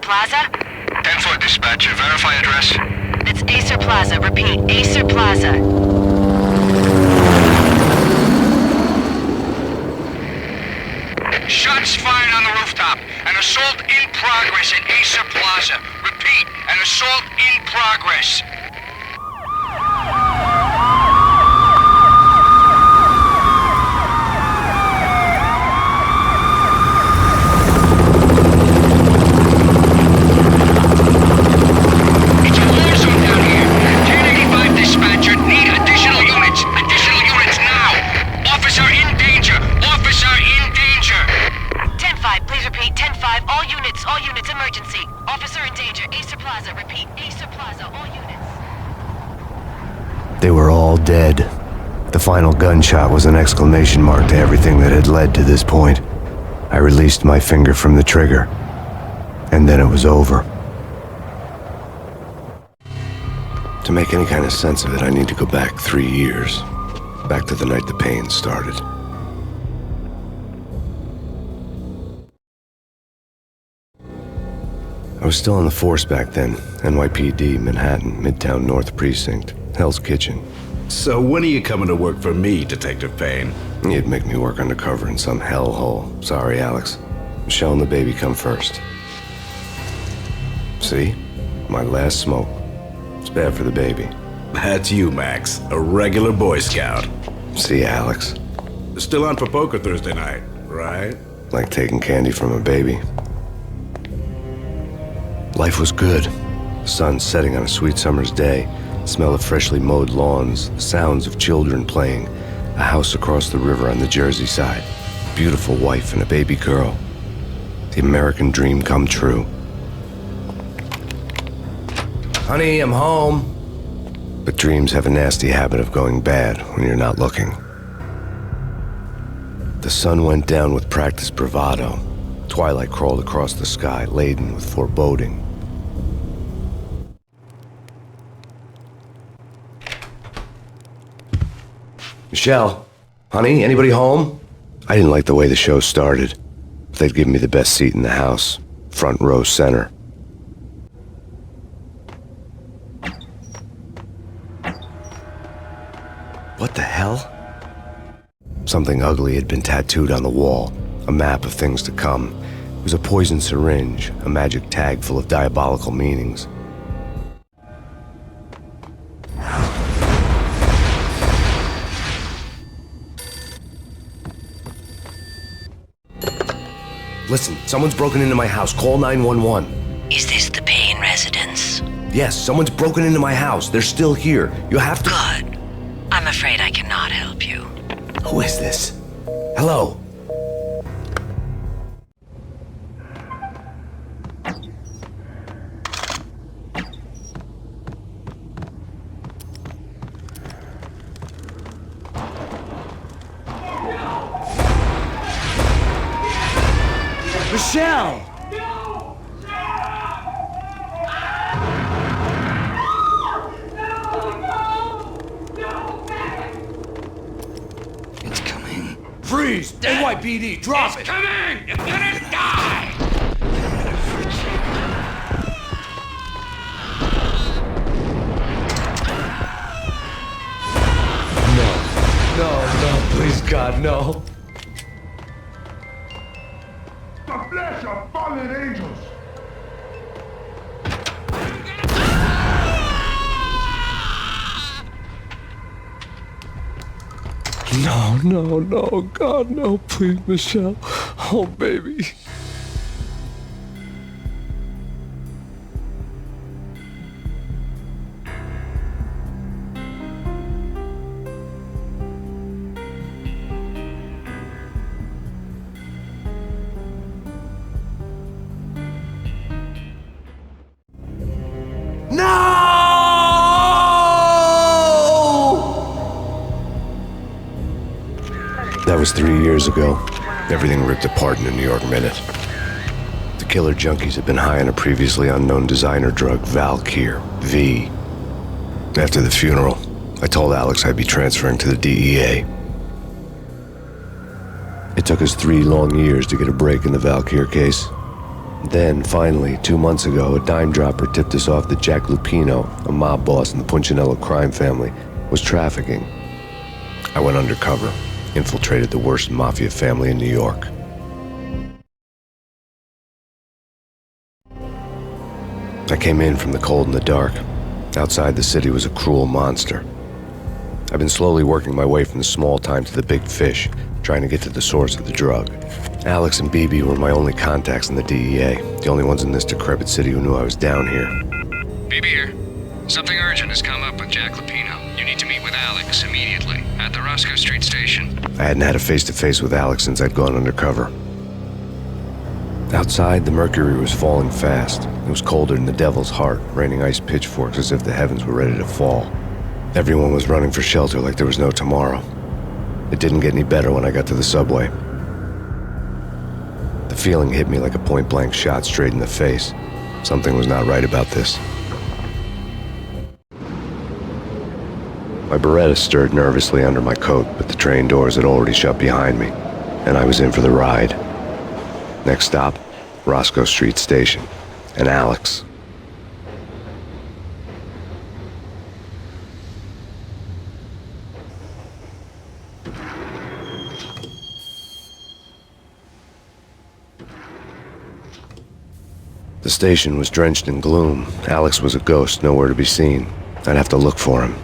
Plaza? 10-4 dispatcher. Verify address. It's Acer Plaza. Repeat, Acer Plaza. Shots fired on the rooftop. An assault in progress at Acer Plaza. Repeat, an assault in progress. It's a war zone down here. 1085 dispatcher. Need additional units. Additional units now. Officer in danger. Officer in danger. 10-5, please repeat. 10-5, all units, emergency. Officer in danger, Acer Plaza. Repeat, Acer Plaza, all units. They were all dead. The final gunshot was an exclamation mark to everything that had led to this point. I released my finger from the trigger, and then it was over. To make any kind of sense of it, I need to go back 3 years. Back to the night the Payne started. I was still on the force back then. NYPD, Manhattan, Midtown North Precinct, Hell's Kitchen. So when are you coming to work for me, Detective Payne? You'd make me work undercover in some hellhole. Sorry, Alex. Michelle and the baby come first. See? My last smoke. It's bad for the baby. That's you, Max. A regular Boy Scout. See, Alex. Still on for poker Thursday night, right? Like taking candy from a baby. Life was good. The sun setting on a sweet summer's day, the smell of freshly mowed lawns, the sounds of children playing, a house across the river on the Jersey side, a beautiful wife and a baby girl. The American dream come true. Honey, I'm home. But dreams have a nasty habit of going bad when you're not looking. The sun went down with practiced bravado. Twilight crawled across the sky, laden with foreboding. Michelle, honey, anybody home? I didn't like the way the show started. They'd given me the best seat in the house, front row center. What the hell? Something ugly had been tattooed on the wall, a map of things to come. It was a poison syringe, a magic tag full of diabolical meanings. Listen, someone's broken into my house. Call 911. Is this the Payne residence? Yes, someone's broken into my house. They're still here. You have to... Good. I'm afraid I cannot help you. Who is this? Hello? Michelle! It's coming. Freeze! NYPD, drop it! Coming! You're gonna die! No, please God, no. The flesh of fallen angels. No, God, no, please, Michelle. Oh, baby. That was 3 years ago. Everything ripped apart in a New York minute. The killer junkies had been high on a previously unknown designer drug, Valkyr, V. After the funeral, I told Alex I'd be transferring to the DEA. It took us 3 long years to get a break in the Valkyr case. Then, finally, 2 months ago, a dime dropper tipped us off that Jack Lupino, a mob boss in the Punchinello crime family, was trafficking. I went undercover, infiltrated the worst mafia family in New York. I came in from the cold and the dark. Outside the city was a cruel monster. I've been slowly working my way from the small time to the big fish, trying to get to the source of the drug. Alex and BB were my only contacts in the DEA, the only ones in this decrepit city who knew I was down here. BB here. Something urgent has come up with Jack Lupino. You need to meet with Alex immediately at the Roscoe Street station. I hadn't had a face-to-face with Alex since I'd gone undercover. Outside, the mercury was falling fast. It was colder than the devil's heart, raining ice pitchforks as if the heavens were ready to fall. Everyone was running for shelter like there was no tomorrow. It didn't get any better when I got to the subway. The feeling hit me like a point-blank shot straight in the face. Something was not right about this. My Beretta stirred nervously under my coat, but the train doors had already shut behind me, and I was in for the ride. Next stop, Roscoe Street Station, and Alex. The station was drenched in gloom. Alex was a ghost, nowhere to be seen. I'd have to look for him.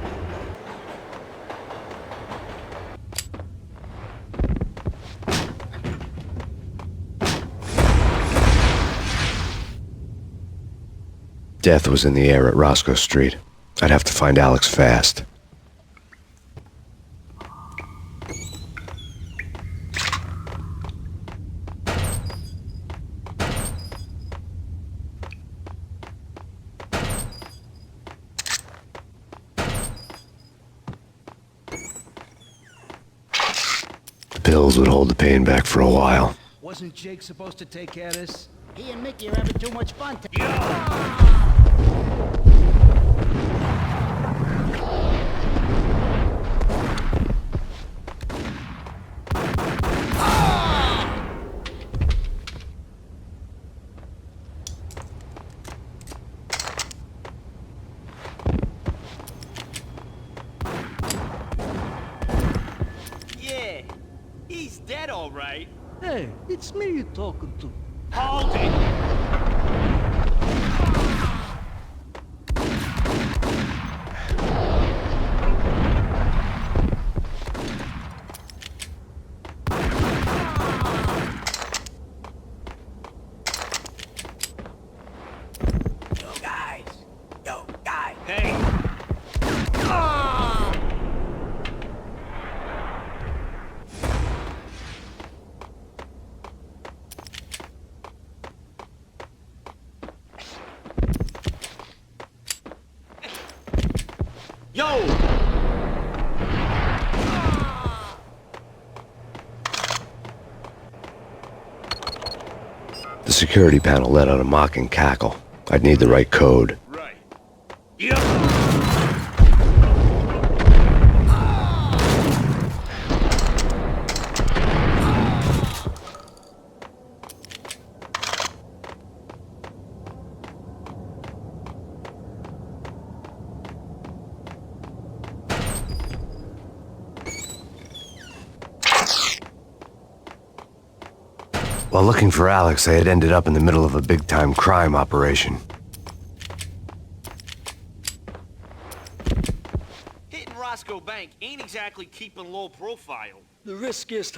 Death was in the air at Roscoe Street. I'd have to find Alex fast. The pills would hold the pain back for a while. Wasn't Jake supposed to take care of this? He and Mickey are having too much fun. Yeah, he's dead, all right. Hey, it's me you're talking to. Hold it! Yo, guys! Hey! Yo! The security panel let out a mocking cackle. I'd need the right code. Right. Yo! While looking for Alex, I had ended up in the middle of a big-time crime operation. Hitting Roscoe Bank ain't exactly keeping low profile. The riskiest.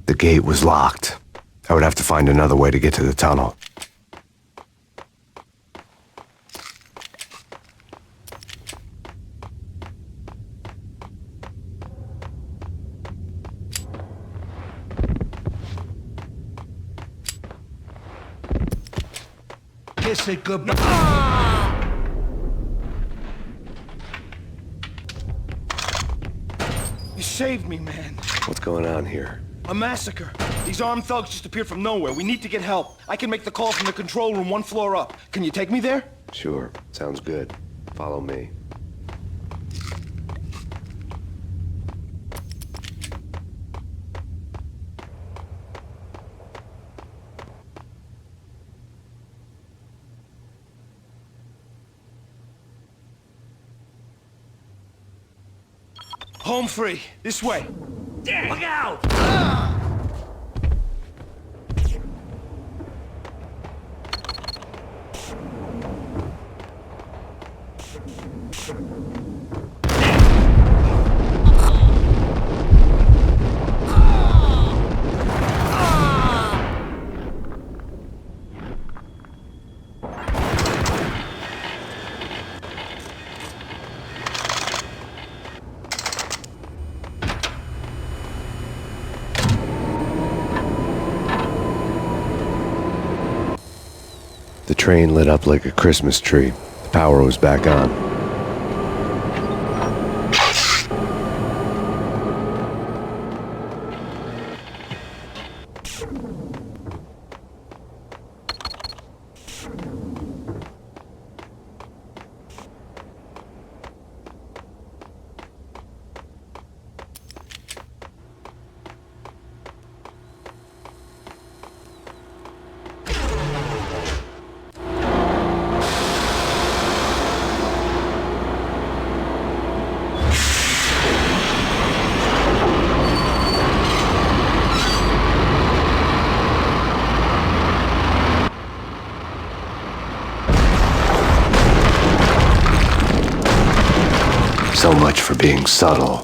The gate was locked. I would have to find another way to get to the tunnel. Kiss it goodbye. You saved me, man. What's going on here? A massacre. These armed thugs just appeared from nowhere. We need to get help. I can make the call from the control room 1 floor up. Can you take me there? Sure, sounds good. Follow me. Home free. This way. Look out! The train lit up like a Christmas tree. The power was back on. So much for being subtle.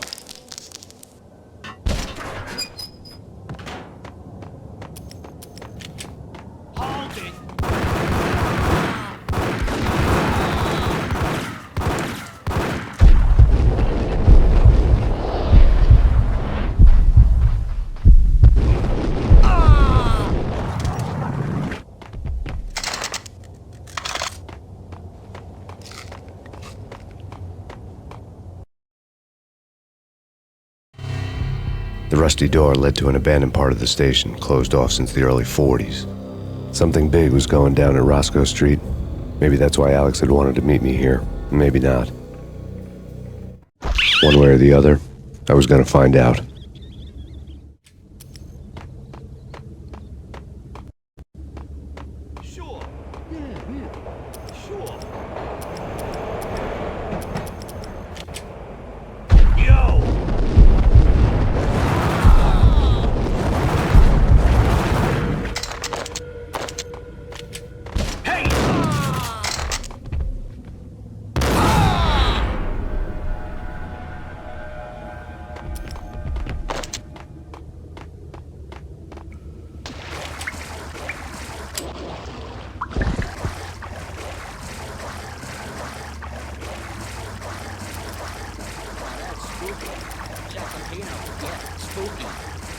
Hold it! The rusty door led to an abandoned part of the station, closed off since the early 40s. Something big was going down at Roscoe Street. Maybe that's why Alex had wanted to meet me here. Maybe not. One way or the other, I was gonna find out. Sure. Yeah. Sure. Yo! Hey! Spooky.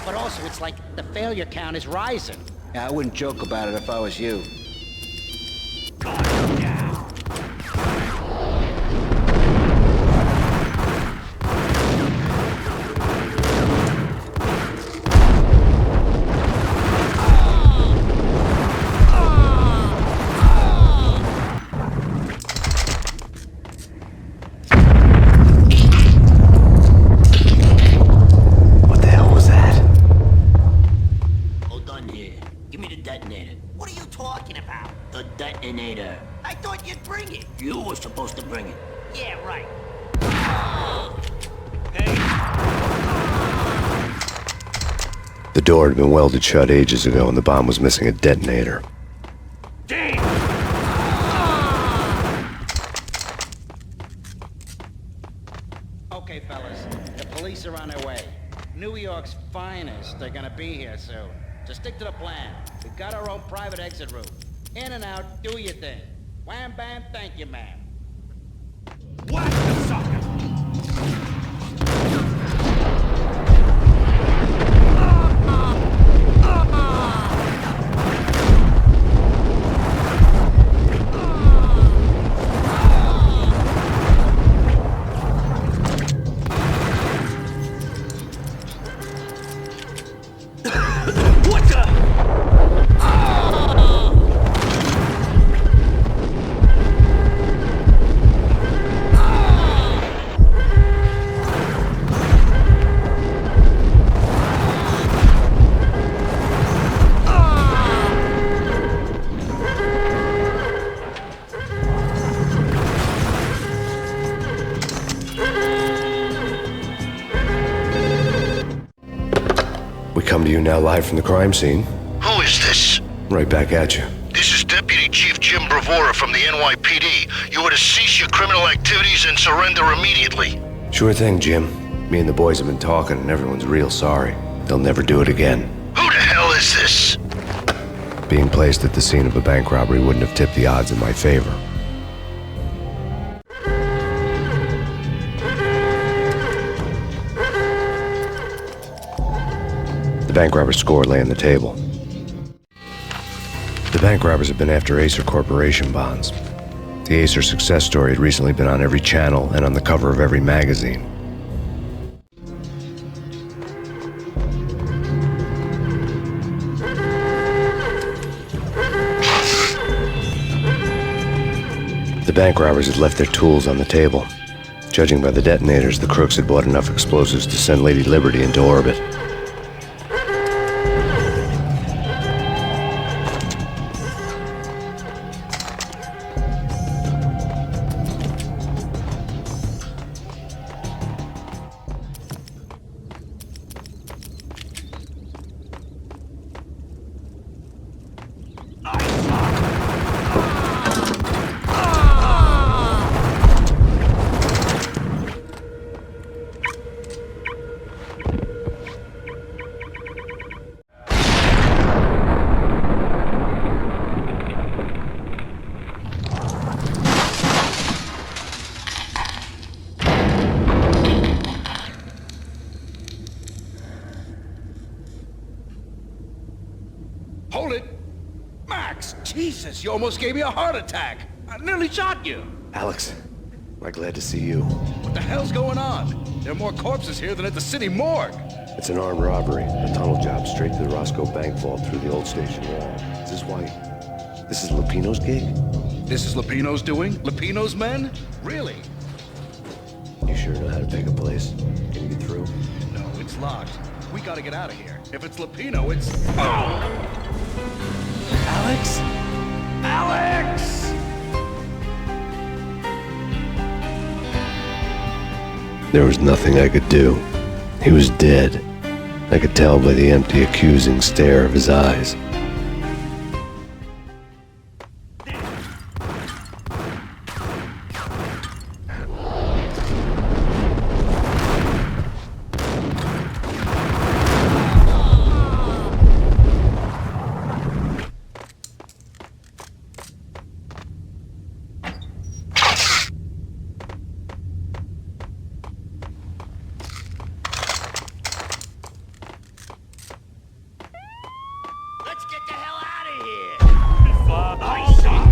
But also, it's like the failure count is rising. Yeah, I wouldn't joke about it if I was you. What the hell was that? Hold on here. Give me the detonator. What are you talking about? The detonator. I thought you'd bring it. You were supposed to bring it. Yeah, right. Hey! The door had been welded shut ages ago and the bomb was missing a detonator. Damn! Okay, fellas. The police are on their way. New York's finest are gonna be here soon. So stick to the plan. We've got our own private exit route. In and out, do your thing. Wham bam, thank you, ma'am. Whack the sucker! What We come to you now live from the crime scene. Who is this? Right back at you. This is Deputy Chief Jim Bravura from the NYPD. You are to cease your criminal activities and surrender immediately. Sure thing, Jim. Me and the boys have been talking and everyone's real sorry. They'll never do it again. Who the hell is this? Being placed at the scene of a bank robbery wouldn't have tipped the odds in my favor. The bank robber's score lay on the table. The bank robbers have been after Acer Corporation bonds. The Acer success story had recently been on every channel and on the cover of every magazine. The bank robbers had left their tools on the table. Judging by the detonators, the crooks had bought enough explosives to send Lady Liberty into orbit. Hold it! Max! Jesus, you almost gave me a heart attack! I nearly shot you! Alex, I'm glad to see you. What the hell's going on? There are more corpses here than at the city morgue! It's an armed robbery, a tunnel job straight to the Roscoe bank vault through the old station wall. Is this why? This is Lupino's gig? This is Lupino's doing? Lupino's men? Really? You sure know how to pick a place? Can you get through? No, it's locked. We gotta get out of here. If it's Lupino, it's... Oh! Alex? Alex! There was nothing I could do. He was dead. I could tell by the empty, accusing stare of his eyes. Let's get the hell out of here! Before I shot!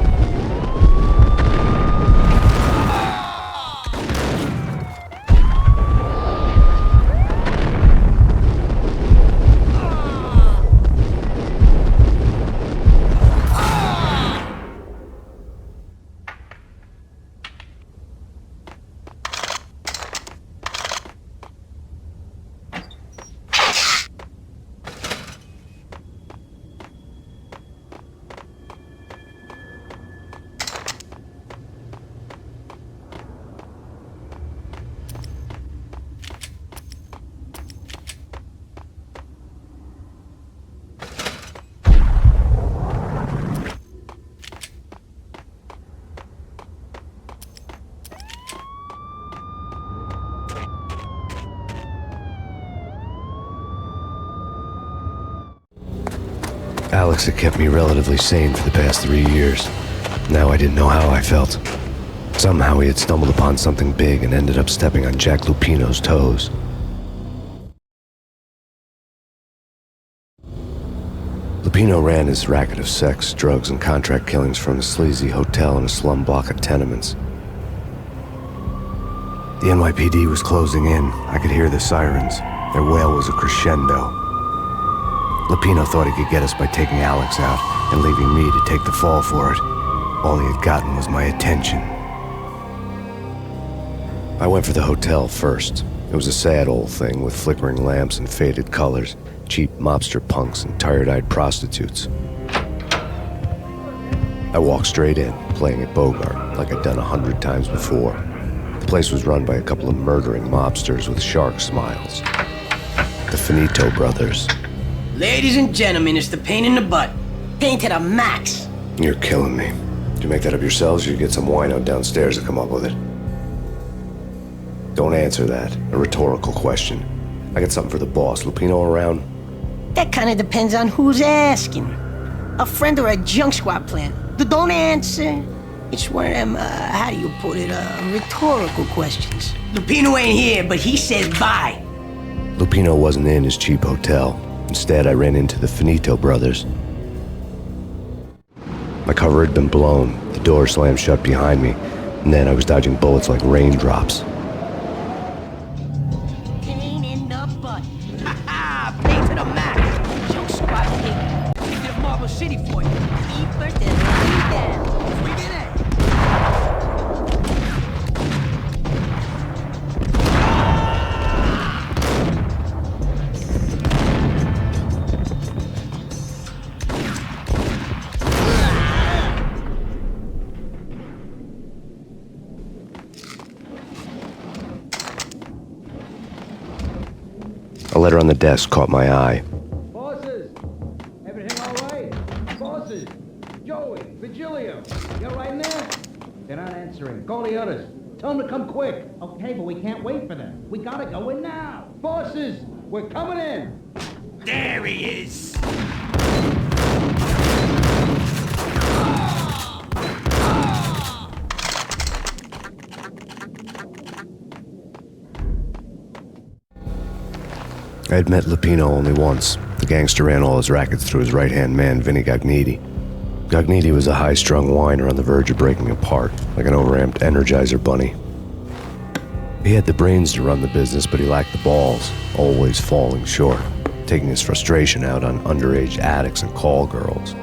Alex had kept me relatively sane for the past 3 years. Now I didn't know how I felt. Somehow he had stumbled upon something big and ended up stepping on Jack Lupino's toes. Lupino ran his racket of sex, drugs, and contract killings from a sleazy hotel in a slum block of tenements. The NYPD was closing in. I could hear the sirens. Their wail was a crescendo. Lupino thought he could get us by taking Alex out and leaving me to take the fall for it. All he had gotten was my attention. I went for the hotel first. It was a sad old thing with flickering lamps and faded colors, cheap mobster punks and tired-eyed prostitutes. I walked straight in, playing at Bogart, like I'd done 100 times before. The place was run by a couple of murdering mobsters with shark smiles. The Finito brothers. Ladies and gentlemen, it's the pain in the butt. Pain to the max. You're killing me. Did you make that up yourselves, or you get some wino downstairs to come up with it? Don't answer that. A rhetorical question. I got something for the boss. Lupino around? That kind of depends on who's asking. A friend or a junk squad plan. Don't answer. It's one of them, how do you put it, rhetorical questions. Lupino ain't here, but he says bye. Lupino wasn't in his cheap hotel. Instead, I ran into the Finito brothers. My cover had been blown. The door slammed shut behind me, and then I was dodging bullets like raindrops. Pain in the butt. Ha-ha! Pain to the max. Junk squad pig. Thinking of Marble City for you. Eat first and lay down. Swing it at. A letter on the desk caught my eye. Bosses! Everything all right? Bosses! Joey, Virgilio, you all right in there? They're not answering. Call the others. Tell them to come quick. Okay, but we can't wait for them. We gotta go in now. Bosses, we're coming in. There he is! I had met Lupino only once. The gangster ran all his rackets through his right-hand man, Vinny Gagniti. Gagniti was a high-strung whiner on the verge of breaking apart, like an overamped Energizer bunny. He had the brains to run the business, but he lacked the balls, always falling short, taking his frustration out on underage addicts and call girls.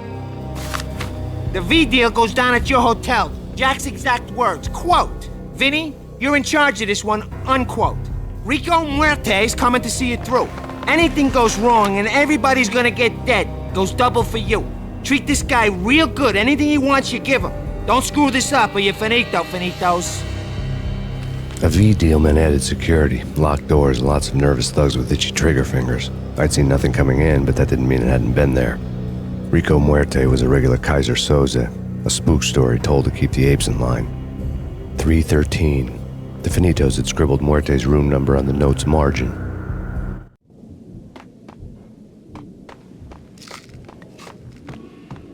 The V deal goes down at your hotel. Jack's exact words, quote, Vinny, you're in charge of this one, unquote. Rico Muerte's coming to see you through. Anything goes wrong and everybody's gonna get dead. Goes double for you. Treat this guy real good. Anything he wants, you give him. Don't screw this up or you're finito, finitos. A V deal meant added security, locked doors, and lots of nervous thugs with itchy trigger fingers. I'd seen nothing coming in, but that didn't mean it hadn't been there. Rico Muerte was a regular Kaiser Soze, a spook story told to keep the apes in line. 313. The Finitos had scribbled Muerte's room number on the note's margin.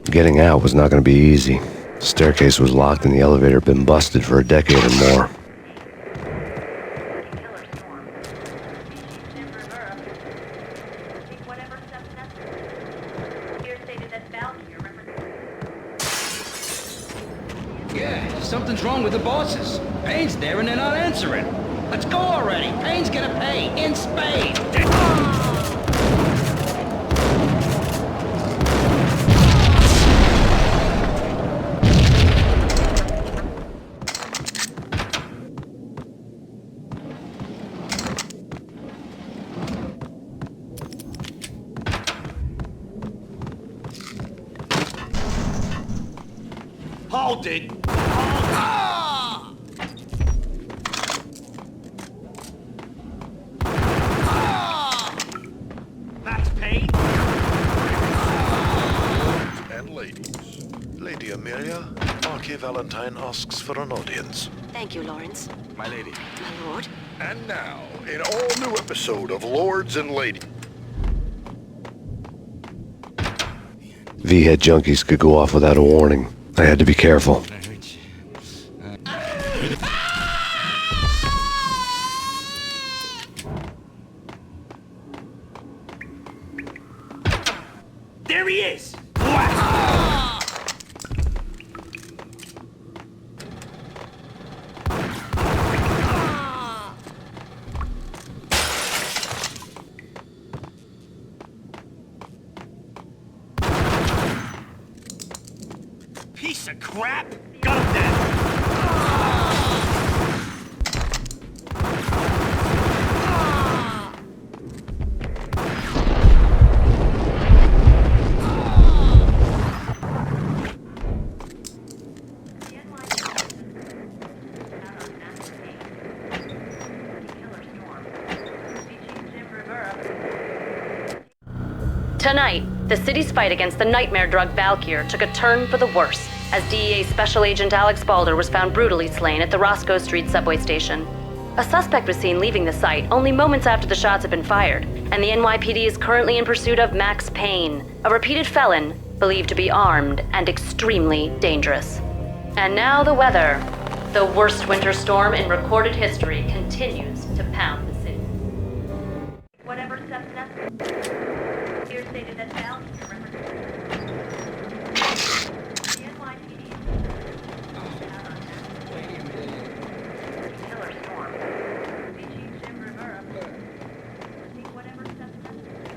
Getting out was not going to be easy. The staircase was locked and the elevator had been busted for a decade or more. Yeah, something's wrong with the bosses. Payne's there and they're not answering. Let's go already. Payne's gonna pay in spades. Hold it! That's Payne. And ladies. Lady Amelia, Marquis Valentine asks for an audience. Thank you, Lawrence. My lady. My lord. And now, an all-new episode of Lords and Ladies. V-head junkies could go off without a warning. I had to be careful. There he is! Piece of crap! Got him down! Tonight, the city's fight against the nightmare drug Valkyr took a turn for the worse, as DEA Special Agent Alex Balder was found brutally slain at the Roscoe Street subway station. A suspect was seen leaving the site only moments after the shots had been fired, and the NYPD is currently in pursuit of Max Payne, a repeated felon believed to be armed and extremely dangerous. And now the weather. The worst winter storm in recorded history continues to pound the city. Whatever steps necessary. Here stated that Valkyr the NYPD. Killer storm. The Chief Jim Rivera. Take whatever steps necessary.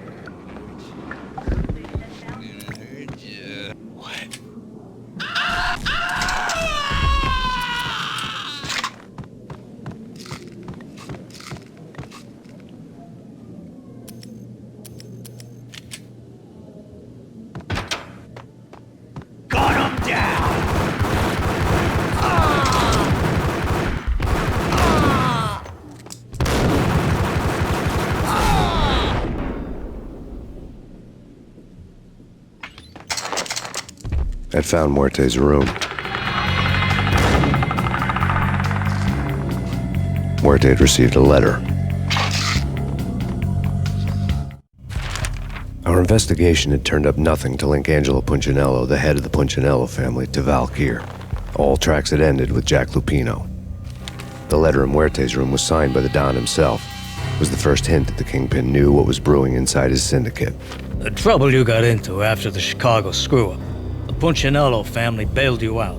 What? I'd found Muerte's room. Muerte had received a letter. Our investigation had turned up nothing to link Angelo Punchinello, the head of the Punchinello family, to Valkyr. All tracks had ended with Jack Lupino. The letter in Muerte's room was signed by the Don himself. It was the first hint that the Kingpin knew what was brewing inside his syndicate. The trouble you got into after the Chicago screw-up. The Punchinello family bailed you out.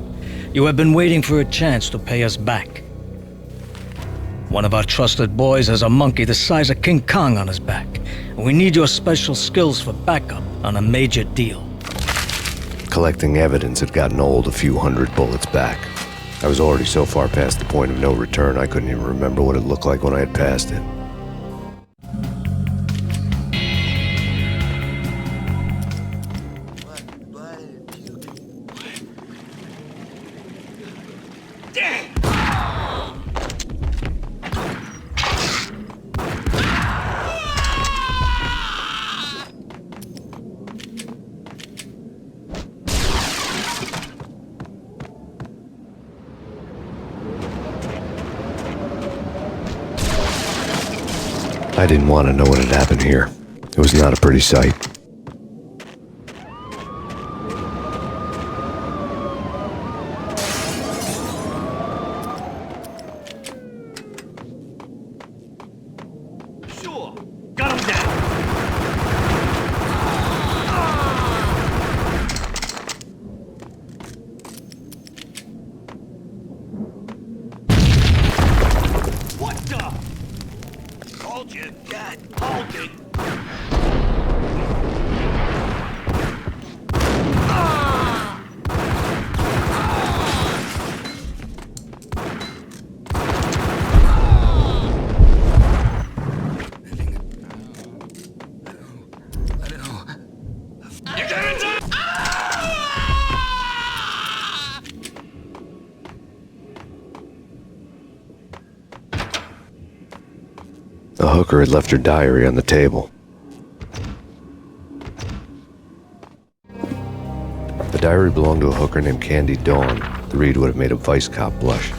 You have been waiting for a chance to pay us back. One of our trusted boys has a monkey the size of King Kong on his back, and we need your special skills for backup on a major deal. Collecting evidence had gotten old a few hundred bullets back. I was already so far past the point of no return I couldn't even remember what it looked like when I had passed it. I didn't want to know what had happened here. It was not a pretty sight. Sure. Got him down. What the? Hold your gun. Hold it. The hooker had left her diary on the table. The diary belonged to a hooker named Candy Dawn. The read would have made a vice cop blush.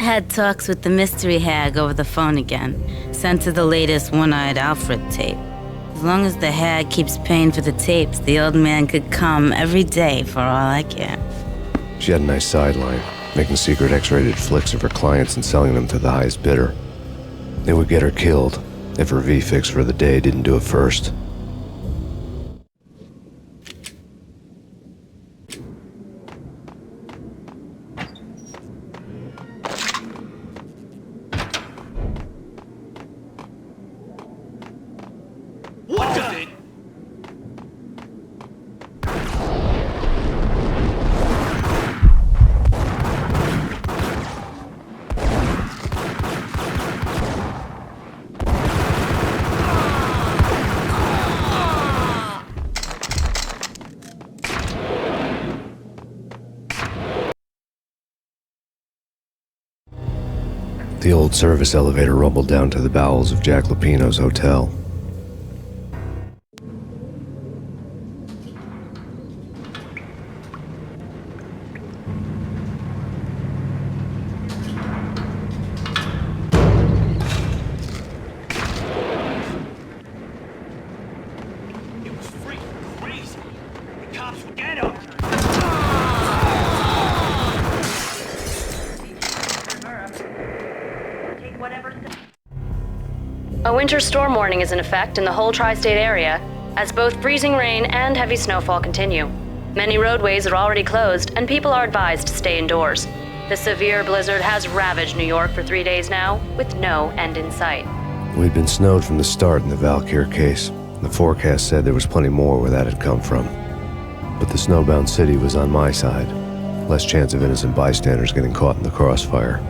Had talks with the mystery hag over the phone again. Sent her the latest One-Eyed Alfred tape. As long as the hag keeps paying for the tapes, the old man could come every day for all I care. She had a nice sideline, making secret X-rated flicks of her clients and selling them to the highest bidder. It would get her killed if her V-fix for the day didn't do it first. What the? The old service elevator rumbled down to the bowels of Jack Lupino's hotel. A winter storm warning is in effect in the whole tri-state area, as both freezing rain and heavy snowfall continue. Many roadways are already closed, and people are advised to stay indoors. The severe blizzard has ravaged New York for 3 days now, with no end in sight. We'd been snowed from the start in the Valkyr case. The forecast said there was plenty more where that had come from. But the snowbound city was on my side. Less chance of innocent bystanders getting caught in the crossfire.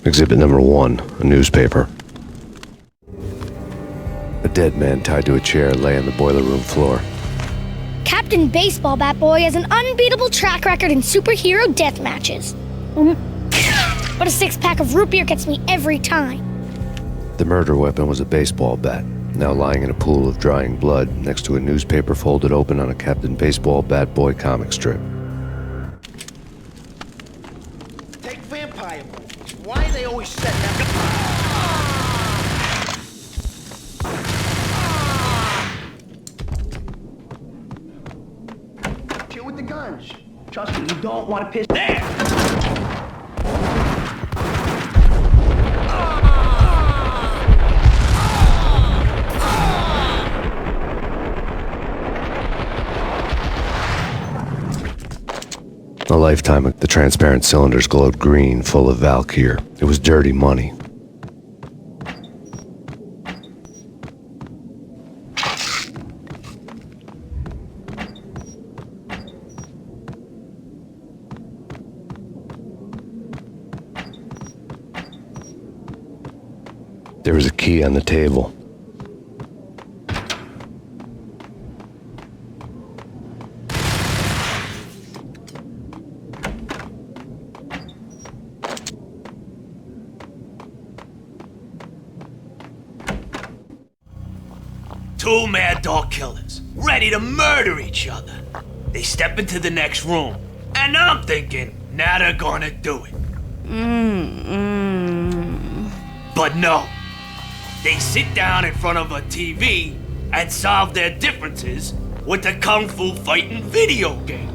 Exhibit number 1, a newspaper. A dead man tied to a chair lay on the boiler room floor. Captain Baseball Bat Boy has an unbeatable track record in superhero death matches. But a 6-pack of root beer gets me every time. The murder weapon was a baseball bat, now lying in a pool of drying blood next to a newspaper folded open on a Captain Baseball Bat Boy comic strip. Take vampire movies. Why are they always setting up? Chill with the guns. Trust me, you don't want to piss. There! A lifetime, the transparent cylinders glowed green, full of Valkyr. It was dirty money. There was a key on the table. Two mad dog killers, ready to murder each other. They step into the next room, and I'm thinking, now they're gonna do it. But no. They sit down in front of a TV and solve their differences with a kung fu fighting video game.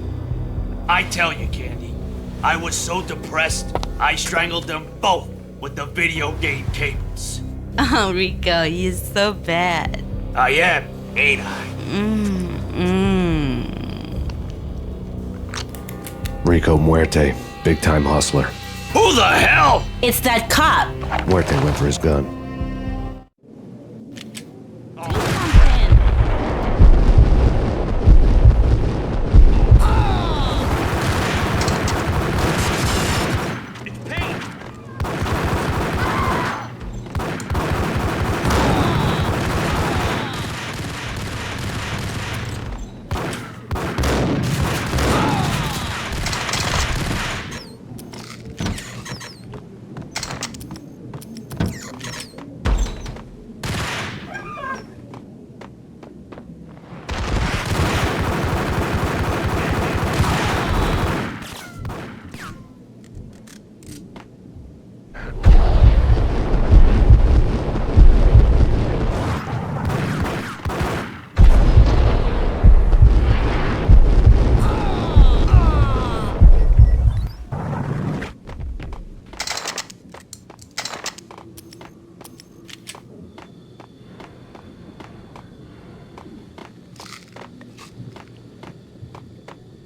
I tell you, Candy, I was so depressed, I strangled them both with the video game cables. Oh, Rico, you're so bad. I am, ain't I? Rico Muerte, big-time hustler. Who the hell? It's that cop. Muerte went for his gun.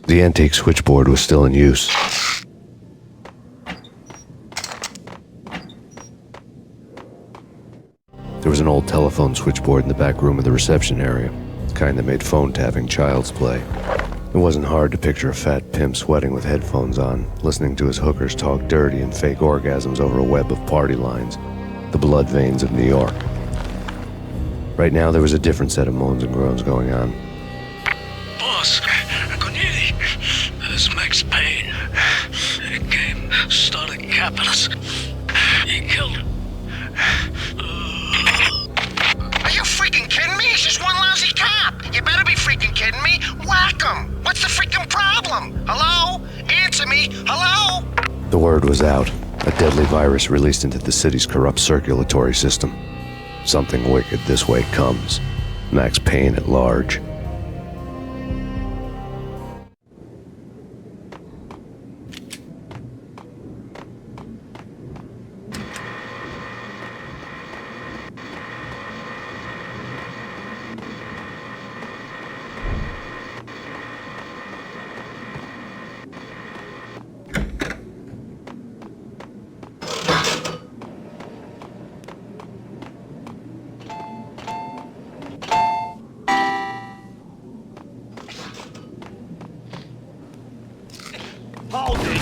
The antique switchboard was still in use. There was an old telephone switchboard in the back room of the reception area, the kind that made phone tapping child's play. It wasn't hard to picture a fat pimp sweating with headphones on, listening to his hookers talk dirty and fake orgasms over a web of party lines, the blood veins of New York. Right now, there was a different set of moans and groans going on. Boss, this Max Payne. He came, started CAPCUT. He killed him. Are you freaking kidding me? He's just one lousy cop. You better be freaking kidding me. What? problem? Hello? Answer me! Hello? The word was out. A deadly virus released into the city's corrupt circulatory system. Something wicked this way comes. Max Payne at large. Hold it!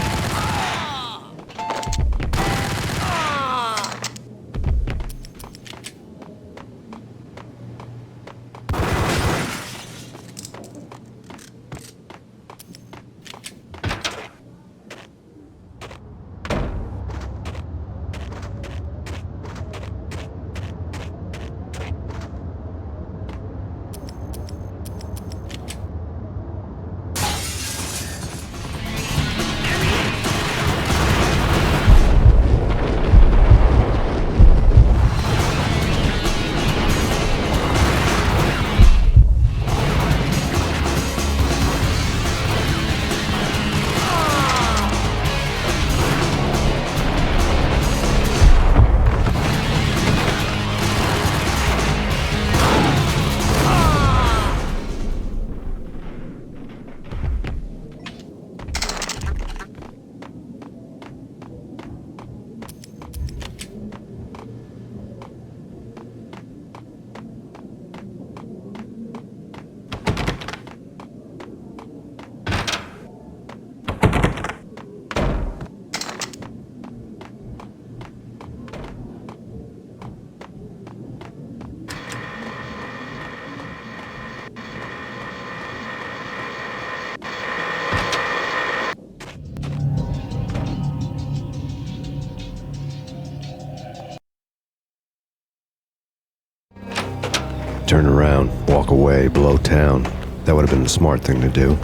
Turn around, walk away, blow town. That would have been the smart thing to do.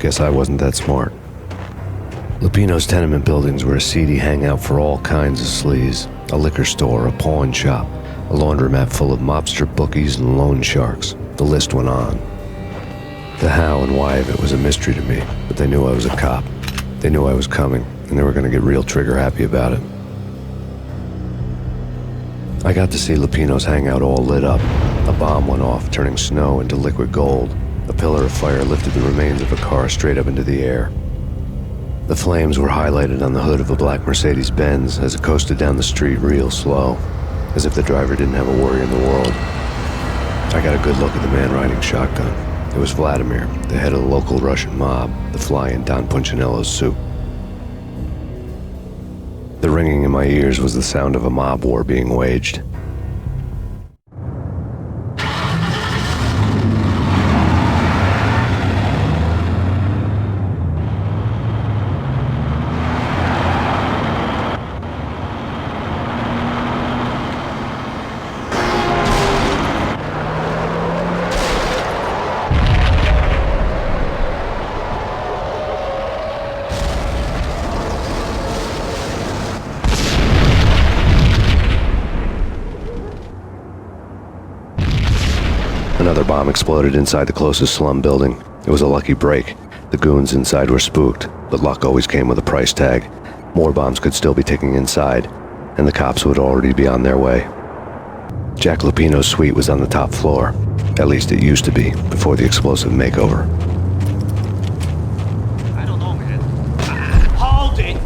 Guess I wasn't that smart. Lupino's tenement buildings were a seedy hangout for all kinds of sleaze. A liquor store, a pawn shop, a laundromat full of mobster bookies and loan sharks. The list went on. The how and why of it was a mystery to me, but they knew I was a cop. They knew I was coming, and they were going to get real trigger happy about it. I got to see Lupino's hangout all lit up. A bomb went off, turning snow into liquid gold. A pillar of fire lifted the remains of a car straight up into the air. The flames were highlighted on the hood of a black Mercedes-Benz as it coasted down the street real slow, as if the driver didn't have a worry in the world. I got a good look at the man riding shotgun. It was Vladimir, the head of the local Russian mob, the fly in Don Punchinello's soup. The ringing in my ears was the sound of a mob war being waged. Another bomb exploded inside the closest slum building. It was a lucky break. The goons inside were spooked, but luck always came with a price tag. More bombs could still be ticking inside, and the cops would already be on their way. Jack Lupino's suite was on the top floor. At least it used to be, before the explosive makeover. I don't know, man. Hold it!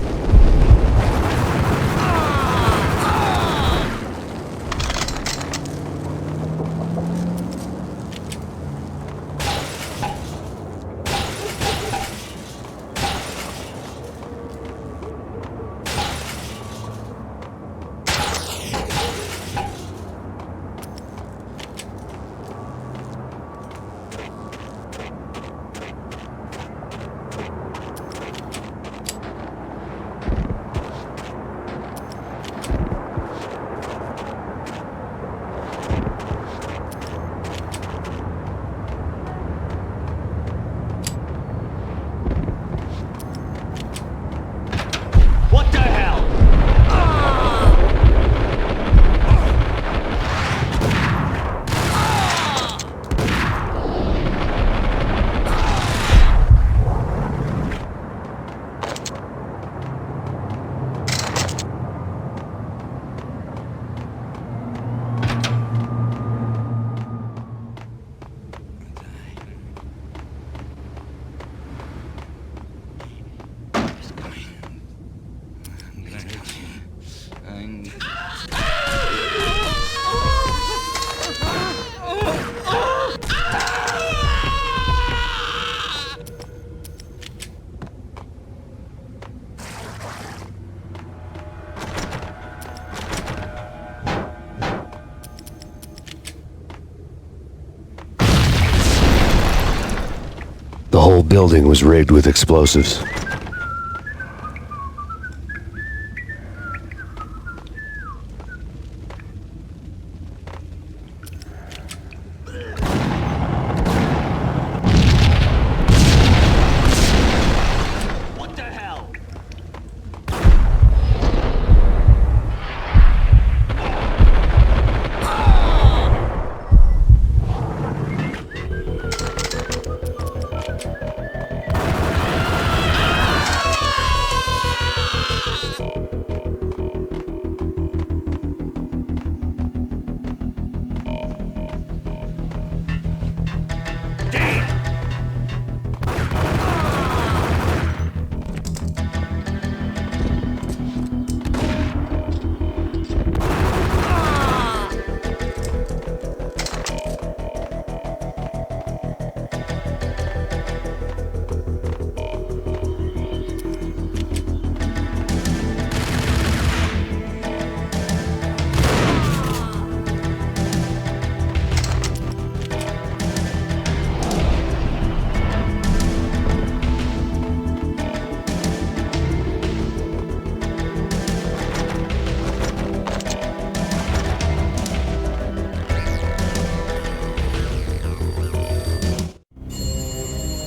The whole building was rigged with explosives.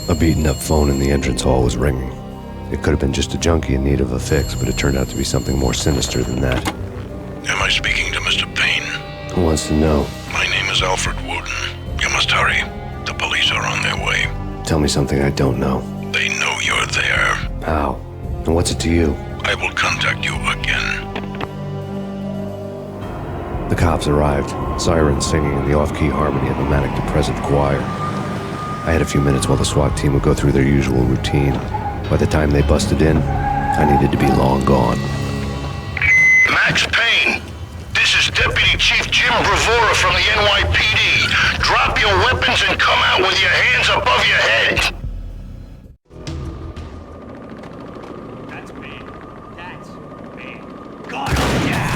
A beaten-up phone in the entrance hall was ringing. It could have been just a junkie in need of a fix, but it turned out to be something more sinister than that. Am I speaking to Mr. Payne? Who wants to know? My name is Alfred Wooten. You must hurry. The police are on their way. Tell me something I don't know. They know you're there. How? And what's it to you? I will contact you again. The cops arrived, sirens singing in the off-key harmony of a manic-depressive choir. I had a few minutes while the SWAT team would go through their usual routine. By the time they busted in, I needed to be long gone. Max Payne, this is Deputy Chief Jim Bravura from the NYPD. Drop your weapons and come out with your hands above your head. That's me. That's me. Got him down!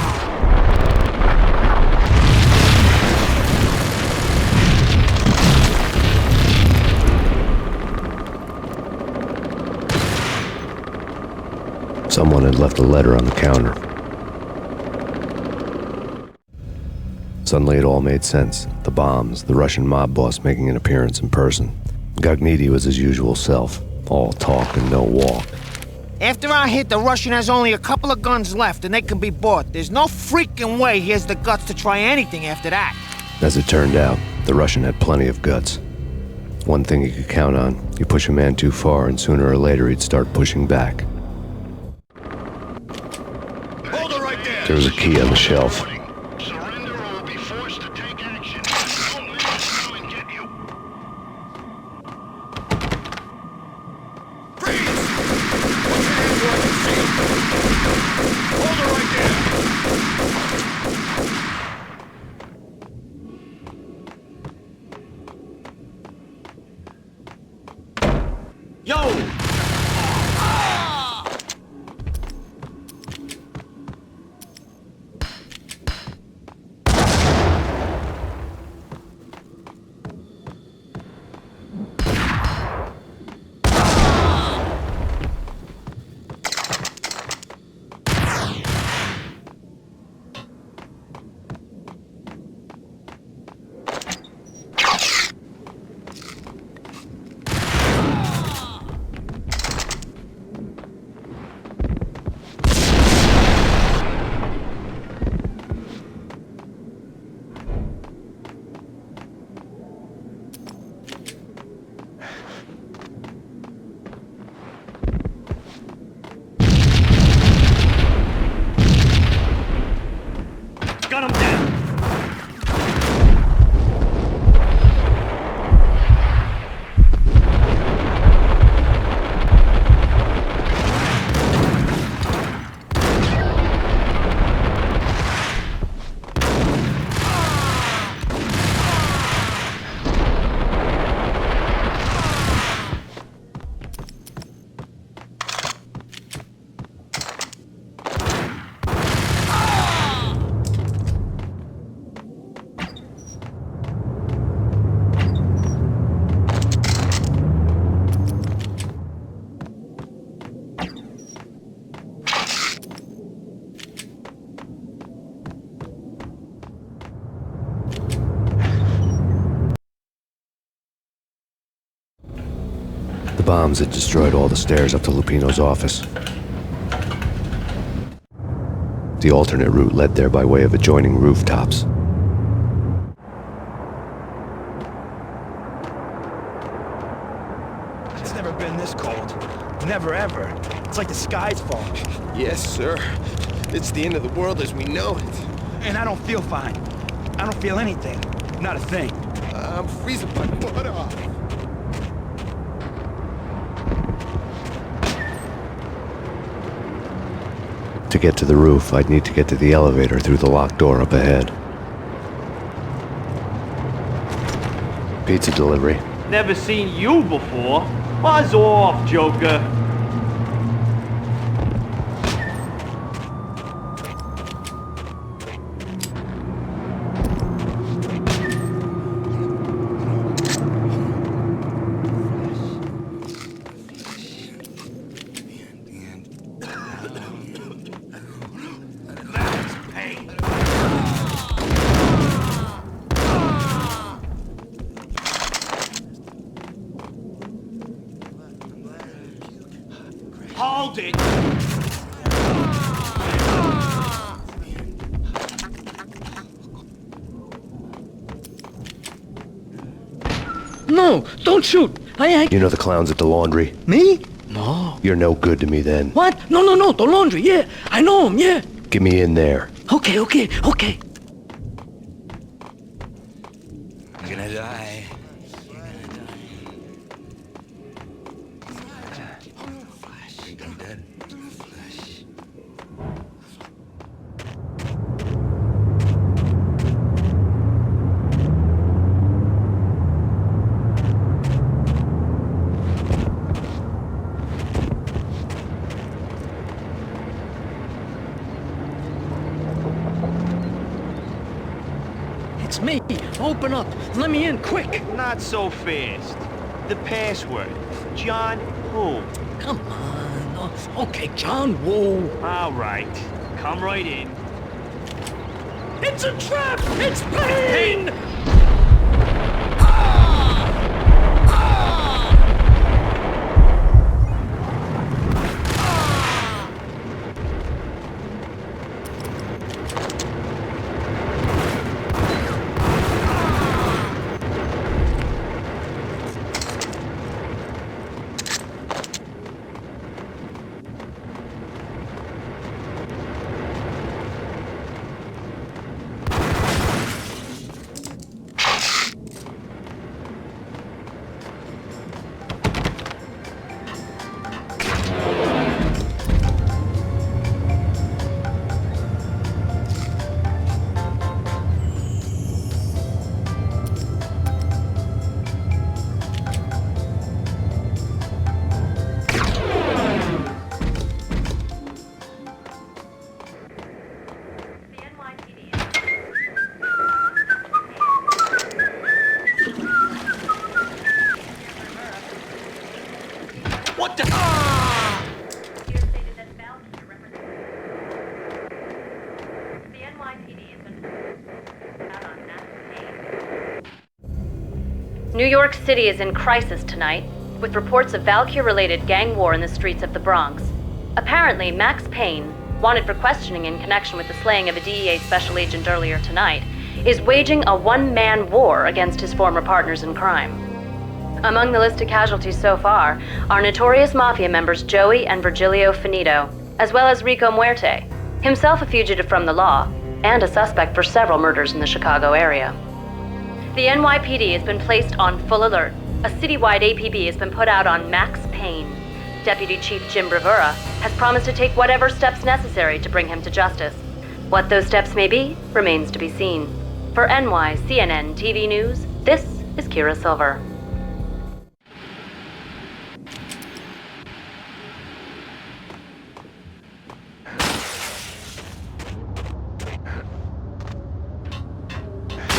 Someone had left a letter on the counter. Suddenly it all made sense. The bombs, the Russian mob boss making an appearance in person. Gognitti was his usual self, all talk and no walk. After our hit, the Russian has only a couple of guns left and they can be bought. There's no freaking way he has the guts to try anything after that. As it turned out, the Russian had plenty of guts. One thing you could count on, you push a man too far and sooner or later he'd start pushing back. There was a key on the shelf. bombs had destroyed all the stairs up to Lupino's office. The alternate route led there by way of adjoining rooftops. It's never been this cold. Never ever. It's like the sky's falling. Yes, sir. It's the end of the world as we know it. And I don't feel fine. I don't feel anything. Not a thing. I'm freezing my butt off. To get to the roof, I'd need to get to the elevator through the locked door up ahead. Pizza delivery. Never seen you before. Buzz off, Joker. Hold it! No, don't shoot! You know the clowns at the laundry? Me? No. You're no good to me then. What? No, the laundry, yeah. I know him, yeah. Get me in there. Okay. I'm gonna die. Think I'm dead. It's me. Open up. Let me in, quick. Not so fast. The password. John who? Come on. Oh, okay, John Woo. All right. Come right in. It's a trap! It's Payne! What the? New York City is in crisis tonight, with reports of Valkyr-related gang war in the streets of the Bronx. Apparently, Max Payne, wanted for questioning in connection with the slaying of a DEA special agent earlier tonight, is waging a one-man war against his former partners in crime. Among the list of casualties so far are notorious mafia members Joey and Virgilio Finito, as well as Rico Muerte, himself a fugitive from the law, and a suspect for several murders in the Chicago area. The NYPD has been placed on full alert. A citywide APB has been put out on Max Payne. Deputy Chief Jim Bravura has promised to take whatever steps necessary to bring him to justice. What those steps may be remains to be seen. For NYCNN TV News, this is Kira Silver.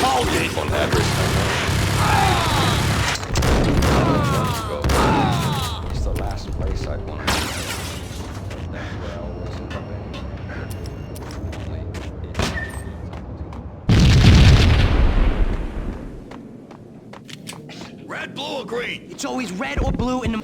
Hold it! On average, it's the last place I'd want to be. That's where I always end up anyway. It's always red or blue in the...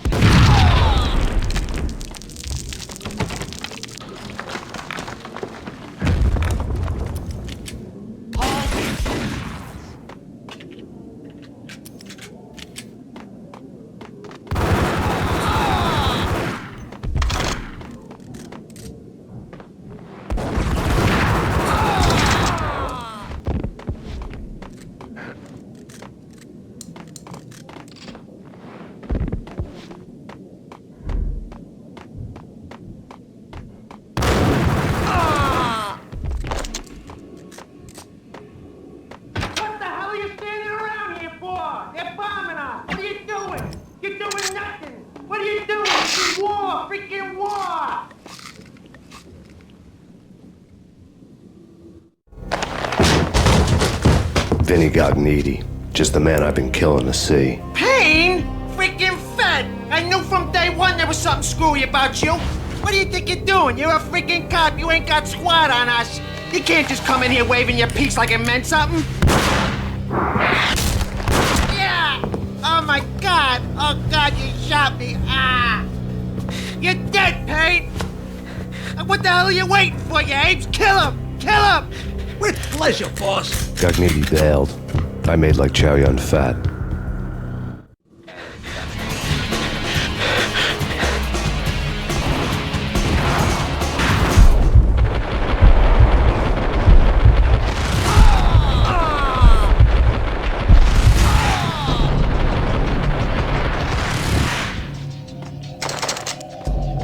Vinny Gognitti, just the man I've been killing to see. Payne? Freaking fat! I knew from day one there was something screwy about you. What do you think you're doing? You're a freaking cop. You ain't got squat on us. You can't just come in here waving your piece like it meant something. Yeah! Oh my God! Oh God, you shot me! Ah! You're dead, Payne! What the hell are you waiting for, you apes? Kill him! Kill him! With pleasure, boss. Gognitti bailed. I made like Chow Yun Fat.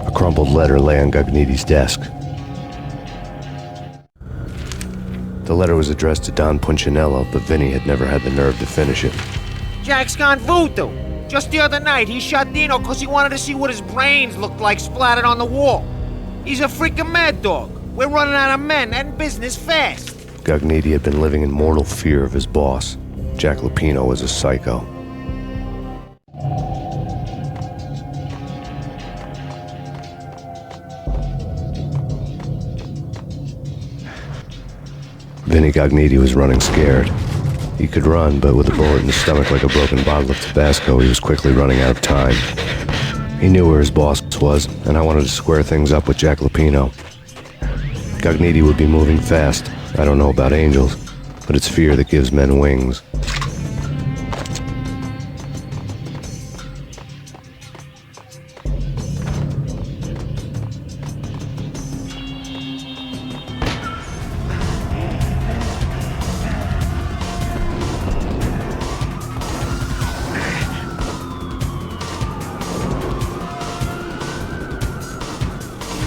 A crumpled letter lay on Gognitti's desk. The letter was addressed to Don Punchinello, but Vinny had never had the nerve to finish it. Jack's gone voodoo. Just the other night, he shot Dino because he wanted to see what his brains looked like splattered on the wall. He's a freaking mad dog. We're running out of men and business fast. Gognitti had been living in mortal fear of his boss. Jack Lupino was a psycho. Vinny Gognitti was running scared. He could run, but with a bullet in his stomach like a broken bottle of Tabasco, he was quickly running out of time. He knew where his boss was, and I wanted to square things up with Jack Lupino. Gognitti would be moving fast. I don't know about angels, but it's fear that gives men wings.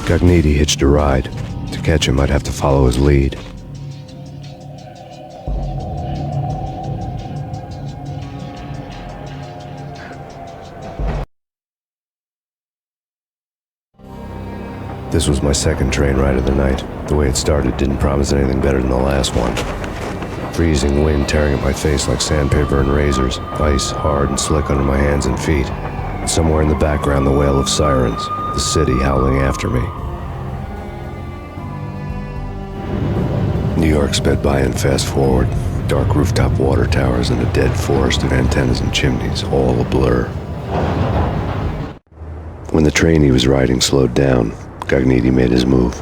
Gognitti hitched a ride. To catch him, I'd have to follow his lead. This was my second train ride of the night. The way it started didn't promise anything better than the last one. Freezing wind tearing at my face like sandpaper and razors, ice hard and slick under my hands and feet. And somewhere in the background, the wail of sirens, the city howling after me. New York sped by in fast forward. Dark rooftop water towers and a dead forest of antennas and chimneys, all a blur. When the train he was riding slowed down, Gognitti made his move.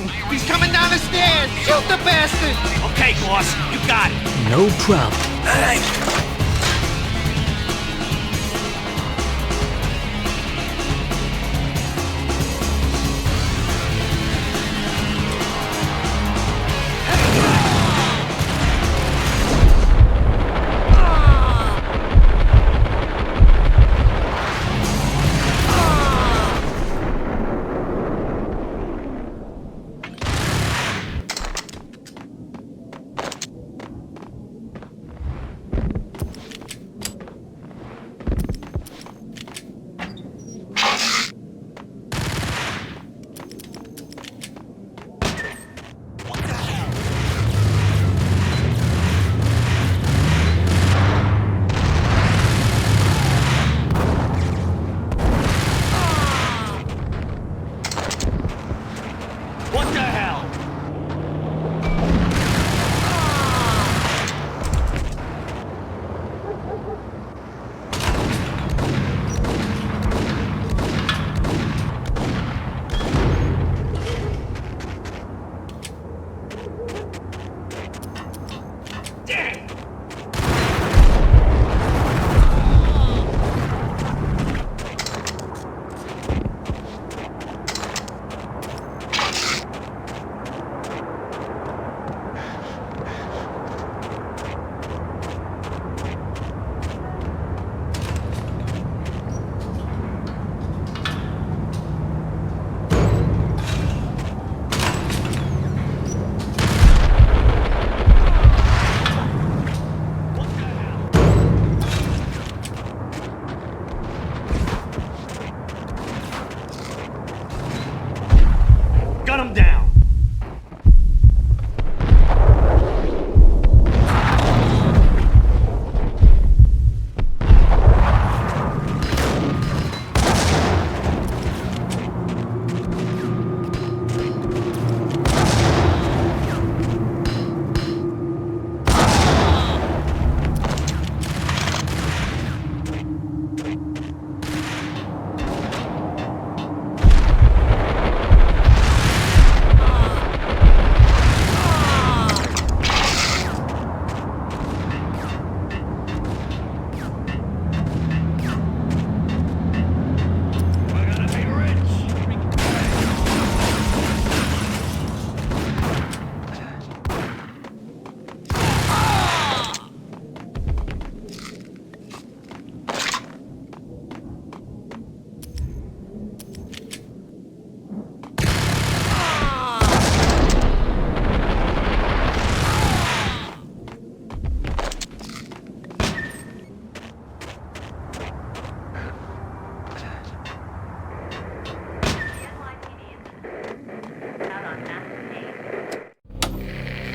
Payne! He's coming down the stairs! Shoot the bastard! Okay, boss, you got it. No problem. All right. What the hell? Gun him down.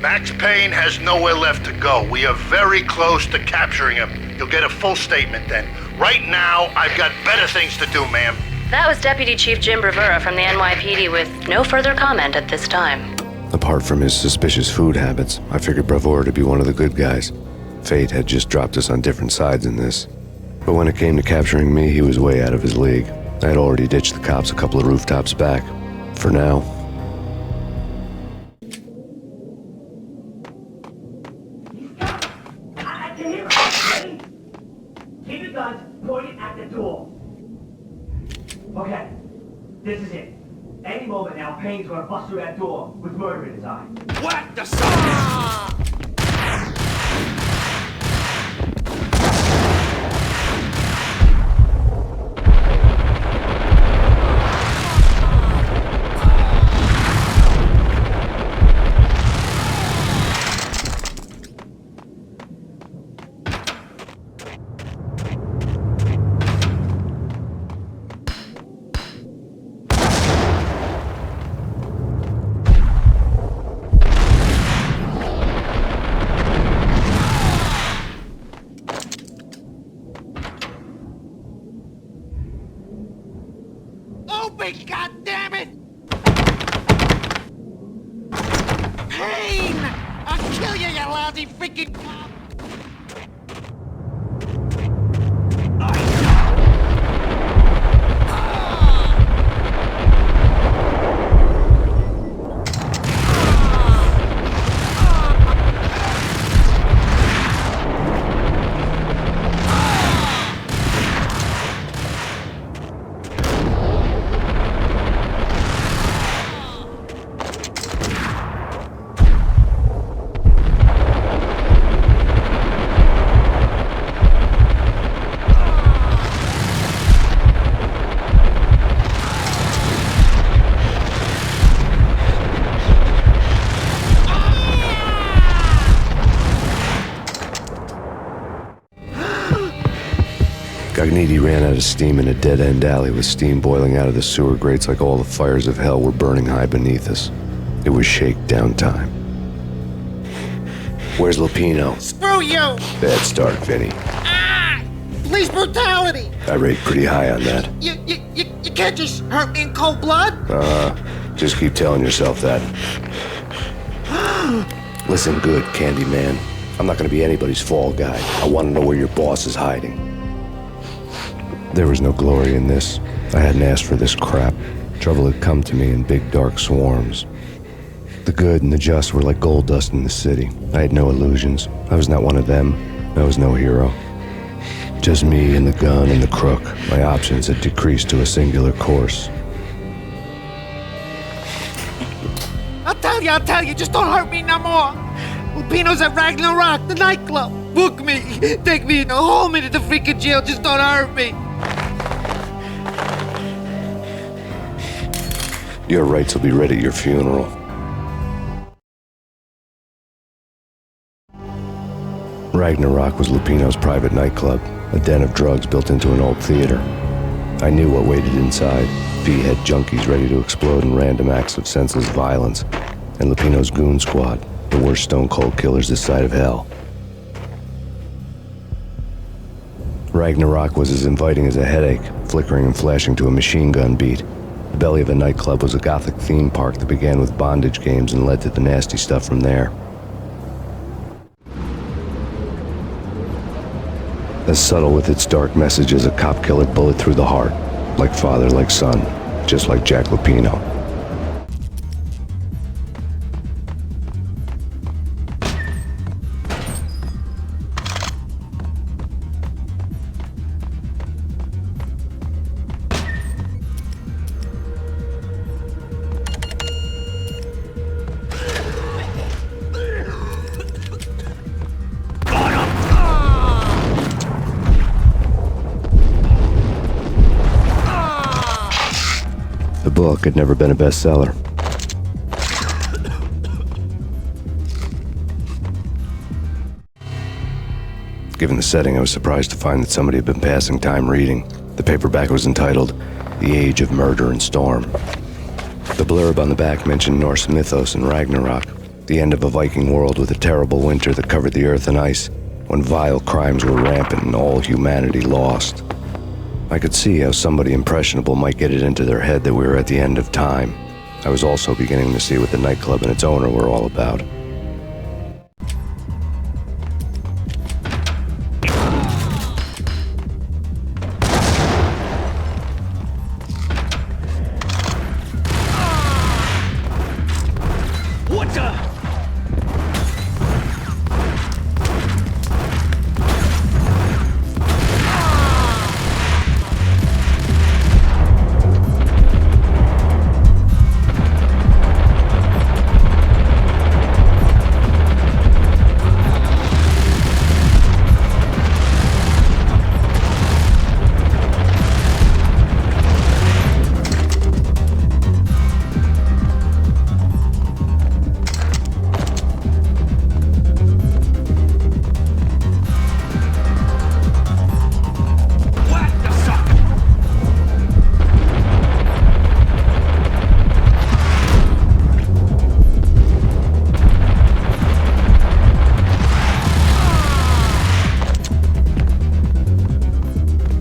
Max Payne has nowhere left to go. We are very close to capturing him. You'll get a full statement then. Right now, I've got better things to do, ma'am. That was Deputy Chief Jim Bravura from the NYPD with no further comment at this time. Apart from his suspicious food habits, I figured Bravura to be one of the good guys. Fate had just dropped us on different sides in this. But when it came to capturing me, he was way out of his league. I had already ditched the cops a couple of rooftops back. For now. Keep your guns pointed at the door. Okay, this is it. Any moment now, Payne's gonna bust through that door with murder in his eye. What the son? Open, goddammit! Payne! I'll kill you, you lousy freaking cop! Cogniti ran out of steam in a dead-end alley with steam boiling out of the sewer grates like all the fires of hell were burning high beneath us. It was shakedown time. Where's Lupino? Screw you! Bad start, Vinny. Police brutality! I rate pretty high on that. You can't just hurt me in cold blood? Just keep telling yourself that. Listen good, Candyman. I'm not gonna be anybody's fall guy. I want to know where your boss is hiding. There was no glory in this. I hadn't asked for this crap. Trouble had come to me in big dark swarms. The good and the just were like gold dust in the city. I had no illusions. I was not one of them. I was no hero. Just me and the gun and the crook. My options had decreased to a singular course. I'll tell you, just don't hurt me no more. Lupino's at Ragna, the nightclub. Book me, take me, haul me to the freaking jail, just don't hurt me. Your rights will be read at your funeral. Ragnarok was Lupino's private nightclub, a den of drugs built into an old theater. I knew what waited inside. P-head junkies ready to explode in random acts of senseless violence, and Lupino's goon squad, the worst stone-cold killers this side of hell. Ragnarok was as inviting as a headache, flickering and flashing to a machine gun beat. The belly of the nightclub was a gothic theme park that began with bondage games and led to the nasty stuff from there. As subtle with its dark message as a cop-killer bullet through the heart. Like father, like son, just like Jack Lupino. The book had never been a bestseller. Given the setting, I was surprised to find that somebody had been passing time reading. The paperback was entitled The Age of Murder and Storm. The blurb on the back mentioned Norse mythos and Ragnarok, the end of a Viking world with a terrible winter that covered the earth in ice, when vile crimes were rampant and all humanity lost. I could see how somebody impressionable might get it into their head that we were at the end of time. I was also beginning to see what the nightclub and its owner were all about. What the?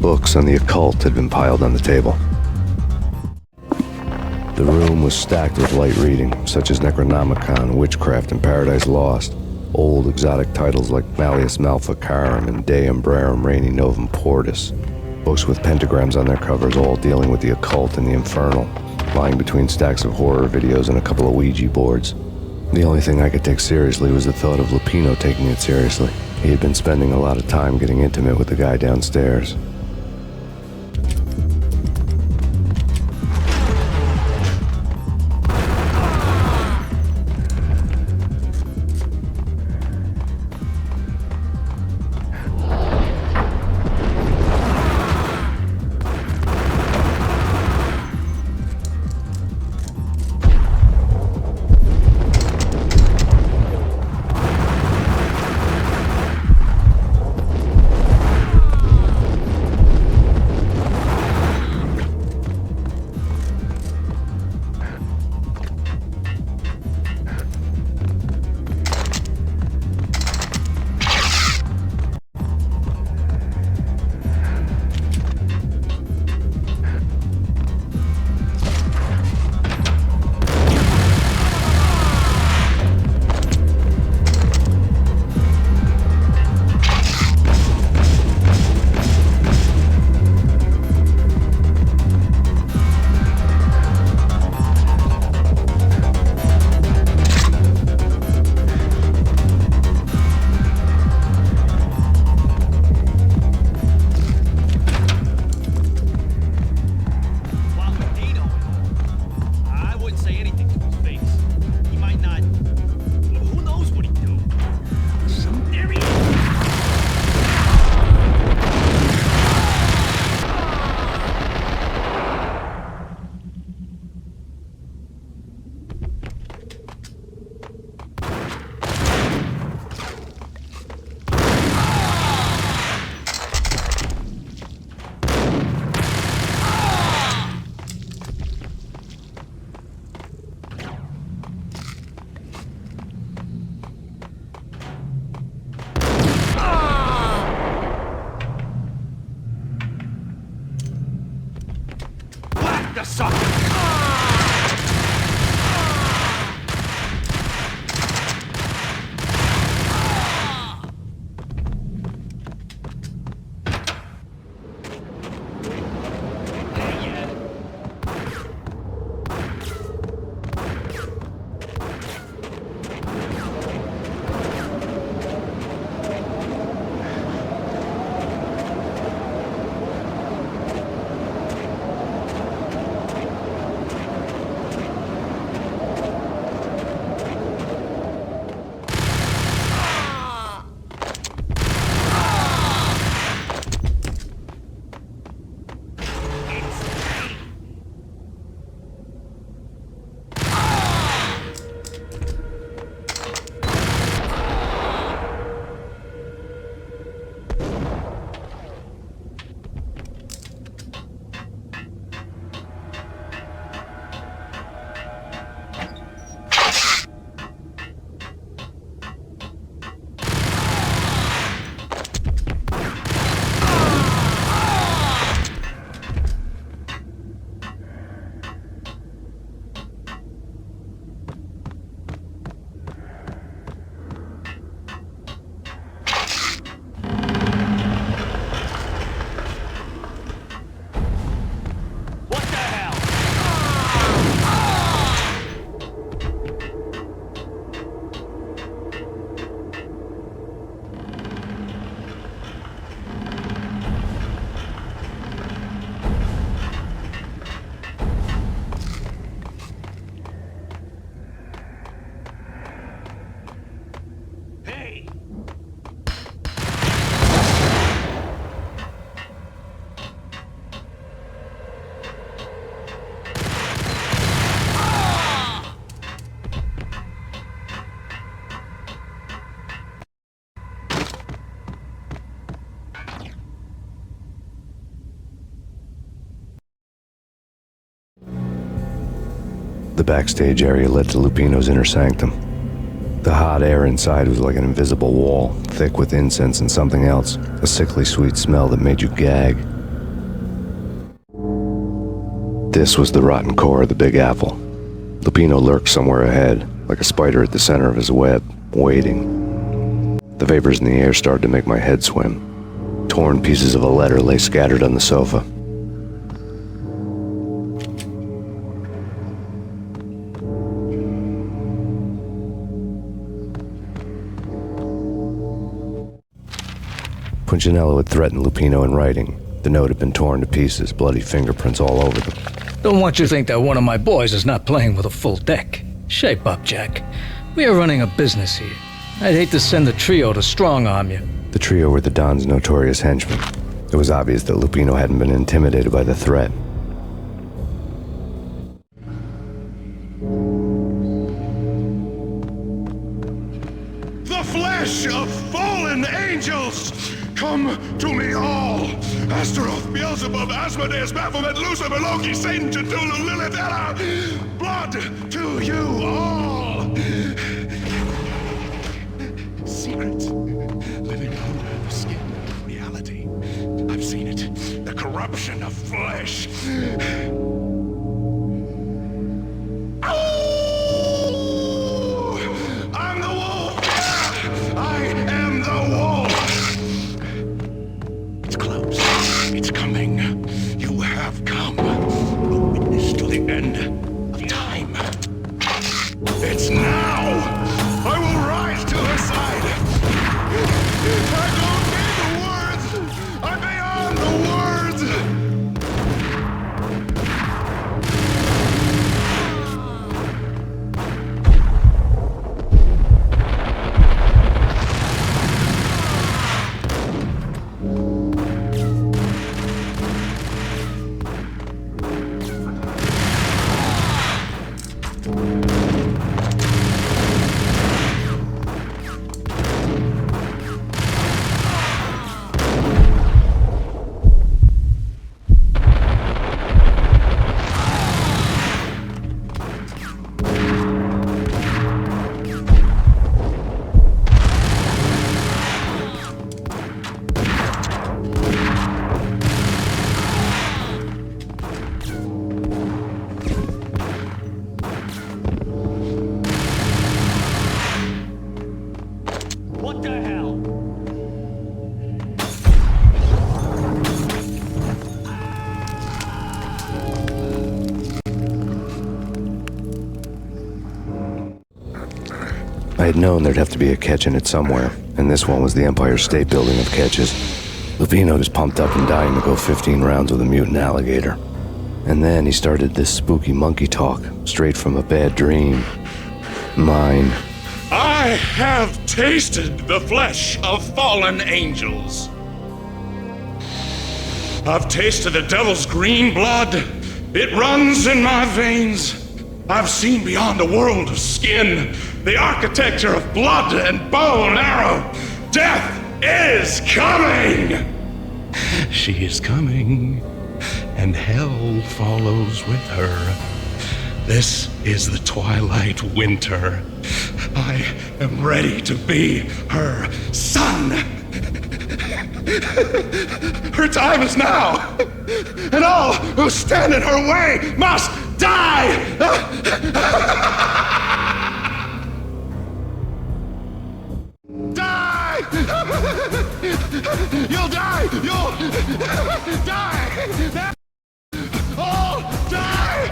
Books on the occult had been piled on the table. The room was stacked with light reading, such as Necronomicon, Witchcraft, and Paradise Lost. Old exotic titles like Malleus Maleficarum and De Umbrarum Reini Novum Portus. Books with pentagrams on their covers, all dealing with the occult and the infernal, lying between stacks of horror videos and a couple of Ouija boards. The only thing I could take seriously was the thought of Lupino taking it seriously. He had been spending a lot of time getting intimate with the guy downstairs. the sucker! The backstage area led to Lupino's inner sanctum. The hot air inside was like an invisible wall, thick with incense and something else, a sickly sweet smell that made you gag. This was the rotten core of the Big Apple. Lupino lurked somewhere ahead, like a spider at the center of his web, waiting. The vapors in the air started to make my head swim. Torn pieces of a letter lay scattered on the sofa. Punchinello had threatened Lupino in writing. The note had been torn to pieces, bloody fingerprints all over them. Don't want you to think that one of my boys is not playing with a full deck. Shape up, Jack. We are running a business here. I'd hate to send the trio to strong-arm you. The trio were the Don's notorious henchmen. It was obvious that Lupino hadn't been intimidated by the threat. The flesh of fallen angels! Come to me all! Astaroth, Beelzebub, Asmodeus, Baphomet, Lucifer, Loki, Satan, Cthulhu, Lilith, Ella! Blood to you all! Secret. Living under the skin of reality. I've seen it. The corruption of flesh. I'm the wolf! I am the wolf! It's close. It's coming. You have come. A witness to the end of time. It's now! I will rise to her side! I don't need the words! I'm beyond the words! I had known there'd have to be a catch in it somewhere, and this one was the Empire State Building of catches. Lupino was pumped up and dying to go 15 rounds with a mutant alligator. And then he started this spooky monkey talk, straight from a bad dream. Mine. I have tasted the flesh of fallen angels. I've tasted the devil's green blood. It runs in my veins. I've seen beyond a world of skin, the architecture of blood and bow and arrow. Death is coming! She is coming, and hell follows with her. This is the twilight winter. I am ready to be her son. Her time is now, and all who stand in her way must die! Die! You'll die! You'll die! All die!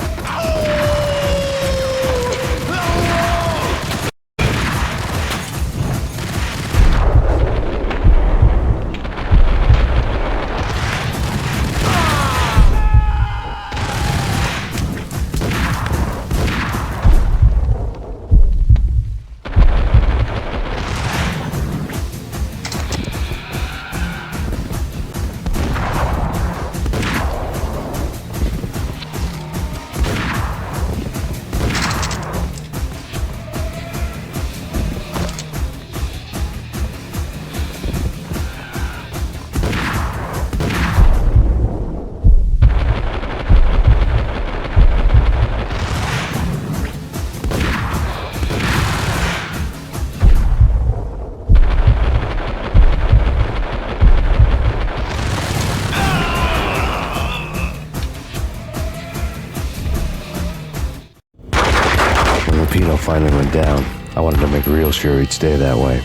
Finally went down. I wanted to make real sure he'd stay that way.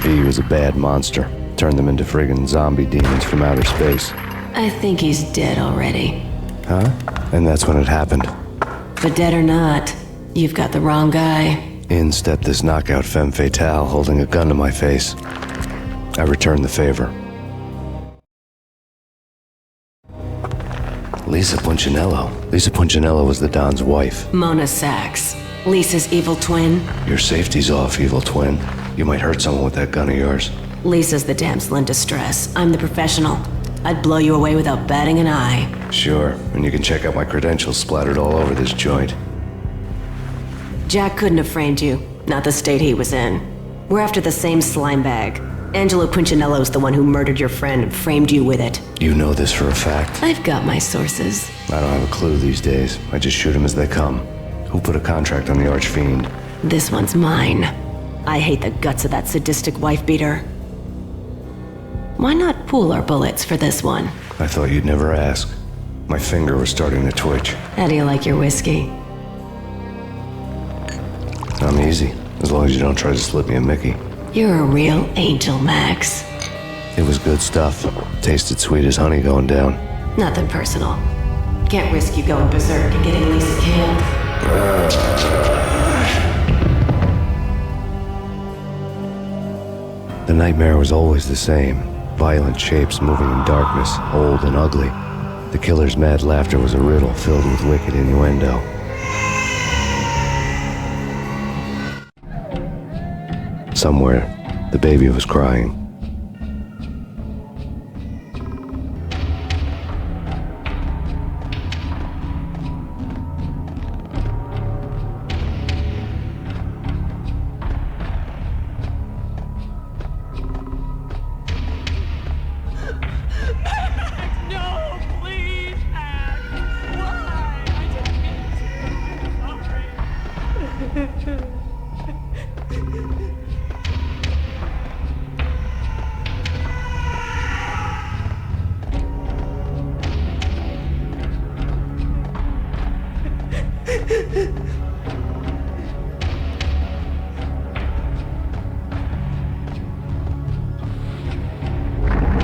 He was a bad monster. Turned them into friggin' zombie demons from outer space. I think he's dead already. Huh? And that's when it happened. But dead or not, you've got the wrong guy. In stepped this knockout femme fatale holding a gun to my face. I returned the favor. Lisa Punchinello. Lisa Punchinello was the Don's wife. Mona Sachs. Lisa's evil twin. Your safety's off, evil twin. You might hurt someone with that gun of yours. Lisa's the damsel in distress. I'm the professional. I'd blow you away without batting an eye. Sure, and you can check out my credentials splattered all over this joint. Jack couldn't have framed you. Not the state he was in. We're after the same slime bag. Angelo Punchinello's the one who murdered your friend and framed you with it. You know this for a fact? I've got my sources. I don't have a clue these days. I just shoot them as they come. Who put a contract on the Archfiend? This one's mine. I hate the guts of that sadistic wife-beater. Why not pool our bullets for this one? I thought you'd never ask. My finger was starting to twitch. How do you like your whiskey? I'm easy, as long as you don't try to slip me a Mickey. You're a real angel, Max. It was good stuff. Tasted sweet as honey going down. Nothing personal. Can't risk you going berserk and getting Lisa killed. The nightmare was always the same. Violent shapes moving in darkness, old and ugly. The killer's mad laughter was a riddle filled with wicked innuendo. Somewhere, the baby was crying.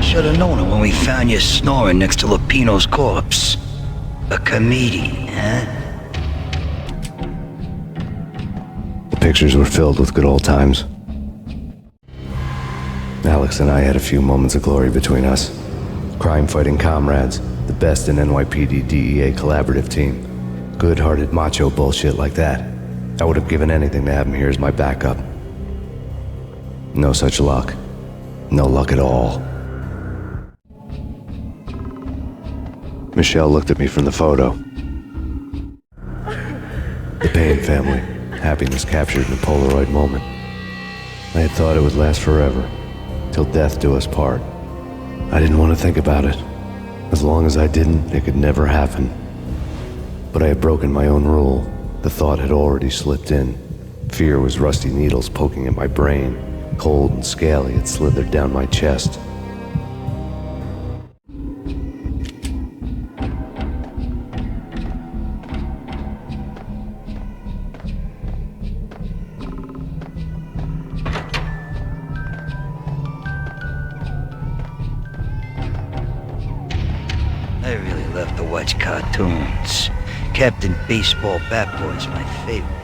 Should've known it when we found you snoring next to Lupino's corpse. A comedian, huh? The pictures were filled with good old times. Alex and I had a few moments of glory between us. Crime-fighting comrades, the best in NYPD DEA collaborative team. Good-hearted macho bullshit like that. I would have given anything to have him here as my backup. No such luck. No luck at all. Michelle looked at me from the photo. The Payne family. Happiness captured in a Polaroid moment. I had thought it would last forever. Till death do us part. I didn't want to think about it. As long as I didn't, it could never happen. But I had broken my own rule. The thought had already slipped in. Fear was rusty needles poking at my brain. Cold and scaly, it slithered down my chest. I really love to watch cartoons. Captain Baseball Bat Boy's my favorite.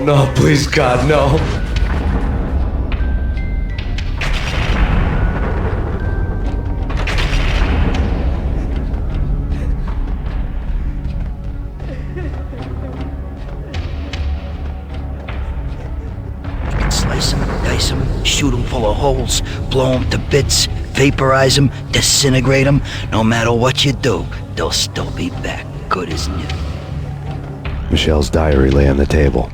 No, please God, no. You can slice them, dice them, shoot them full of holes, blow them to bits, vaporize them, disintegrate them. No matter what you do, they'll still be back, good as new. Michelle's diary lay on the table.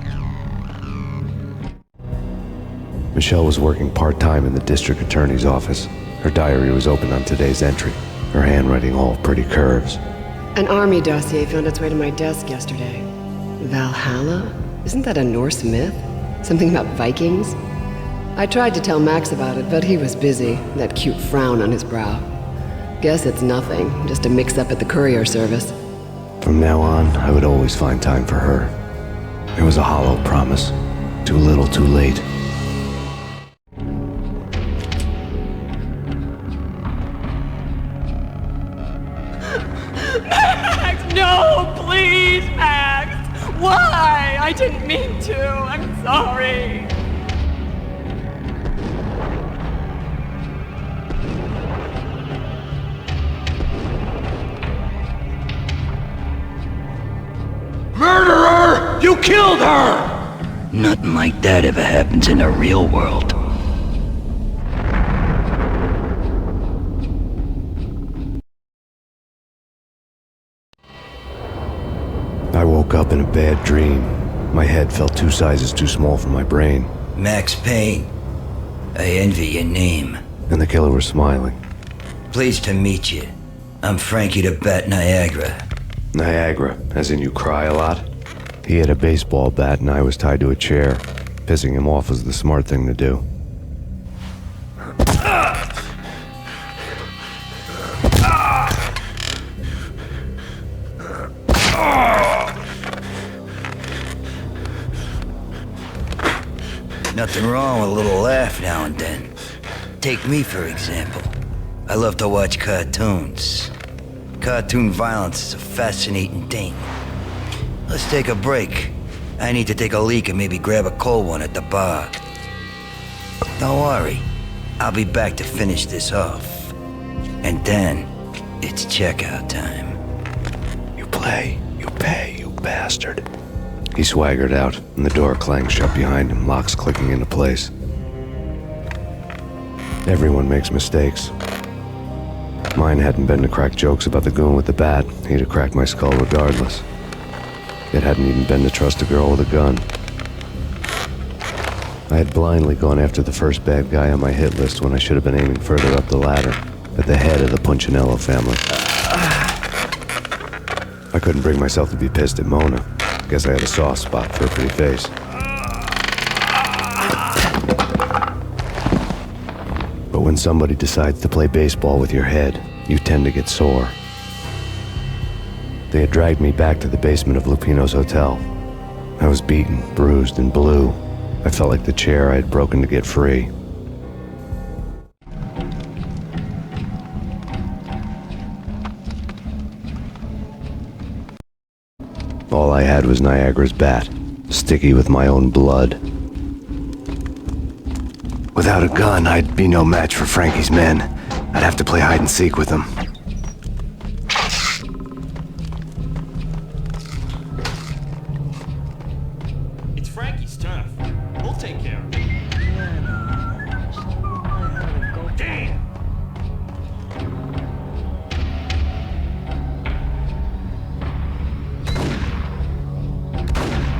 Michelle was working part-time in the district attorney's office. Her diary was open on today's entry, her handwriting all pretty curves. An army dossier found its way to my desk yesterday. Valhalla? Isn't that a Norse myth? Something about Vikings? I tried to tell Max about it, but he was busy, that cute frown on his brow. Guess it's nothing, just a mix-up at the courier service. From now on, I would always find time for her. It was a hollow promise. Too little, too late. Max, no, please, Max! Why? I didn't mean to. I'm sorry. Murderer! You killed her! Nothing like that ever happens in the real world. I woke up in a bad dream. My head felt 2 sizes too small for my brain. Max Payne. I envy your name. And the killer was smiling. Pleased to meet you. I'm Frankie the Bat Niagara. Niagara, as in you cry a lot? He had a baseball bat and I was tied to a chair. Pissing him off was the smart thing to do. Nothing wrong with a little laugh now and then. Take me, for example. I love to watch cartoons. Cartoon violence is a fascinating thing. Let's take a break. I need to take a leak and maybe grab a cold one at the bar. Don't worry. I'll be back to finish this off. And then, it's checkout time. You play, you pay, you bastard. He swaggered out, and the door clanged shut behind him, locks clicking into place. Everyone makes mistakes. Mine hadn't been to crack jokes about the goon with the bat. He'd have cracked my skull regardless. It hadn't even been to trust a girl with a gun. I had blindly gone after the first bad guy on my hit list when I should have been aiming further up the ladder, at the head of the Punchinello family. I couldn't bring myself to be pissed at Mona. Guess I had a soft spot for her pretty face. But when somebody decides to play baseball with your head, you tend to get sore. They had dragged me back to the basement of Lupino's hotel. I was beaten, bruised, and blue. I felt like the chair I had broken to get free. All I had was Niagara's bat, sticky with my own blood. Without a gun, I'd be no match for Frankie's men. I'd have to play hide and seek with them. It's Frankie's turf. We'll take care of it. Damn!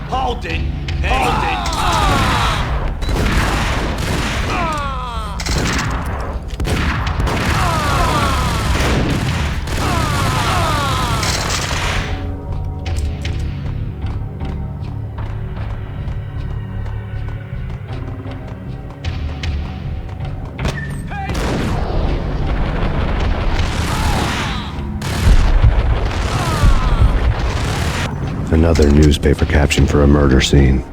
Hold it! Hold it! Another newspaper caption for a murder scene.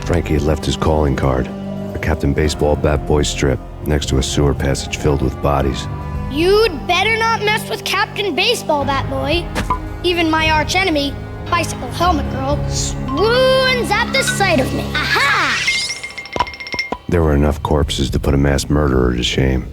Frankie had left his calling card, a Captain Baseball bat boy strip, next to a sewer passage filled with bodies. You'd better not mess with Captain Baseball Bat Boy. Even my arch enemy, Bicycle Helmet Girl, swoons at the sight of me. Aha! There were enough corpses to put a mass murderer to shame.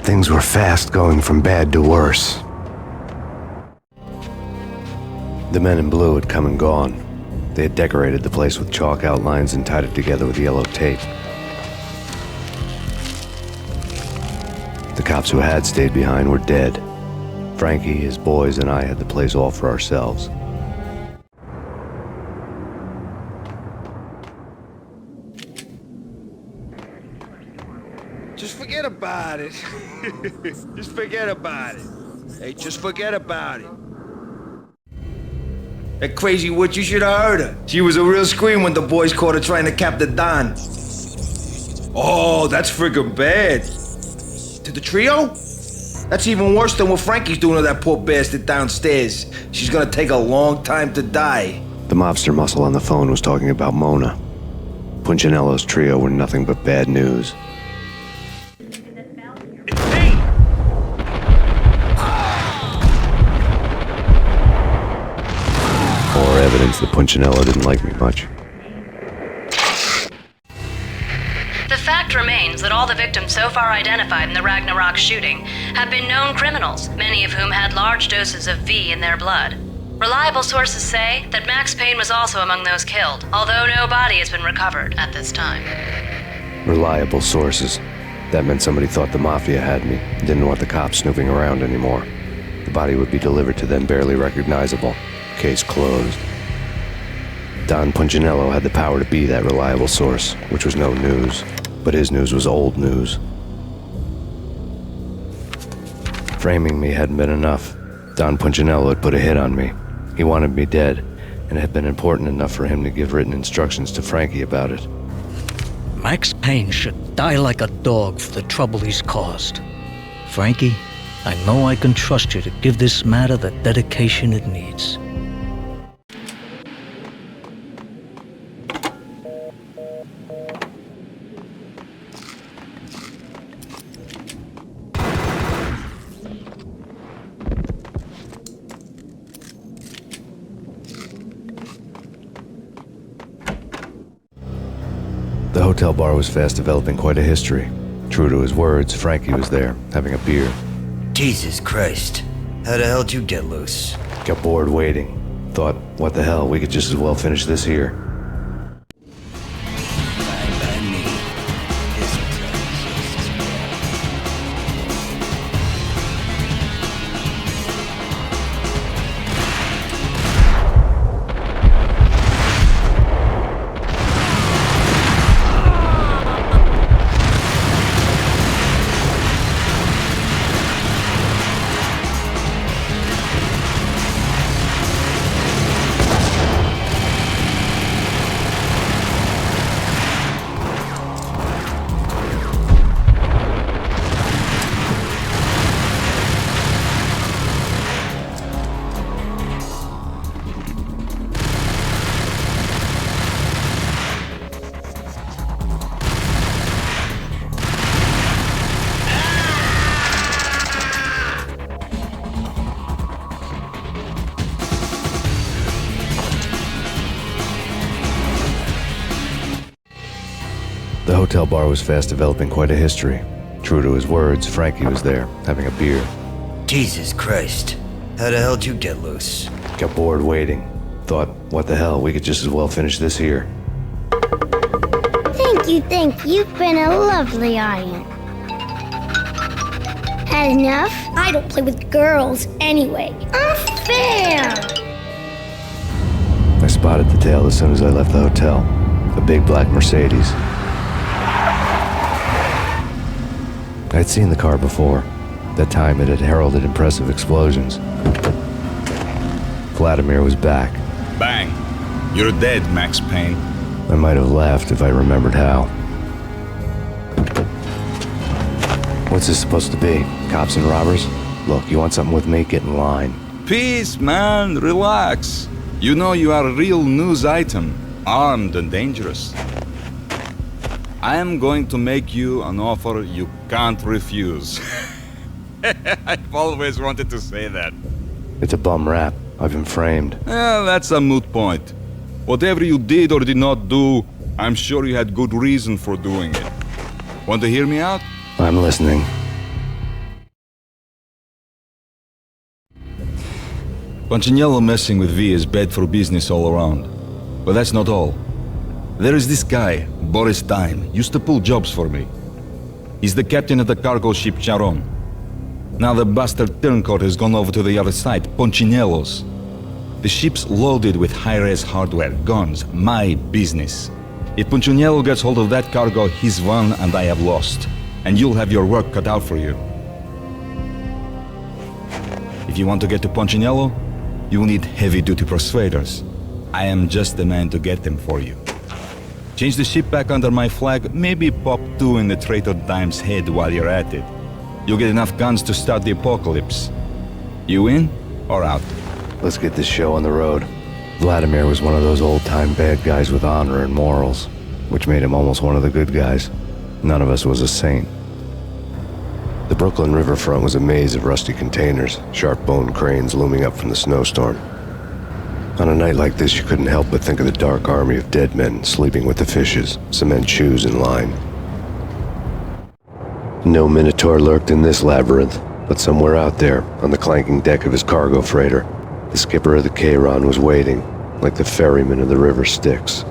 Things were fast going from bad to worse. The men in blue had come and gone. They had decorated the place with chalk outlines and tied it together with yellow tape. The cops who had stayed behind were dead. Frankie, his boys, and I had the place all for ourselves. Just forget about it. Just forget about it. Hey, just forget about it. That crazy witch, you should have heard her. She was a real scream when the boys caught her trying to cap the Don. Oh, that's friggin' bad. To the trio? That's even worse than what Frankie's doing to that poor bastard downstairs. She's gonna take a long time to die. The mobster muscle on the phone was talking about Mona. Punchinello's trio were nothing but bad news. More evidence that Punchinello didn't like me much. The fact remains that all the victims so far identified in the Ragnarok shooting have been known criminals, many of whom had large doses of V in their blood. Reliable sources say that Max Payne was also among those killed, although no body has been recovered at this time. Reliable sources. That meant somebody thought the Mafia had me, and didn't want the cops snooping around anymore. The body would be delivered to them barely recognizable. Case closed. Don Punchinello had the power to be that reliable source, which was no news. But his news was old news. Framing me hadn't been enough. Don Punchinello had put a hit on me. He wanted me dead, and it had been important enough for him to give written instructions to Frankie about it. Max Payne should die like a dog for the trouble he's caused. Frankie, I know I can trust you to give this matter the dedication it needs. The hotel bar was fast developing quite a history. True to his words, Frankie was there, having a beer. Jesus Christ. How the hell did you get loose? Got bored waiting. Thought, what the hell, we could just as well finish this here. The hotel bar was fast developing quite a history. True to his words, Frankie was there, having a beer. Jesus Christ. How the hell did you get loose? Got bored waiting. Thought, what the hell, we could just as well finish this here. Thank you. You've been a lovely audience. Had enough? I don't play with girls anyway. Unfair! I spotted the tail as soon as I left the hotel. A big black Mercedes. I'd seen the car before. That time it had heralded impressive explosions. Vladimir was back. Bang! You're dead, Max Payne. I might have laughed if I remembered how. What's this supposed to be? Cops and robbers? Look, you want something with me? Get in line. Peace, man. Relax. You know you are a real news item. Armed and dangerous. I am going to make you an offer you can't refuse. I've always wanted to say that. It's a bum rap. I've been framed. Well, that's a moot point. Whatever you did or did not do, I'm sure you had good reason for doing it. Want to hear me out? I'm listening. Punchinello messing with V is bad for business all around. But that's not all. There is this guy, Boris Time, used to pull jobs for me. He's the captain of the cargo ship Charon. Now the bastard turncoat has gone over to the other side, Punchinello's. The ship's loaded with high-res hardware, guns, my business. If Punchinello gets hold of that cargo, he's won and I have lost. And you'll have your work cut out for you. If you want to get to Punchinello, you'll need heavy-duty persuaders. I am just the man to get them for you. Change the ship back under my flag, maybe pop 2 in the traitor Dime's head while you're at it. You'll get enough guns to start the apocalypse. You in or out? Let's get this show on the road. Vladimir was one of those old-time bad guys with honor and morals, which made him almost one of the good guys. None of us was a saint. The Brooklyn riverfront was a maze of rusty containers, sharp-boned cranes looming up from the snowstorm. On a night like this, you couldn't help but think of the dark army of dead men sleeping with the fishes, cement shoes in line. No Minotaur lurked in this labyrinth, but somewhere out there, on the clanking deck of his cargo freighter, the skipper of the Chiron was waiting, like the ferryman of the River Styx.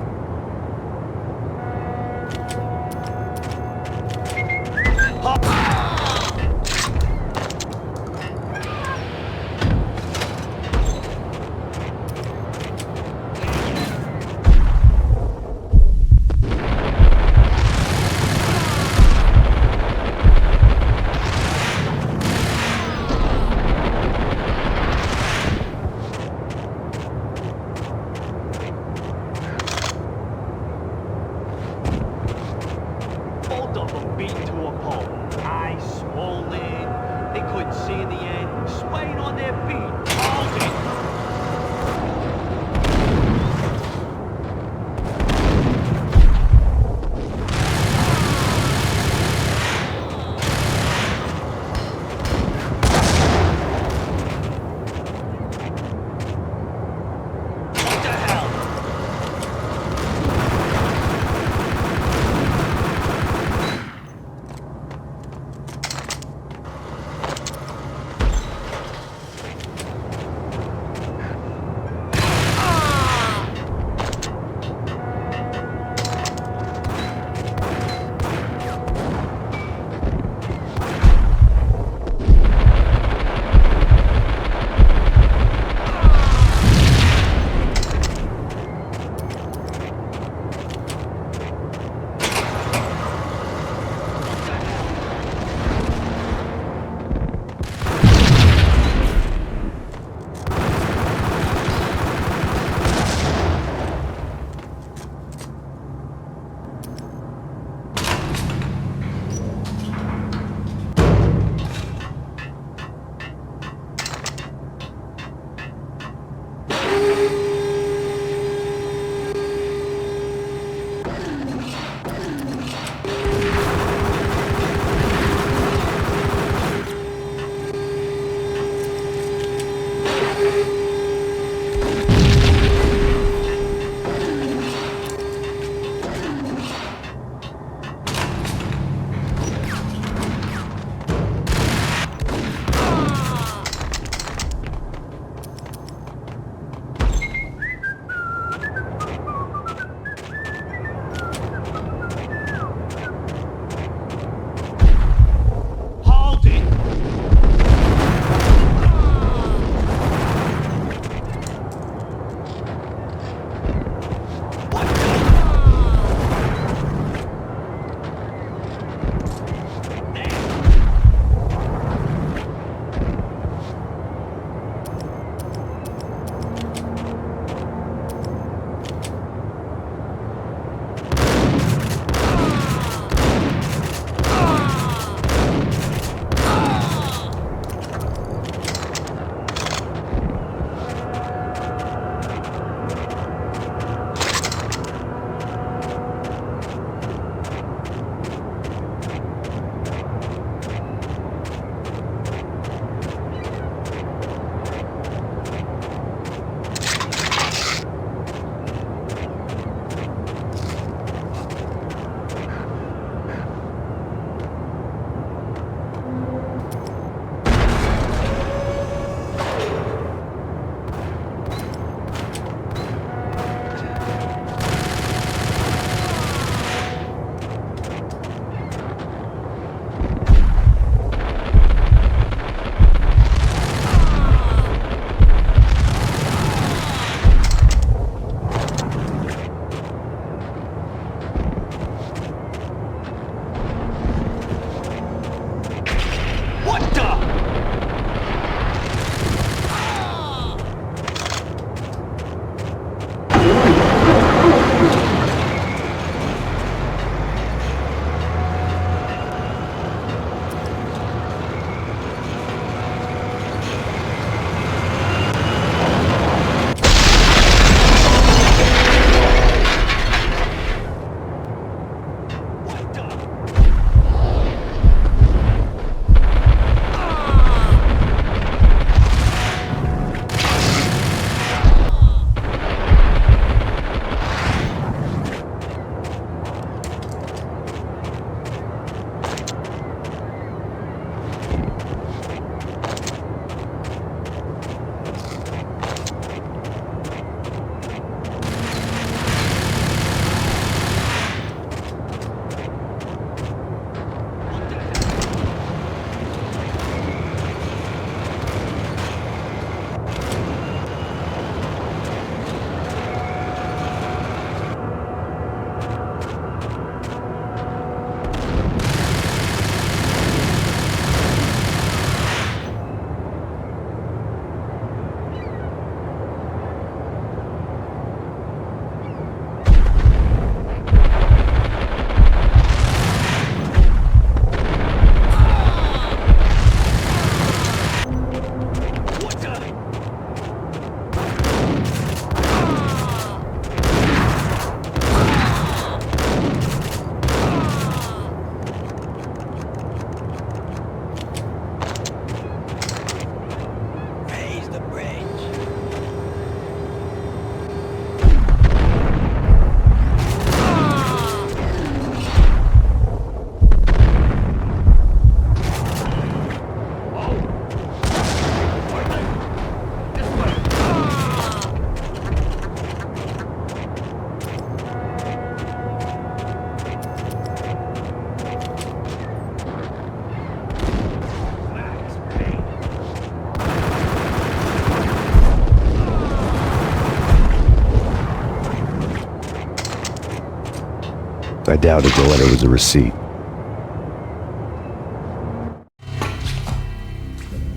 I doubted the letter was a receipt.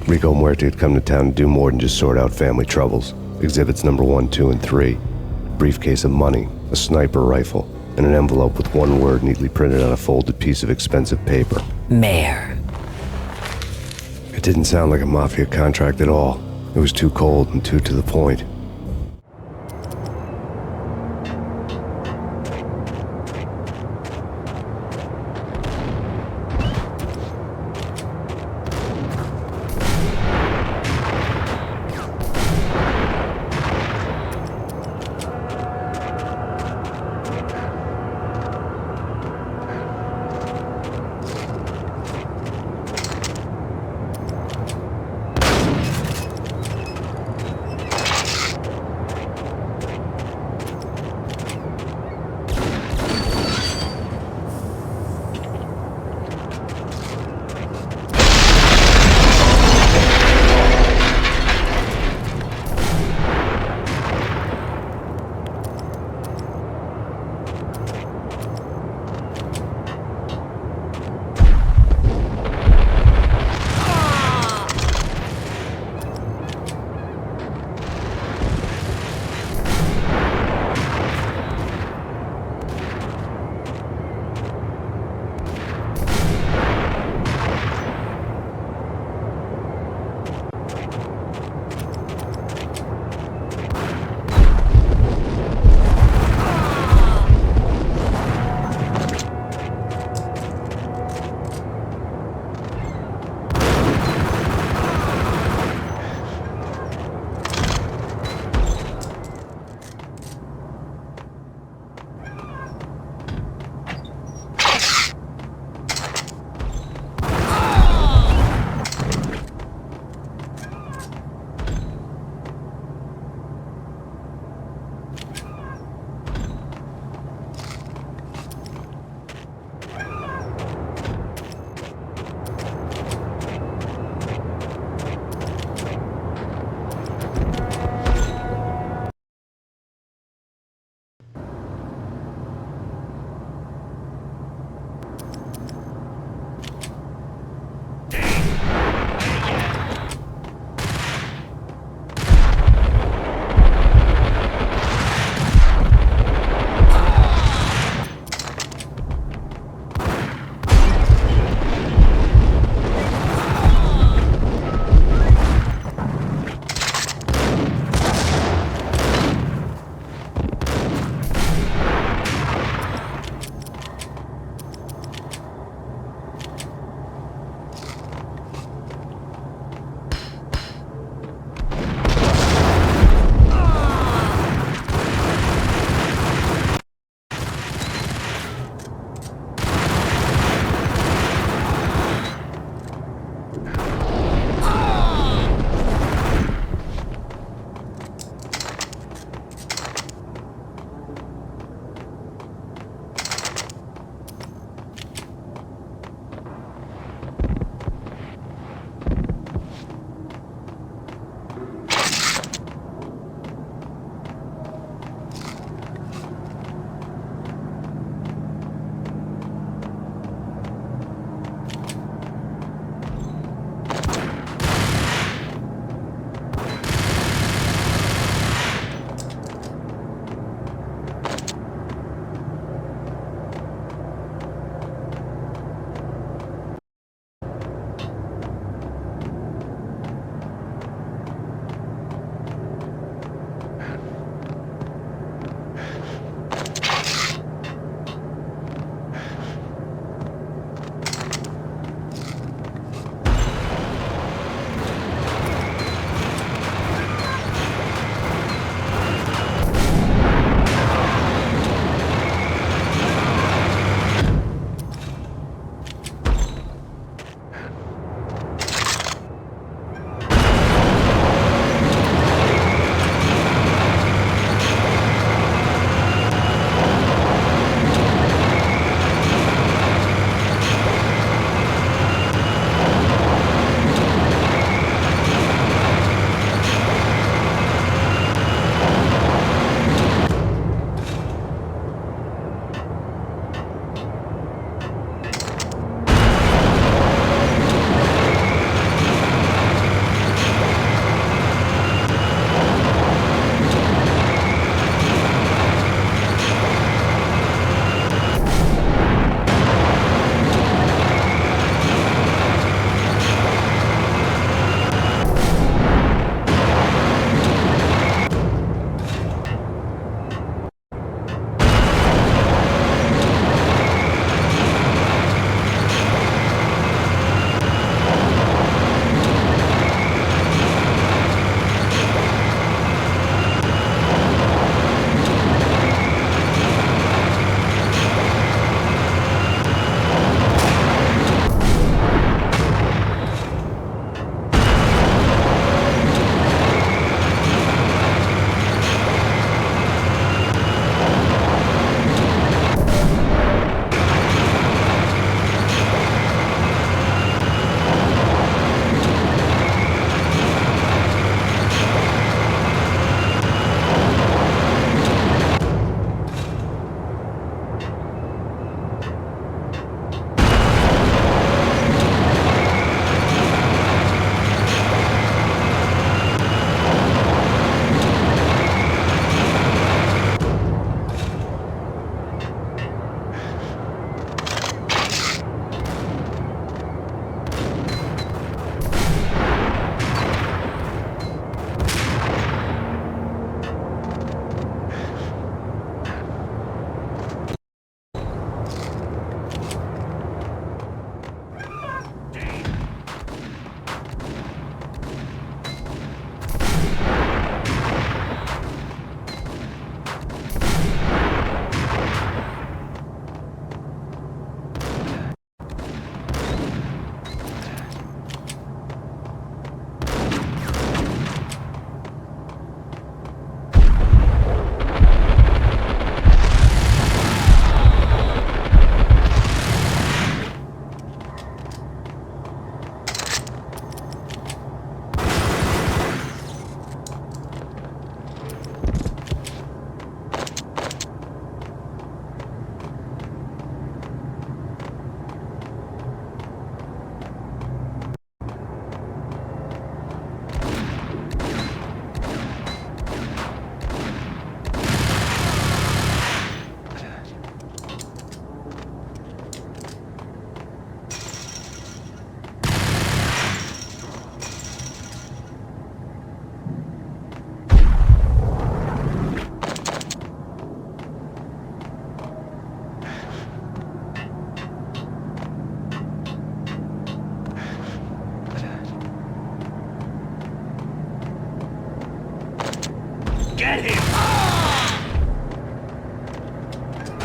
Rico Muerte had come to town to do more than just sort out family troubles. Exhibits number 1, 2, and 3. A briefcase of money, a sniper rifle, and an envelope with one word neatly printed on a folded piece of expensive paper. Mayor. It didn't sound like a mafia contract at all. It was too cold and too to the point.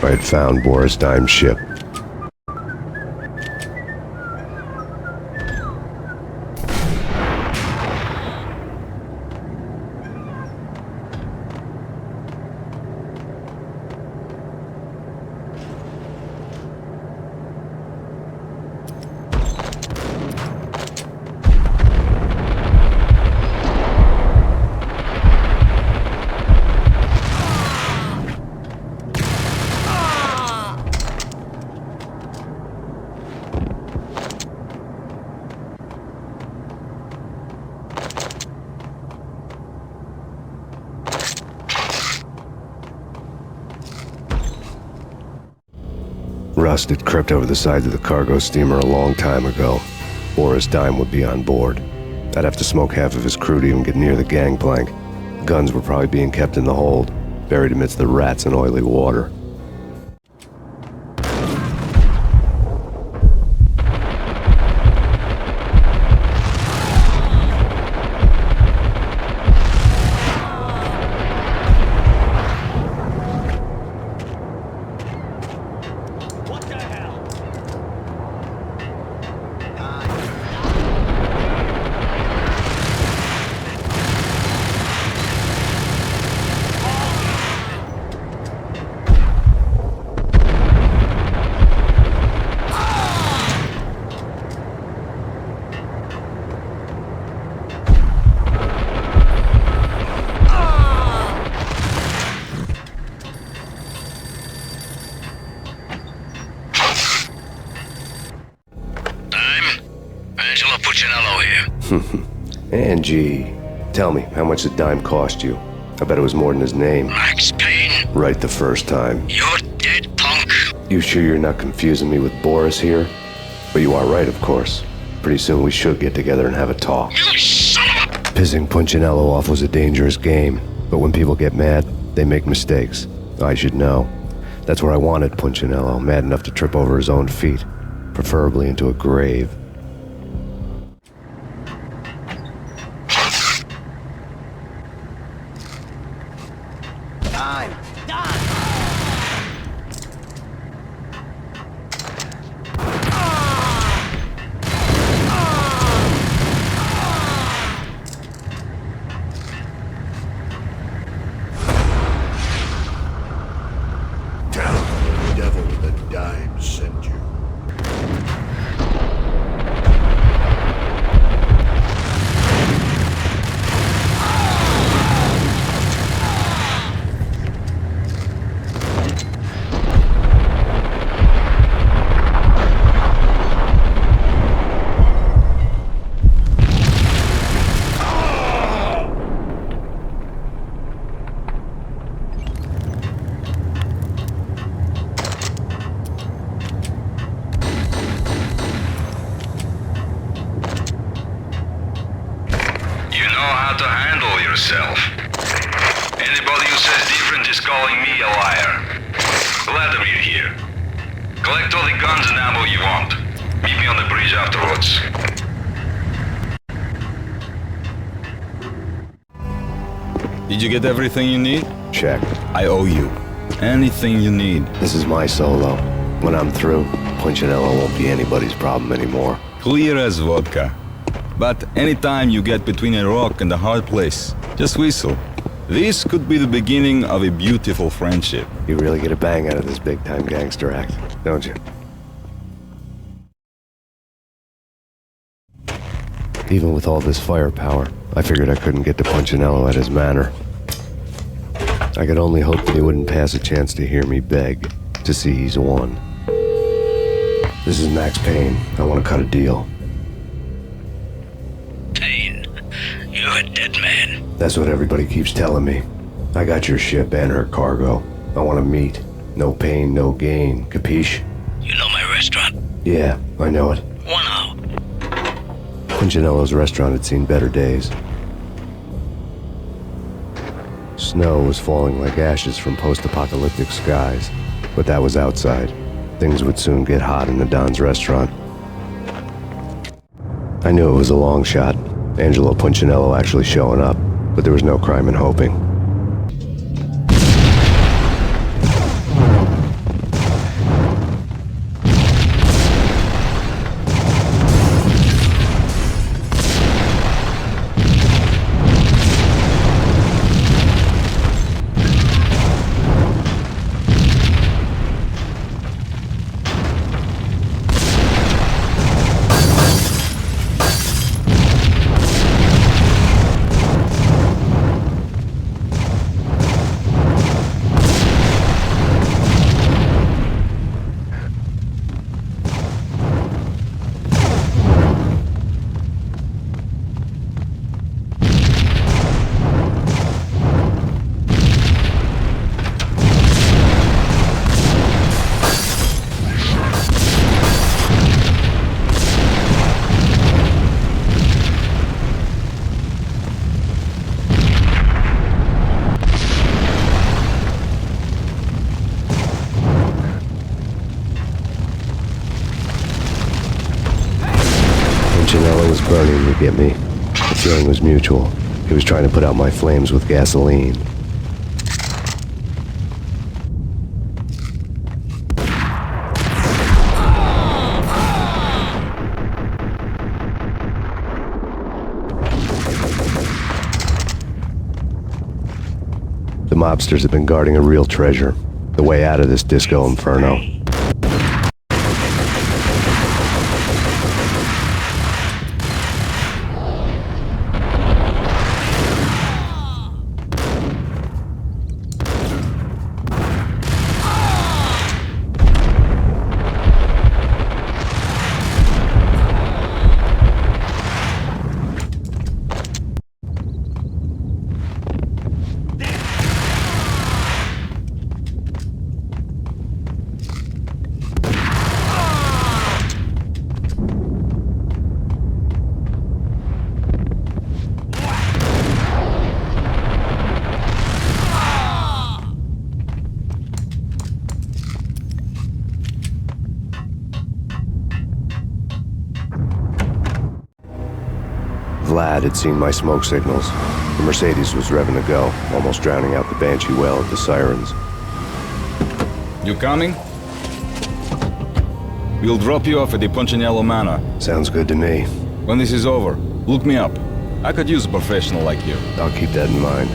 I had found Boris Dime's ship. Rust had crept over the sides of the cargo steamer a long time ago. Boris Dime would be on board. I'd have to smoke half of his crew to even get near the gangplank. The guns were probably being kept in the hold, buried amidst the rats and oily water. Angie, tell me, how much did Dime cost you? I bet it was more than his name. Max Payne. Right the first time. You're dead, punk. You sure you're not confusing me with Boris here? But you are right, of course. Pretty soon we should get together and have a talk. You son of a... Pissing Punchinello off was a dangerous game, but when people get mad, they make mistakes. I should know. That's where I wanted Punchinello, mad enough to trip over his own feet, preferably into a grave. Anybody who says different is calling me a liar. Vladimir here. Collect all the guns and ammo you want. Meet me on the bridge afterwards. Did you get everything you need? Check. I owe you. Anything you need. This is my solo. When I'm through, Punchinello won't be anybody's problem anymore. Clear as vodka. But anytime you get between a rock and a hard place, just whistle. This could be the beginning of a beautiful friendship. You really get a bang out of this big-time gangster act, don't you? Even with all this firepower, I figured I couldn't get to Punchinello at his manor. I could only hope that he wouldn't pass a chance to hear me beg, to see he's won. This is Max Payne. I want to cut a deal. Payne, you're a dead man. That's what everybody keeps telling me. I got your ship and her cargo. I want to meet. No pain, no gain. Capiche? You know my restaurant? Yeah, I know it. 1 hour. Punchinello's restaurant had seen better days. Snow was falling like ashes from post-apocalyptic skies, but that was outside. Things would soon get hot in the Don's restaurant. I knew it was a long shot, Angelo Punchinello actually showing up, but there was no crime in hoping. was burning to get me. The feeling was mutual. He was trying to put out my flames with gasoline. The mobsters have been guarding a real treasure. The way out of this disco inferno. Vlad had seen my smoke signals. The Mercedes was revving to go, almost drowning out the banshee wail of the sirens. You coming? We'll drop you off at the Punchinello Manor. Sounds good to me. When this is over, look me up. I could use a professional like you. I'll keep that in mind.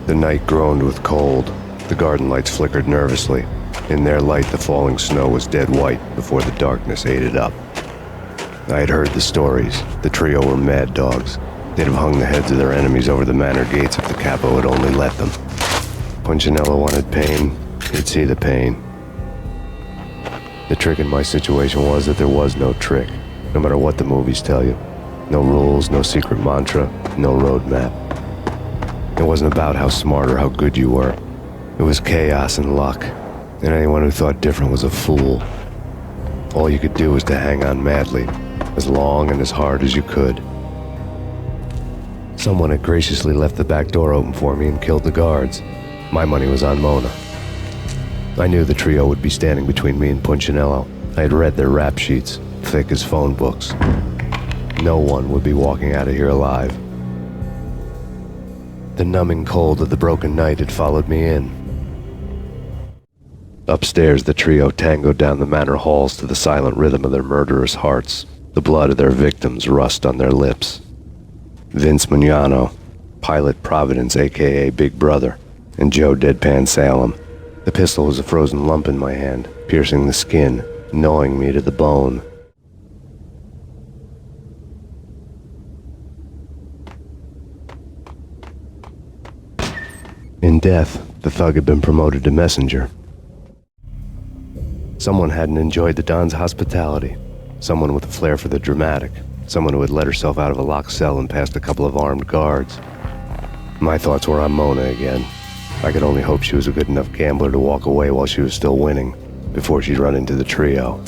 The night groaned with cold. The garden lights flickered nervously. In their light, the falling snow was dead white before the darkness ate it up. I had heard the stories. The trio were mad dogs. They'd have hung the heads of their enemies over the manor gates if the capo had only let them. Punchinello wanted Payne. He'd see the pain. The trick in my situation was that there was no trick, no matter what the movies tell you. No rules, no secret mantra, no roadmap. It wasn't about how smart or how good you were. It was chaos and luck, and anyone who thought different was a fool. All you could do was to hang on madly, as long and as hard as you could. Someone had graciously left the back door open for me and killed the guards. My money was on Mona. I knew the trio would be standing between me and Punchinello. I had read their rap sheets, thick as phone books. No one would be walking out of here alive. The numbing cold of the broken night had followed me in. Upstairs, the trio tangoed down the manor halls to the silent rhythm of their murderous hearts. The blood of their victims rust on their lips. Vince Mugnano, Pilot Providence, a.k.a. Big Brother, and Joe Deadpan Salem. The pistol was a frozen lump in my hand, piercing the skin, gnawing me to the bone. In death, the thug had been promoted to messenger. Someone hadn't enjoyed the Don's hospitality. Someone with a flair for the dramatic. Someone who had let herself out of a locked cell and past a couple of armed guards. My thoughts were on Mona again. I could only hope she was a good enough gambler to walk away while she was still winning, before she'd run into the trio.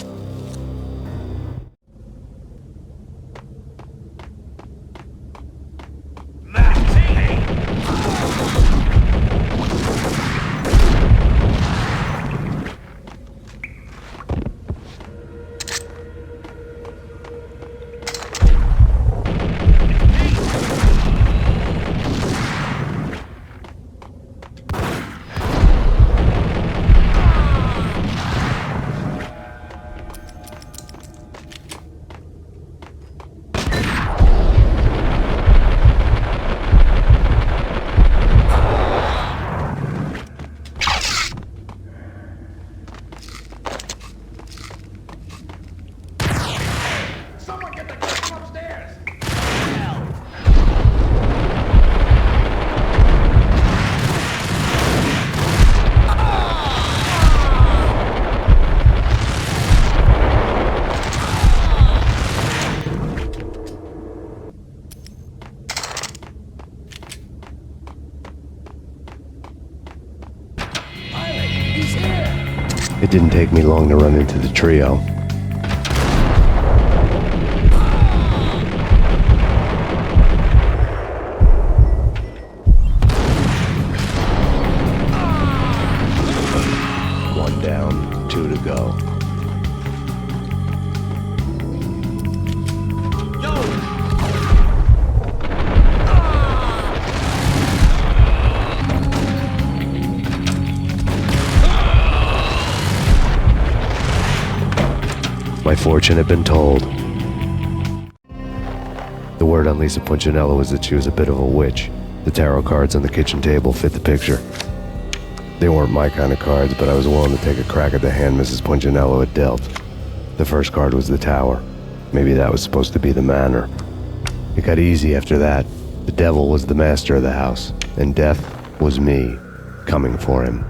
It didn't take me long to run into the trio. One down, two to go. My fortune had been told. The word on Lisa Punchinello was that she was a bit of a witch. The tarot cards on the kitchen table fit the picture. They weren't my kind of cards, but I was willing to take a crack at the hand Mrs. Punchinello had dealt. The first card was the Tower. Maybe that was supposed to be the manor. It got easy after that. The devil was the master of the house, and death was me, coming for him.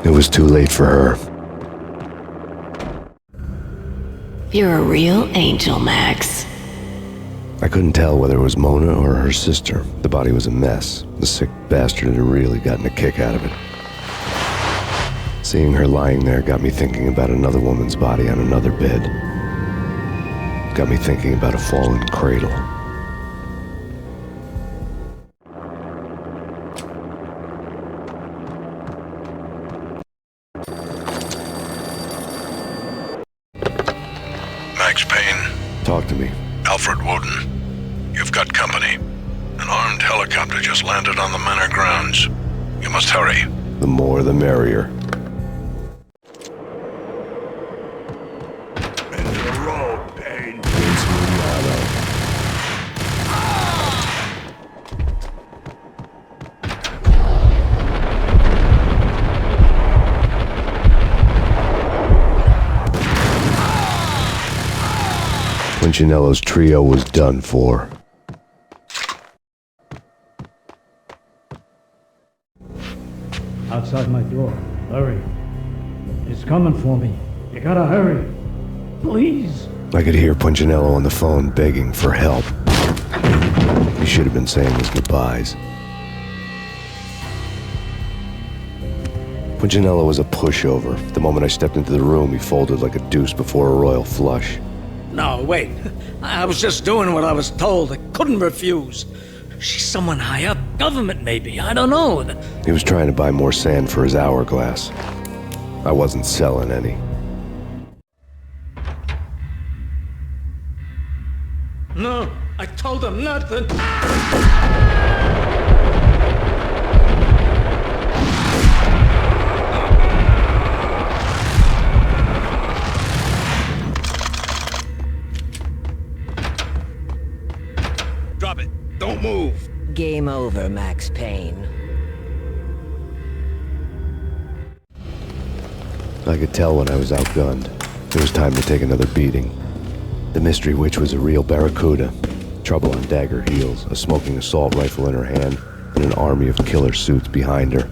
It was too late for her. You're a real angel, Max. I couldn't tell whether it was Mona or her sister. The body was a mess. The sick bastard had really gotten a kick out of it. Seeing her lying there got me thinking about another woman's body on another bed. Got me thinking about a fallen cradle. Max Payne. Talk to me. Alfred Woden. You've got company. An armed helicopter just landed on the manor grounds. You must hurry. The more the merrier. End of the road, Payne. Punchinello's trio was done for. Outside my door. Hurry. It's coming for me. You gotta hurry. Please. I could hear Punchinello on the phone begging for help. He should have been saying his goodbyes. Punchinello was a pushover. The moment I stepped into the room, he folded like a deuce before a royal flush. No, wait. I was just doing what I was told. I couldn't refuse. She's someone high up. Government, maybe. I don't know. He was trying to buy more sand for his hourglass. I wasn't selling any. No, I told him nothing. Drop it. Don't move. Game over, Max Payne. I could tell when I was outgunned. It was time to take another beating. The mystery witch was a real barracuda. Trouble on dagger heels, a smoking assault rifle in her hand, and an army of killer suits behind her.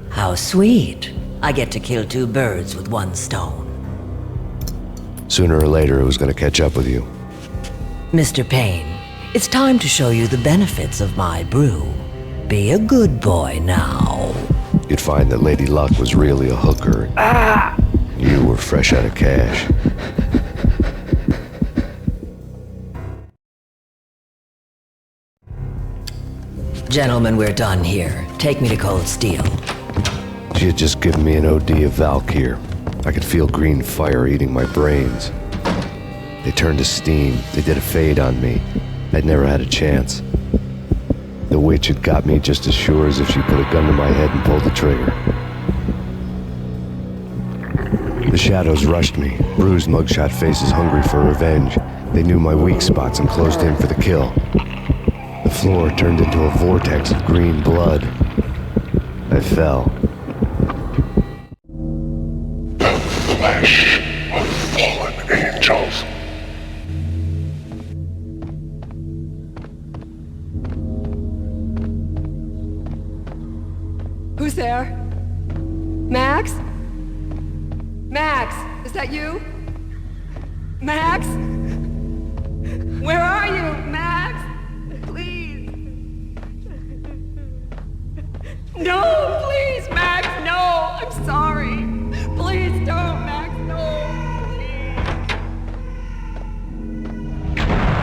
How sweet. I get to kill two birds with one stone. Sooner or later, it was going to catch up with you. Mr. Payne, it's time to show you the benefits of my brew. Be a good boy now. You'd find that Lady Luck was really a hooker. You were fresh out of cash. Gentlemen, we're done here. Take me to Cold Steel. She had just given me an OD of Valkyr. I could feel green fire eating my brains. They turned to steam. They did a fade on me. I'd never had a chance. The witch had got me just as sure as if she put a gun to my head and pulled the trigger. The shadows rushed me, bruised mugshot faces hungry for revenge. They knew my weak spots and closed in for the kill. The floor turned into a vortex of green blood. I fell. The flesh of fallen angels. Who's there? Max? Max, is that you? Max? Where are you, Max? Please. No, please, Max, no. I'm sorry. Please don't, Max, no. Please.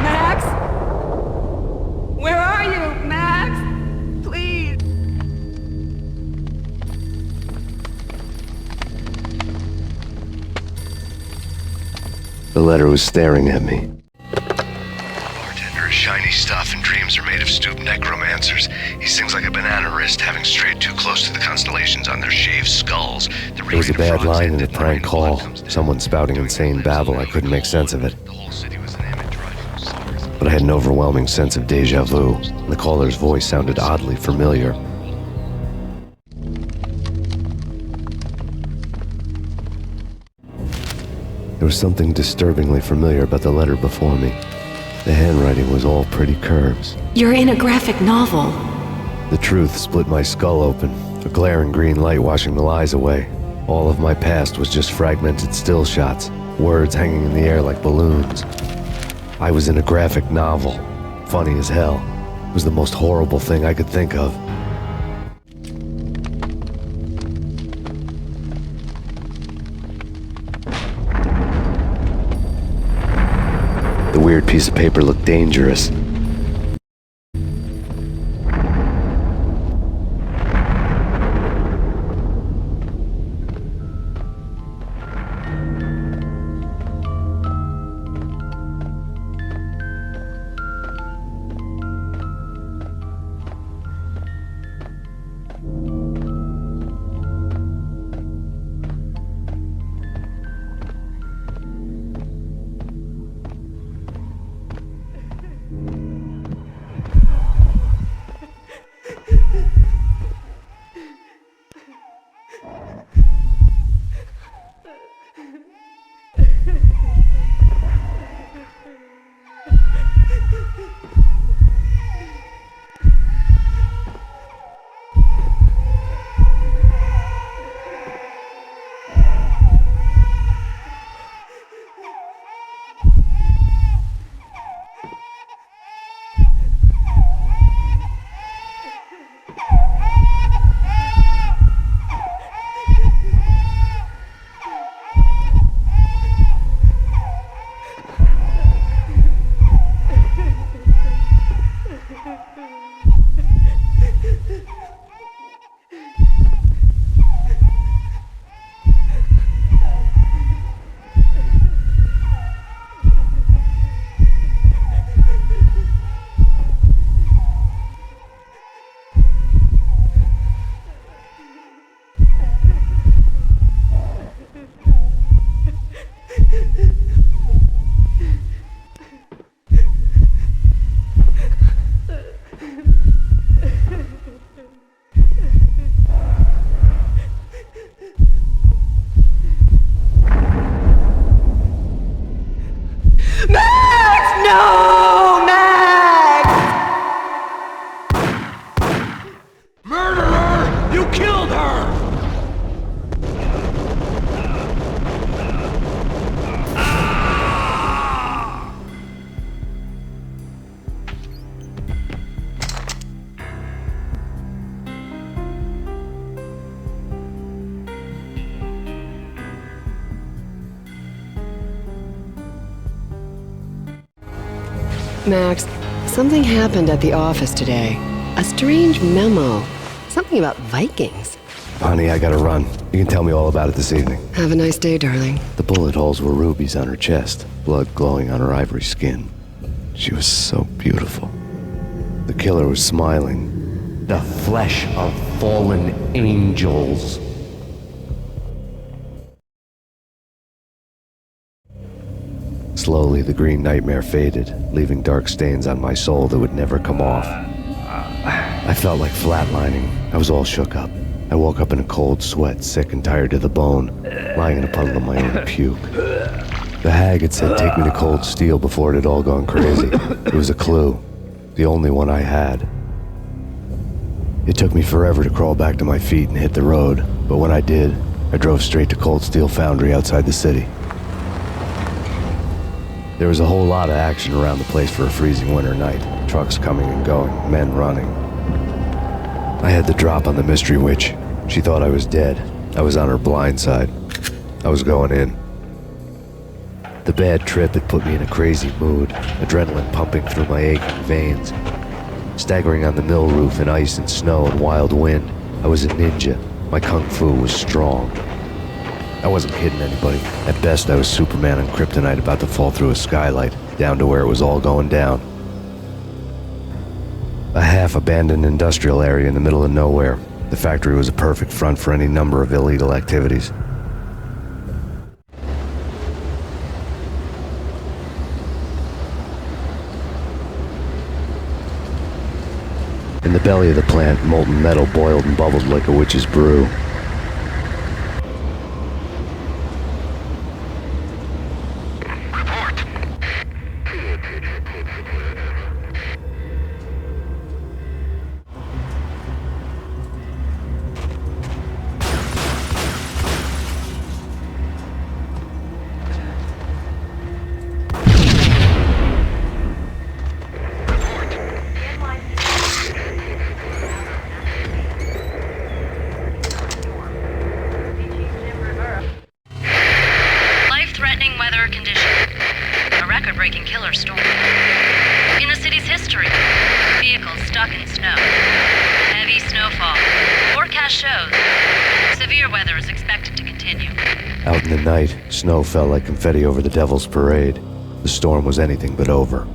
Max? Where are you, Max? Please. The letter was staring at me. Bartender is shiny stuff and dreams are made of stooped necromancers. He sings like a banana wrist, having strayed too close to the constellations on their shaved skulls. There was a bad line in a prank call. Someone spouting insane babble. I couldn't make sense of it. But I had an overwhelming sense of deja vu. The caller's voice sounded oddly familiar. There was something disturbingly familiar about the letter before me. The handwriting was all pretty curves. You're in a graphic novel. The truth split my skull open, a glaring green light washing the lies away. All of my past was just fragmented still shots, words hanging in the air like balloons. I was in a graphic novel. Funny as hell. It was the most horrible thing I could think of. The weird piece of paper looked dangerous. Max, something happened at the office today. A strange memo. Something about Vikings. Honey, I gotta run. You can tell me all about it this evening. Have a nice day, darling. The bullet holes were rubies on her chest, blood glowing on her ivory skin. She was so beautiful. The killer was smiling. The flesh of fallen angels. Slowly, the green nightmare faded, leaving dark stains on my soul that would never come off. I felt like flatlining. I was all shook up. I woke up in a cold sweat, sick and tired to the bone, lying in a puddle of my own puke. The hag had said take me to Cold Steel before it had all gone crazy. It was a clue, the only one I had. It took me forever to crawl back to my feet and hit the road, but when I did, I drove straight to Cold Steel Foundry outside the city. There was a whole lot of action around the place for a freezing winter night. Trucks coming and going, men running. I had the drop on the mystery witch. She thought I was dead. I was on her blind side. I was going in. The bad trip had put me in a crazy mood, adrenaline pumping through my aching veins. Staggering on the mill roof in ice and snow and wild wind, I was a ninja. My kung fu was strong. I wasn't kidding anybody. At best, I was Superman on kryptonite about to fall through a skylight, down to where it was all going down. A half-abandoned industrial area in the middle of nowhere. The factory was a perfect front for any number of illegal activities. In the belly of the plant, molten metal boiled and bubbled like a witch's brew. Life-threatening weather condition. A record-breaking killer storm. In the city's history, vehicles stuck in snow. Heavy snowfall. Forecast shows severe weather is expected to continue. Out in the night, snow fell like confetti over the Devil's Parade. The storm was anything but over.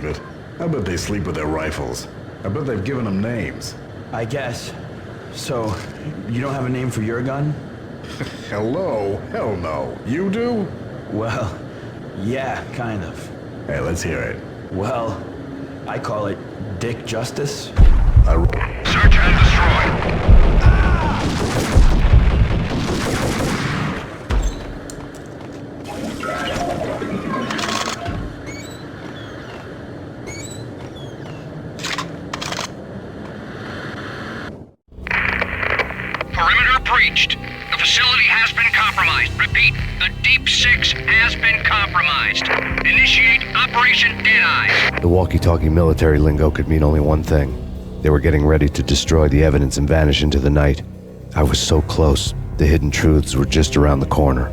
believe it. I bet they sleep with their rifles. I bet they've given them names. I guess. So, you don't have a name for your gun? Hello? Hell no. You do? Well, yeah, kind of. Hey, let's hear it. Well, I call it Dick Justice. Search and destroy. Perimeter breached. The facility has been compromised. Repeat, the Deep Six has been compromised. Initiate Operation Deadeye. The walkie-talkie military lingo could mean only one thing. They were getting ready to destroy the evidence and vanish into the night. I was so close. The hidden truths were just around the corner.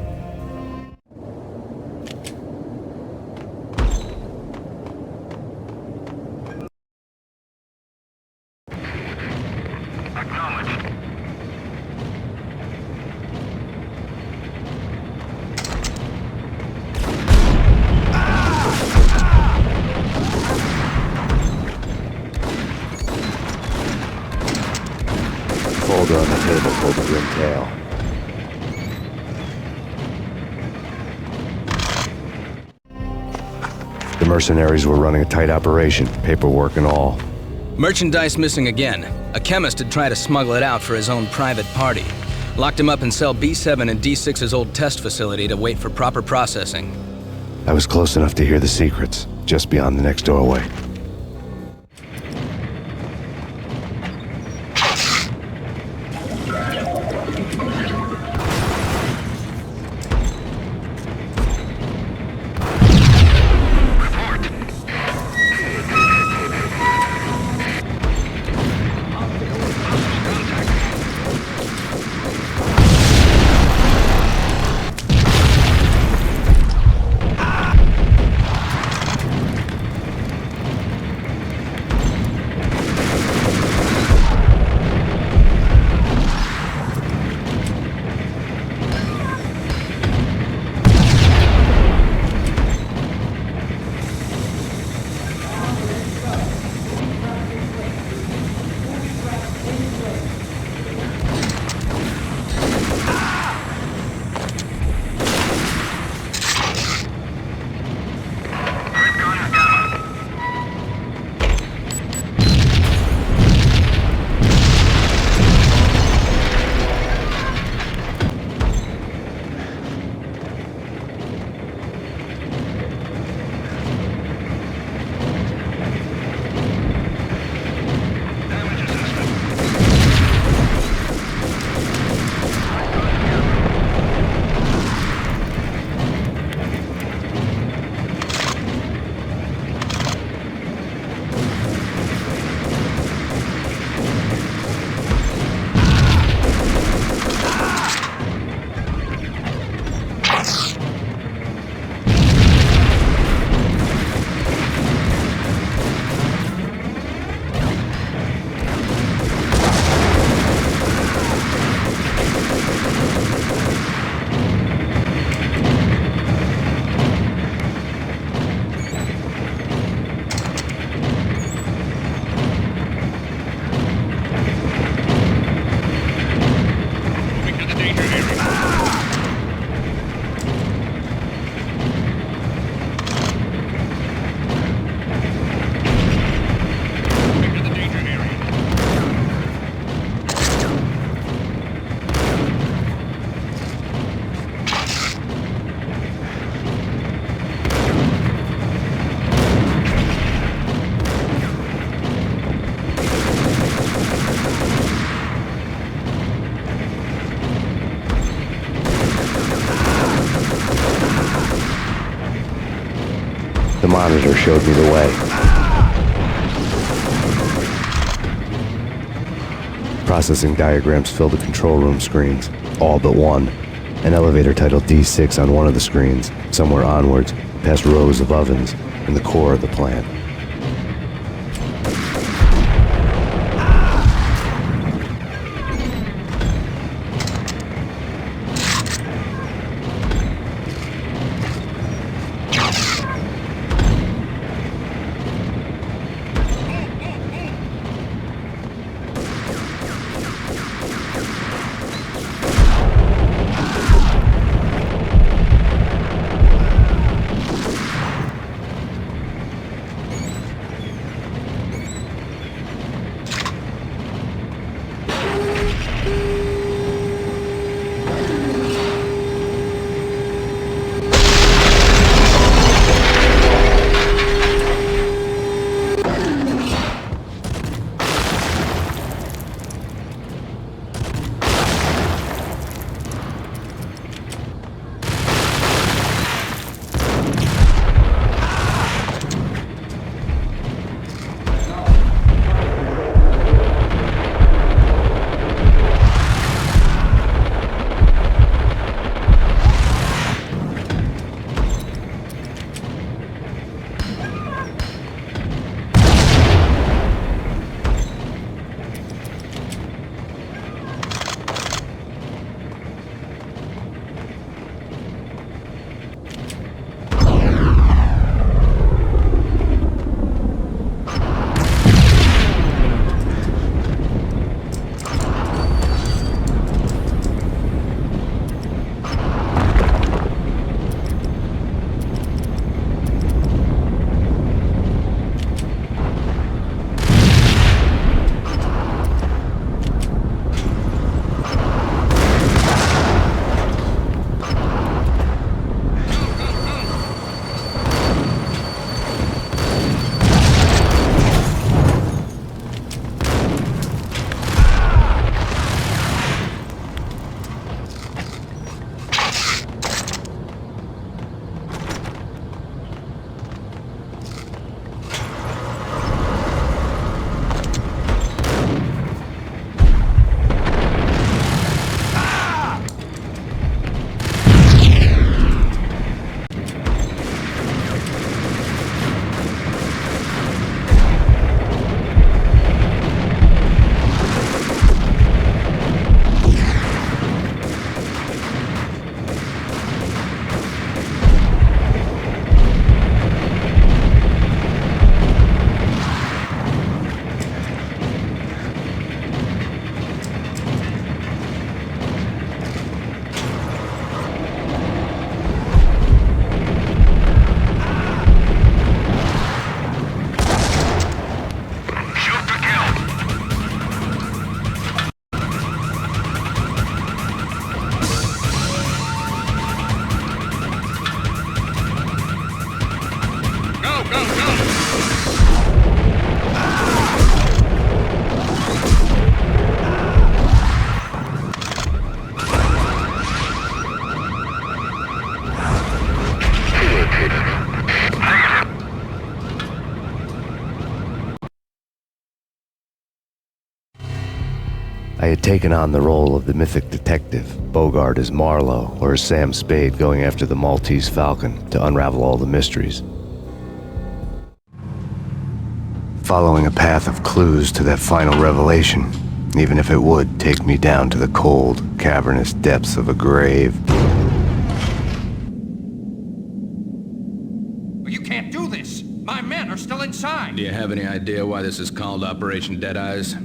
Folder on the table pulled the grim tail. The mercenaries were running a tight operation, paperwork and all. Merchandise missing again. A chemist had tried to smuggle it out for his own private party. Locked him up in cell B7 in D6's old test facility to wait for proper processing. I was close enough to hear the secrets, just beyond the next doorway. The monitor showed me the way. Processing diagrams filled the control room screens, all but one. An elevator titled D6 on one of the screens, somewhere onwards, past rows of ovens, in the core of the plant. I had taken on the role of the mythic detective, Bogart as Marlowe or as Sam Spade going after the Maltese Falcon to unravel all the mysteries. Following a path of clues to that final revelation, even if it would take me down to the cold, cavernous depths of a grave. You can't do this! My men are still inside! Do you have any idea why this is called Operation Dead Eyes?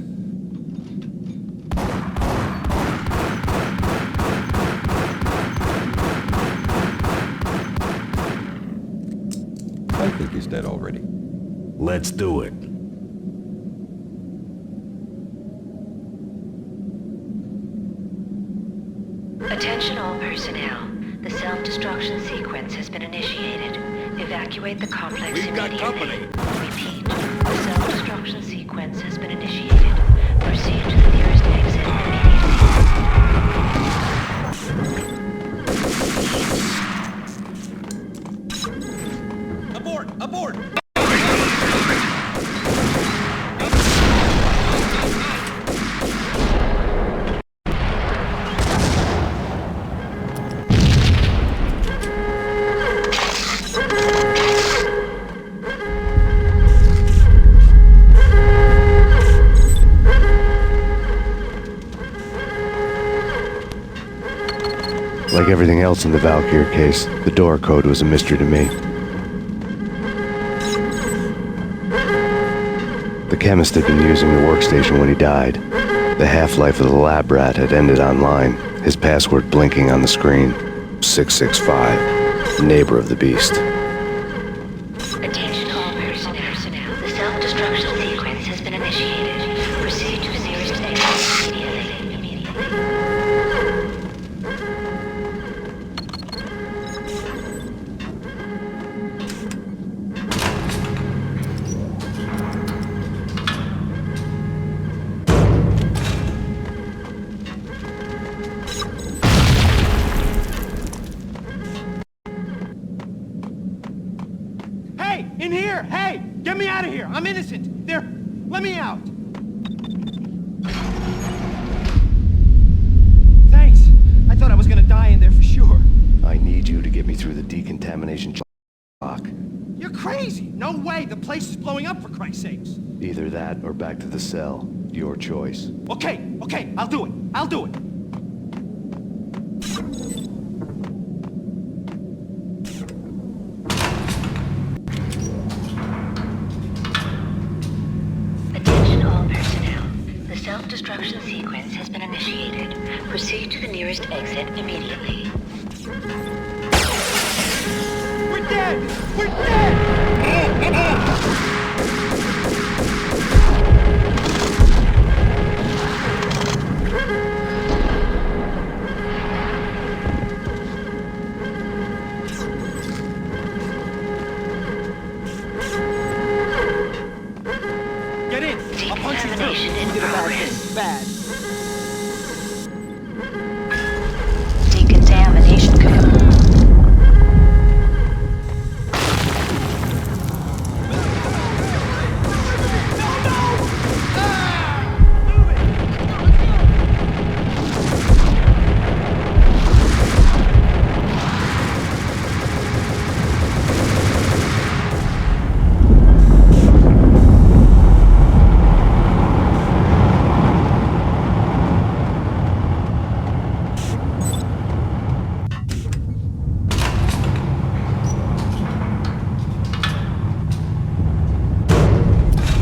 I think he's dead already. Let's do it. Attention all personnel. The self-destruction sequence has been initiated. Evacuate the complex immediately. Repeat. The self-destruction sequence has been initiated. Proceed to the nearest exit immediately. Abort! Abort! Like everything else in the Valkyr case, the door code was a mystery to me. The chemist had been using the workstation when he died. The half-life of the lab rat had ended online, his password blinking on the screen. 665, neighbor of the beast. Attention all personnel. The self-destruction sequence has been initiated. Proceed to the nearest exit immediately. Hey! In here! Hey! Get me out of here! I'm innocent! There! Let me out! Thanks! I thought I was gonna die in there for sure. I need you to get me through the decontamination clock. You're crazy! No way! The place is blowing up, for Christ's sakes! Either that or back to the cell. Your choice. Okay, I'll do it. I'll do it. Attention all personnel. The self-destruction sequence has been initiated. Proceed to the nearest exit immediately. We're dead! We're dead! Get in! I'll punch you through! You did a bad thing. Bad. Decontamination confirmed.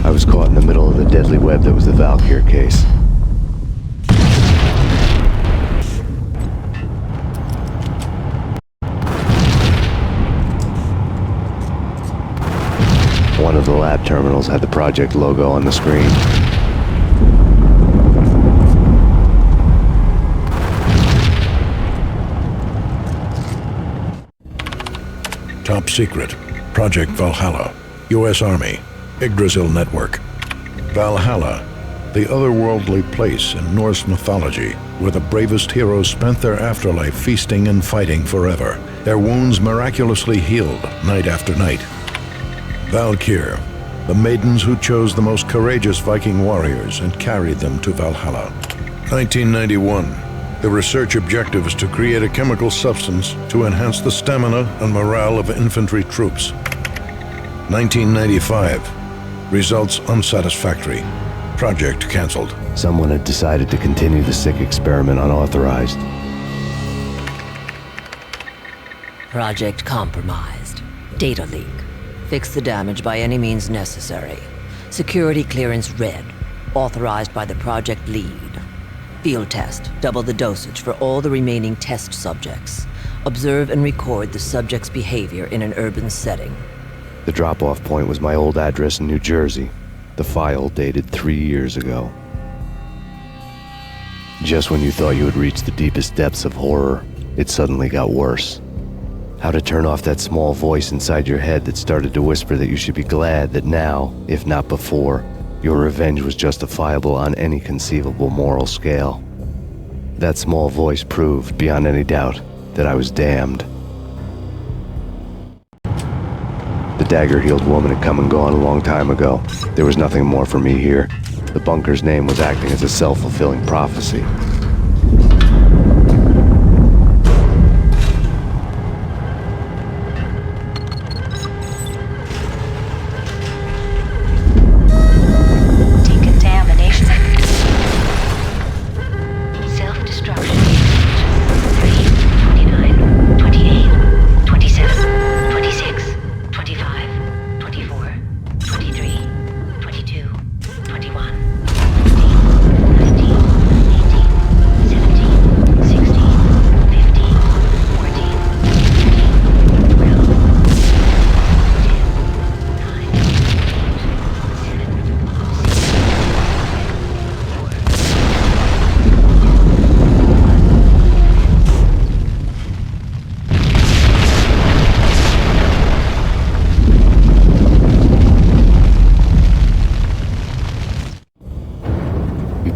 I was caught in the middle of the deadly web that was the Valkyr case. One of the lab terminals had the project logo on the screen. Top secret. Project Valhalla. U.S. Army. Yggdrasil Network. Valhalla, the otherworldly place in Norse mythology where the bravest heroes spent their afterlife feasting and fighting forever, their wounds miraculously healed night after night. Valkyr, the maidens who chose the most courageous Viking warriors and carried them to Valhalla. 1991. The research objective is to create a chemical substance to enhance the stamina and morale of infantry troops. 1995. Results unsatisfactory. Project cancelled. Someone had decided to continue the sick experiment unauthorized. Project compromised. Data leak. Fix the damage by any means necessary. Security clearance red. Authorized by the project lead. Field test. Double the dosage for all the remaining test subjects. Observe and record the subject's behavior in an urban setting. The drop-off point was my old address in New Jersey. The file dated 3 years ago. Just when you thought you had reached the deepest depths of horror, it suddenly got worse. How to turn off that small voice inside your head that started to whisper that you should be glad that now, if not before, your revenge was justifiable on any conceivable moral scale. That small voice proved, beyond any doubt, that I was damned. The dagger-heeled woman had come and gone a long time ago. There was nothing more for me here. The bunker's name was acting as a self-fulfilling prophecy. Decontamination. Self-destruction. 3, 29, 28, 27, 26, 25, 24, 23, 22, 21, 19, 18, 17, 16, 15, 14, 13, 12,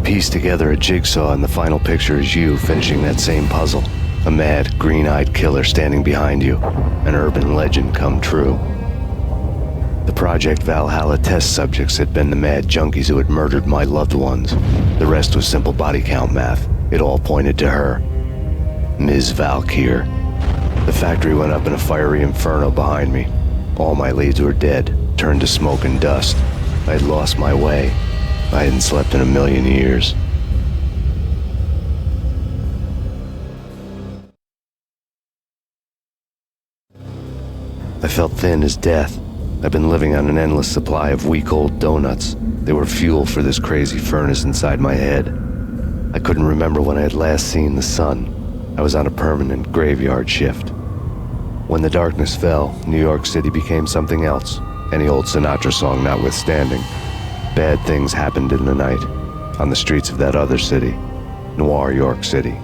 Piece together a jigsaw, and the final picture is you finishing that same puzzle. A mad, green-eyed killer standing behind you. An urban legend come true. The Project Valhalla test subjects had been the mad junkies who had murdered my loved ones. The rest was simple body count math. It all pointed to her. Ms. Valkyr. The factory went up in a fiery inferno behind me. All my leads were dead, turned to smoke and dust. I had lost my way. I hadn't slept in a million years. I felt thin as death. I've been living on an endless supply of week-old donuts. They were fuel for this crazy furnace inside my head. I couldn't remember when I had last seen the sun. I was on a permanent graveyard shift. When the darkness fell, New York City became something else, any old Sinatra song notwithstanding. Bad things happened in the night, on the streets of that other city, Noir York City.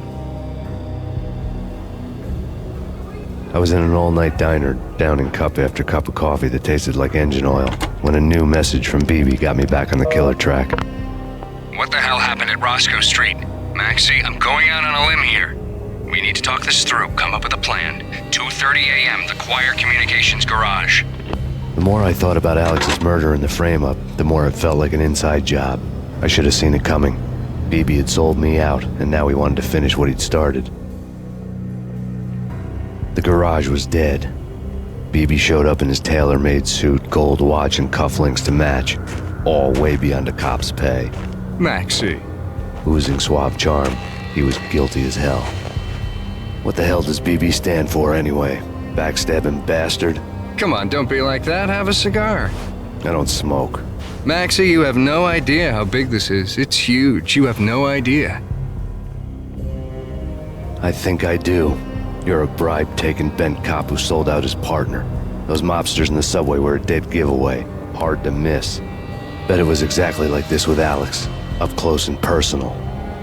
I was in an all-night diner, downing cup after cup of coffee that tasted like engine oil, when a new message from BB got me back on the killer track. What the hell happened at Roscoe Street? Maxie, I'm going out on a limb here. We need to talk this through, come up with a plan. 2:30 a.m., the Choir Communications Garage. The more I thought about Alex's murder and the frame-up, the more it felt like an inside job. I should have seen it coming. BB had sold me out, and now he wanted to finish what he'd started. The garage was dead. BB showed up in his tailor-made suit, gold watch, and cufflinks to match, all way beyond a cop's pay. Maxie. Oozing suave charm, he was guilty as hell. What the hell does BB stand for anyway? Backstabbing bastard? Come on, don't be like that. Have a cigar. I don't smoke. Maxie, you have no idea how big this is. It's huge. You have no idea. I think I do. You're a bribe-taking bent cop who sold out his partner. Those mobsters in the subway were a dead giveaway. Hard to miss. Bet it was exactly like this with Alex. Up close and personal.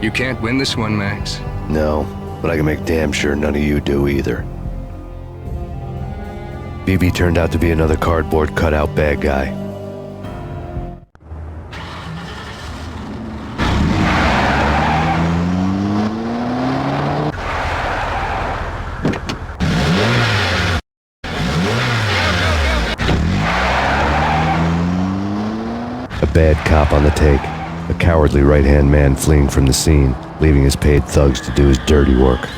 You can't win this one, Max. No, but I can make damn sure none of you do either. BB turned out to be another cardboard cutout bad guy. A bad cop on the take, a cowardly right-hand man fleeing from the scene, leaving his paid thugs to do his dirty work.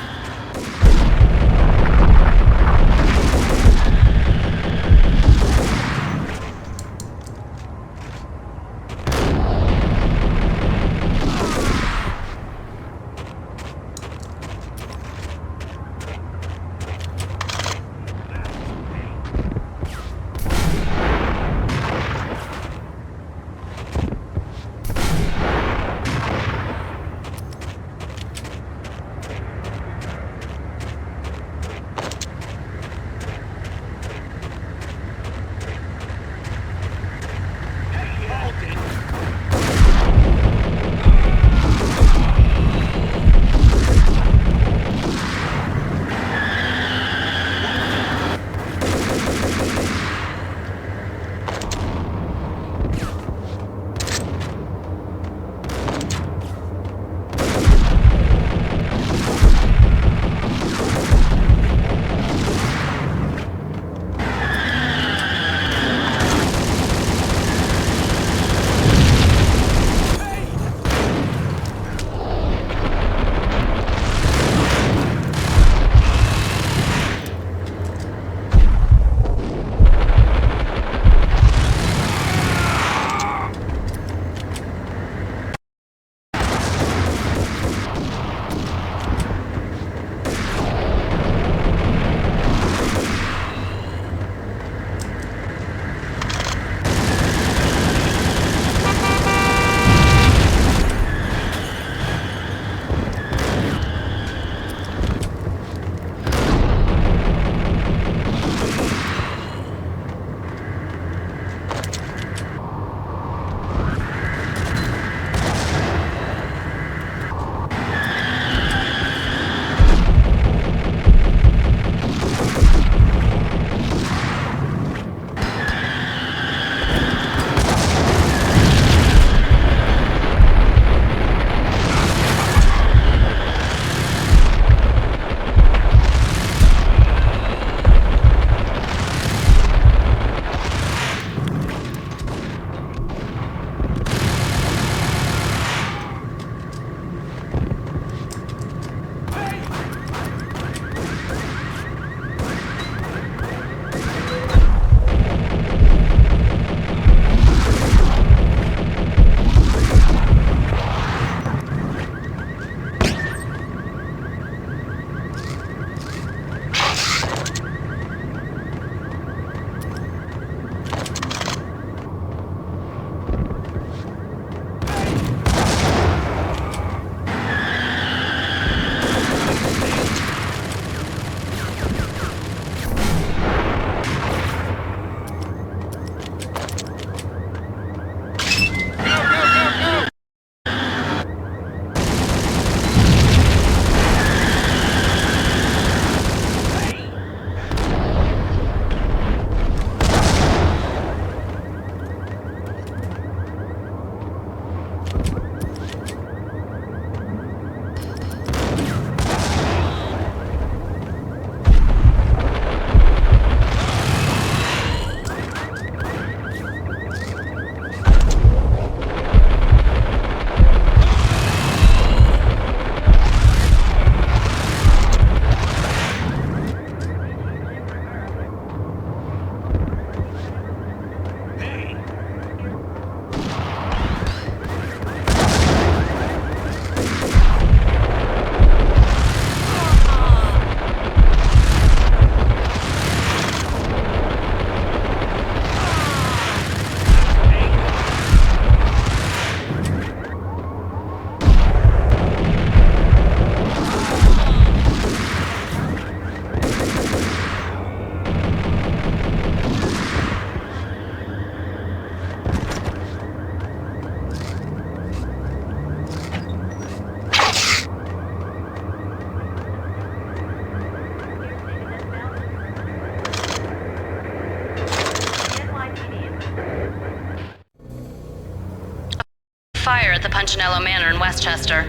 Fire at the Punchinello Manor in Westchester.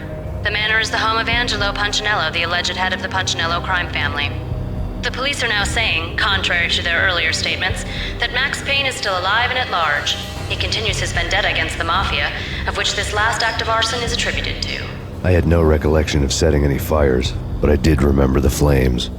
The manor is the home of Angelo Punchinello, the alleged head of the Punchinello crime family. The police are now saying, contrary to their earlier statements, that Max Payne is still alive and at large. He continues his vendetta against the Mafia, of which this last act of arson is attributed to. I had no recollection of setting any fires, but I did remember the flames.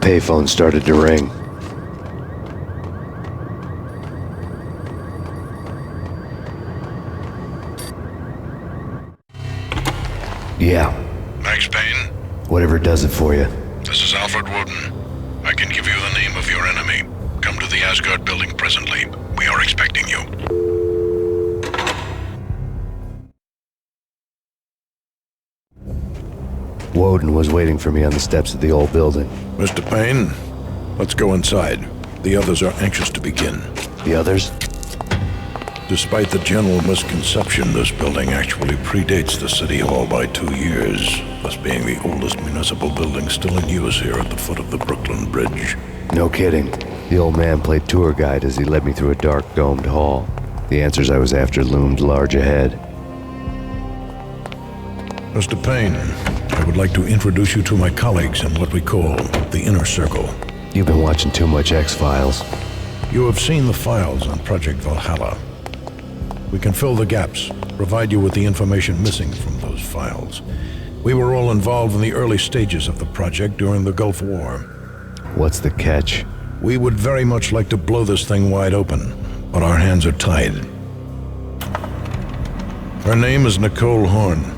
Payphone started to ring. Yeah. Max Payne? Whatever does it for you. This is Alfred Woden. I can give you the name of your enemy. Come to the Asgard building presently. We are expecting you. Woden was waiting for me on the steps of the old building. Mr. Payne, let's go inside. The others are anxious to begin. The others? Despite the general misconception, this building actually predates the City Hall by 2 years, thus being the oldest municipal building still in use here at the foot of the Brooklyn Bridge. No kidding. The old man played tour guide as he led me through a dark, domed hall. The answers I was after loomed large ahead. Mr. Payne, I would like to introduce you to my colleagues in what we call the Inner Circle. You've been watching too much X-Files. You have seen the files on Project Valhalla. We can fill the gaps, provide you with the information missing from those files. We were all involved in the early stages of the project during the Gulf War. What's the catch? We would very much like to blow this thing wide open, but our hands are tied. Her name is Nicole Horn.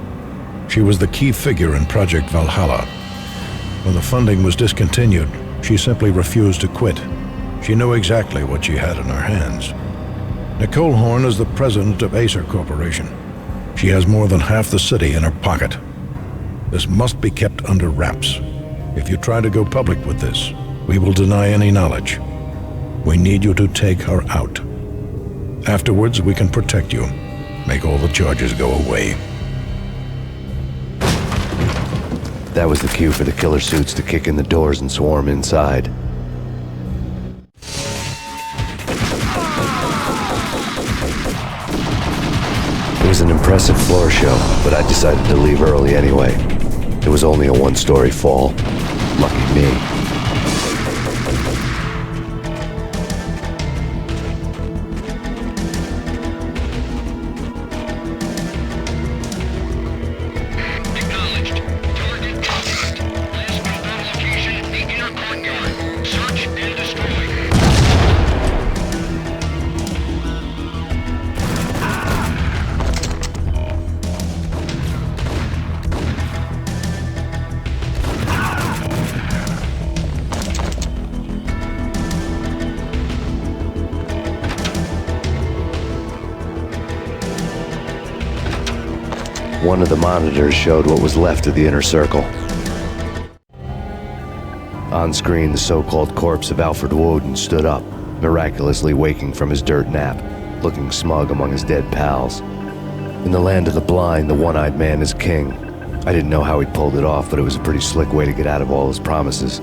She was the key figure in Project Valhalla. When the funding was discontinued, she simply refused to quit. She knew exactly what she had in her hands. Nicole Horn is the president of Acer Corporation. She has more than half the city in her pocket. This must be kept under wraps. If you try to go public with this, we will deny any knowledge. We need you to take her out. Afterwards, we can protect you. Make all the charges go away. That was the cue for the killer suits to kick in the doors and swarm inside. It was an impressive floor show, but I decided to leave early anyway. It was only a one-story fall. Lucky me. One of the monitors showed what was left of the inner circle. On screen, the so-called corpse of Alfred Woden stood up, miraculously waking from his dirt nap, looking smug among his dead pals. In the land of the blind, the one-eyed man is king. I didn't know how he'd pulled it off, but it was a pretty slick way to get out of all his promises.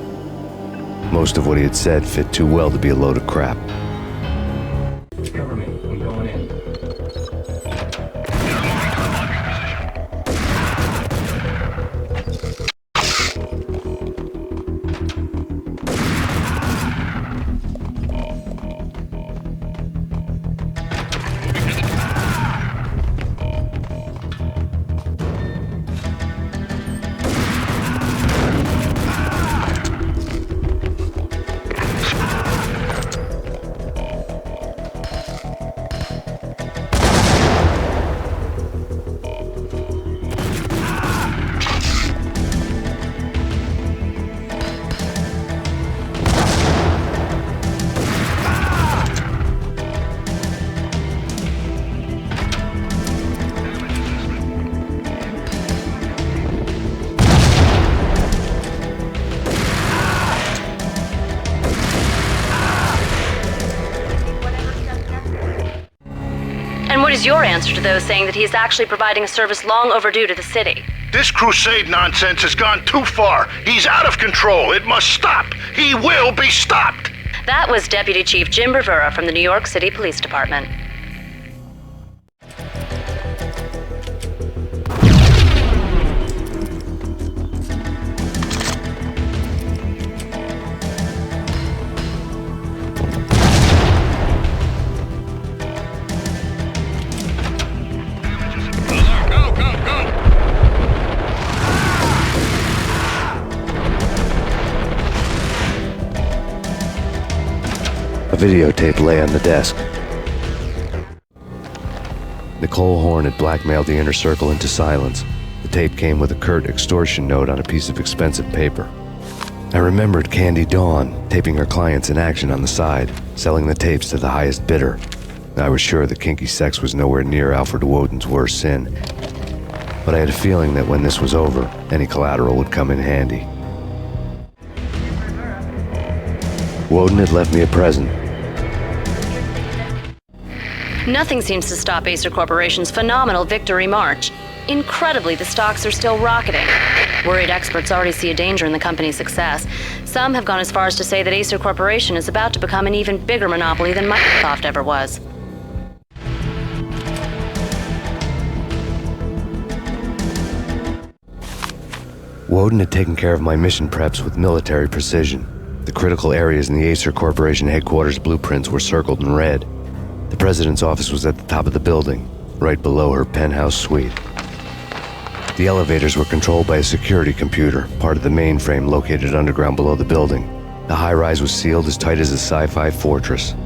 Most of what he had said fit too well to be a load of crap. Cover me. I'm going in. What is your answer to those saying that he is actually providing a service long overdue to the city? This crusade nonsense has gone too far. He's out of control. It must stop. He will be stopped. That was Deputy Chief Jim Rivera from the New York City Police Department. A videotape lay on the desk. Nicole Horn had blackmailed the inner circle into silence. The tape came with a curt extortion note on a piece of expensive paper. I remembered Candy Dawn taping her clients in action on the side, selling the tapes to the highest bidder. I was sure that kinky sex was nowhere near Alfred Woden's worst sin, but I had a feeling that when this was over, any collateral would come in handy. Woden had left me a present. Nothing seems to stop Acer Corporation's phenomenal victory march. Incredibly, the stocks are still rocketing. Worried experts already see a danger in the company's success. Some have gone as far as to say that Acer Corporation is about to become an even bigger monopoly than Microsoft ever was. Woden had taken care of my mission preps with military precision. The critical areas in the Acer Corporation headquarters blueprints were circled in red. The president's office was at the top of the building, right below her penthouse suite. The elevators were controlled by a security computer, part of the mainframe located underground below the building. The high-rise was sealed as tight as a sci-fi fortress.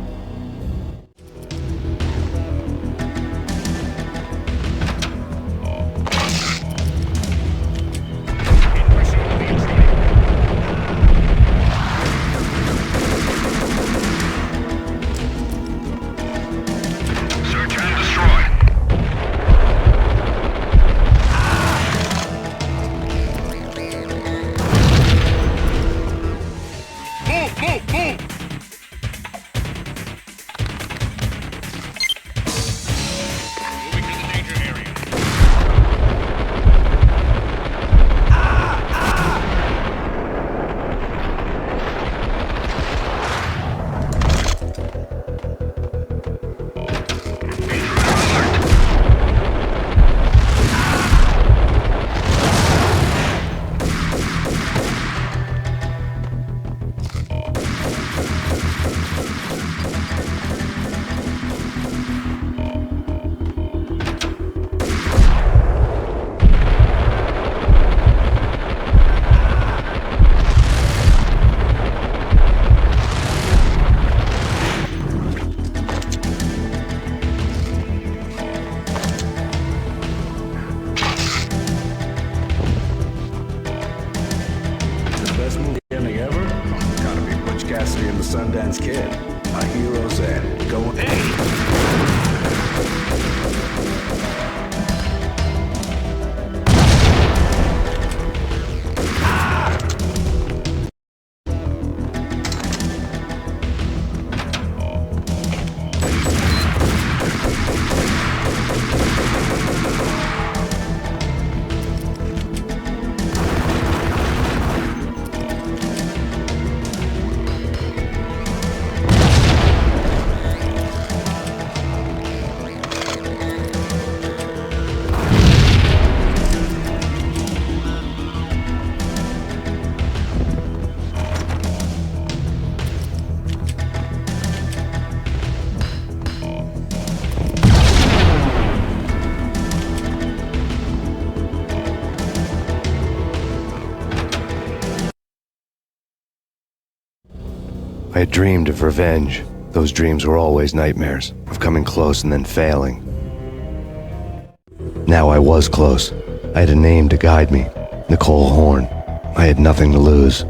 Sundance Kid. A hero's end. Going. Hey! I had dreamed of revenge. Those dreams were always nightmares, of coming close and then failing. Now I was close. I had a name to guide me, Nicole Horn. I had nothing to lose.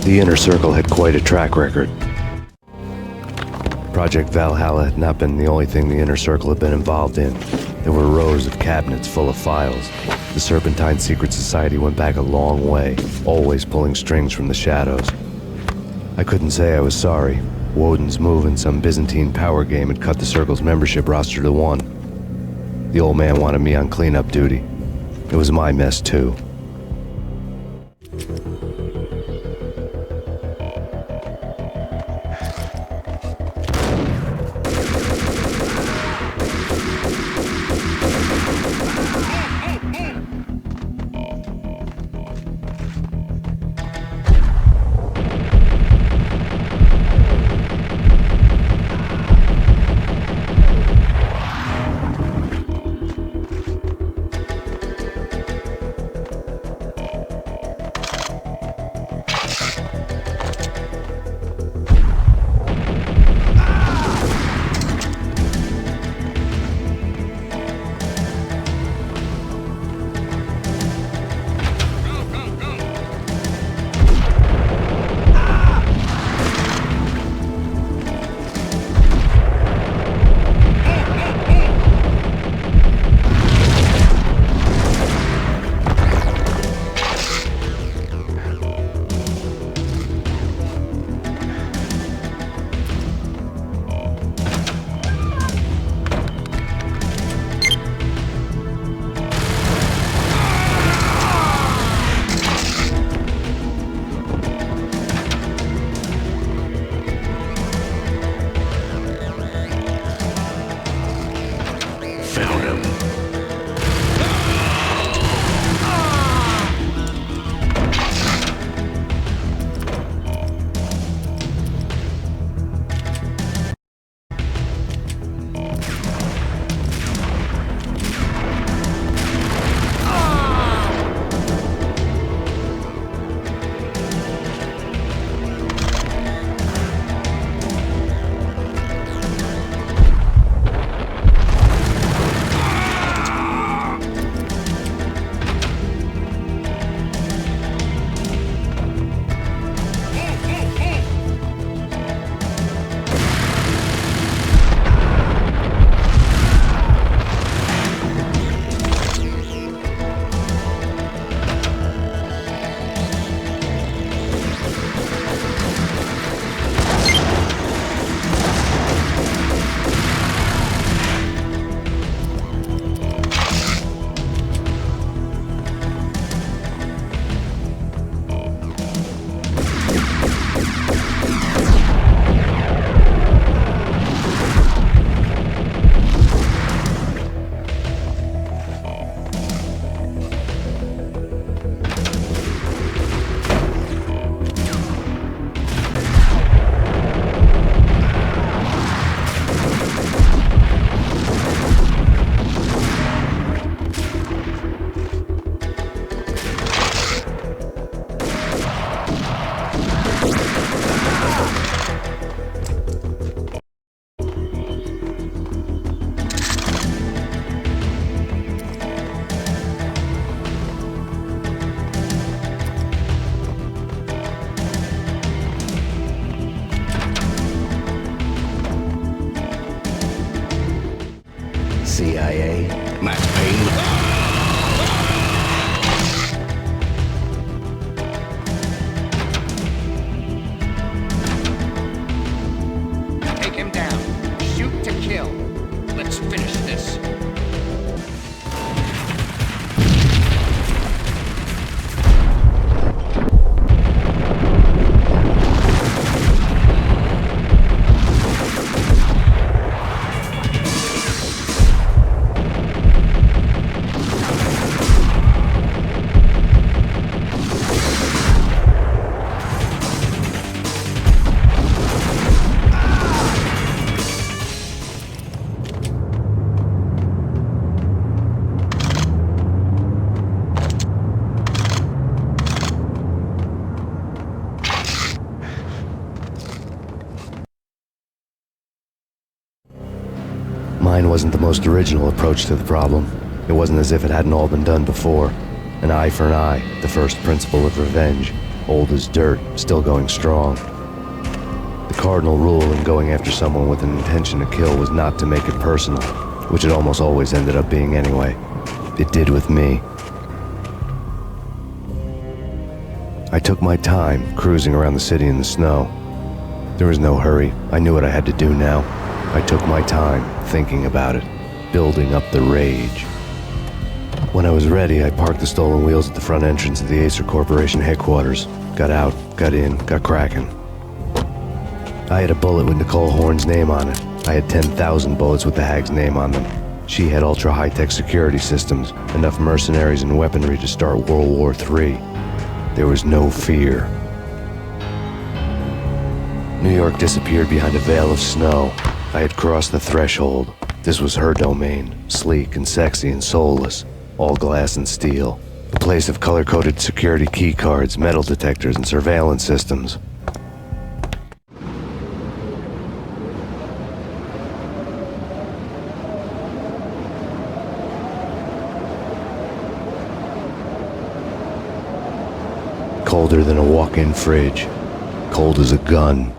The Inner Circle had quite a track record. Project Valhalla had not been the only thing the Inner Circle had been involved in. There were rows of cabinets full of files. The Serpentine Secret Society went back a long way, always pulling strings from the shadows. I couldn't say I was sorry. Woden's move in some Byzantine power game had cut the Circle's membership roster to 1. The old man wanted me on cleanup duty. It was my mess too. CIA? Max Payne? Take him down. Shoot to kill. Let's finish this. Mine wasn't the most original approach to the problem. It wasn't as if it hadn't all been done before. An eye for an eye, the first principle of revenge. Old as dirt, still going strong. The cardinal rule in going after someone with an intention to kill was not to make it personal, which it almost always ended up being anyway. It did with me. I took my time, cruising around the city in the snow. There was no hurry. I knew what I had to do now. I took my time, thinking about it, building up the rage. When I was ready, I parked the stolen wheels at the front entrance of the Acer Corporation headquarters. Got out, got in, got cracking. I had a bullet with Nicole Horn's name on it. I had 10,000 bullets with the Hag's name on them. She had ultra-high-tech security systems, enough mercenaries and weaponry to start World War III. There was no fear. New York disappeared behind a veil of snow. I had crossed the threshold. This was her domain, sleek and sexy and soulless, all glass and steel. A place of color-coded security key cards, metal detectors, and surveillance systems. Colder than a walk-in fridge. Cold as a gun.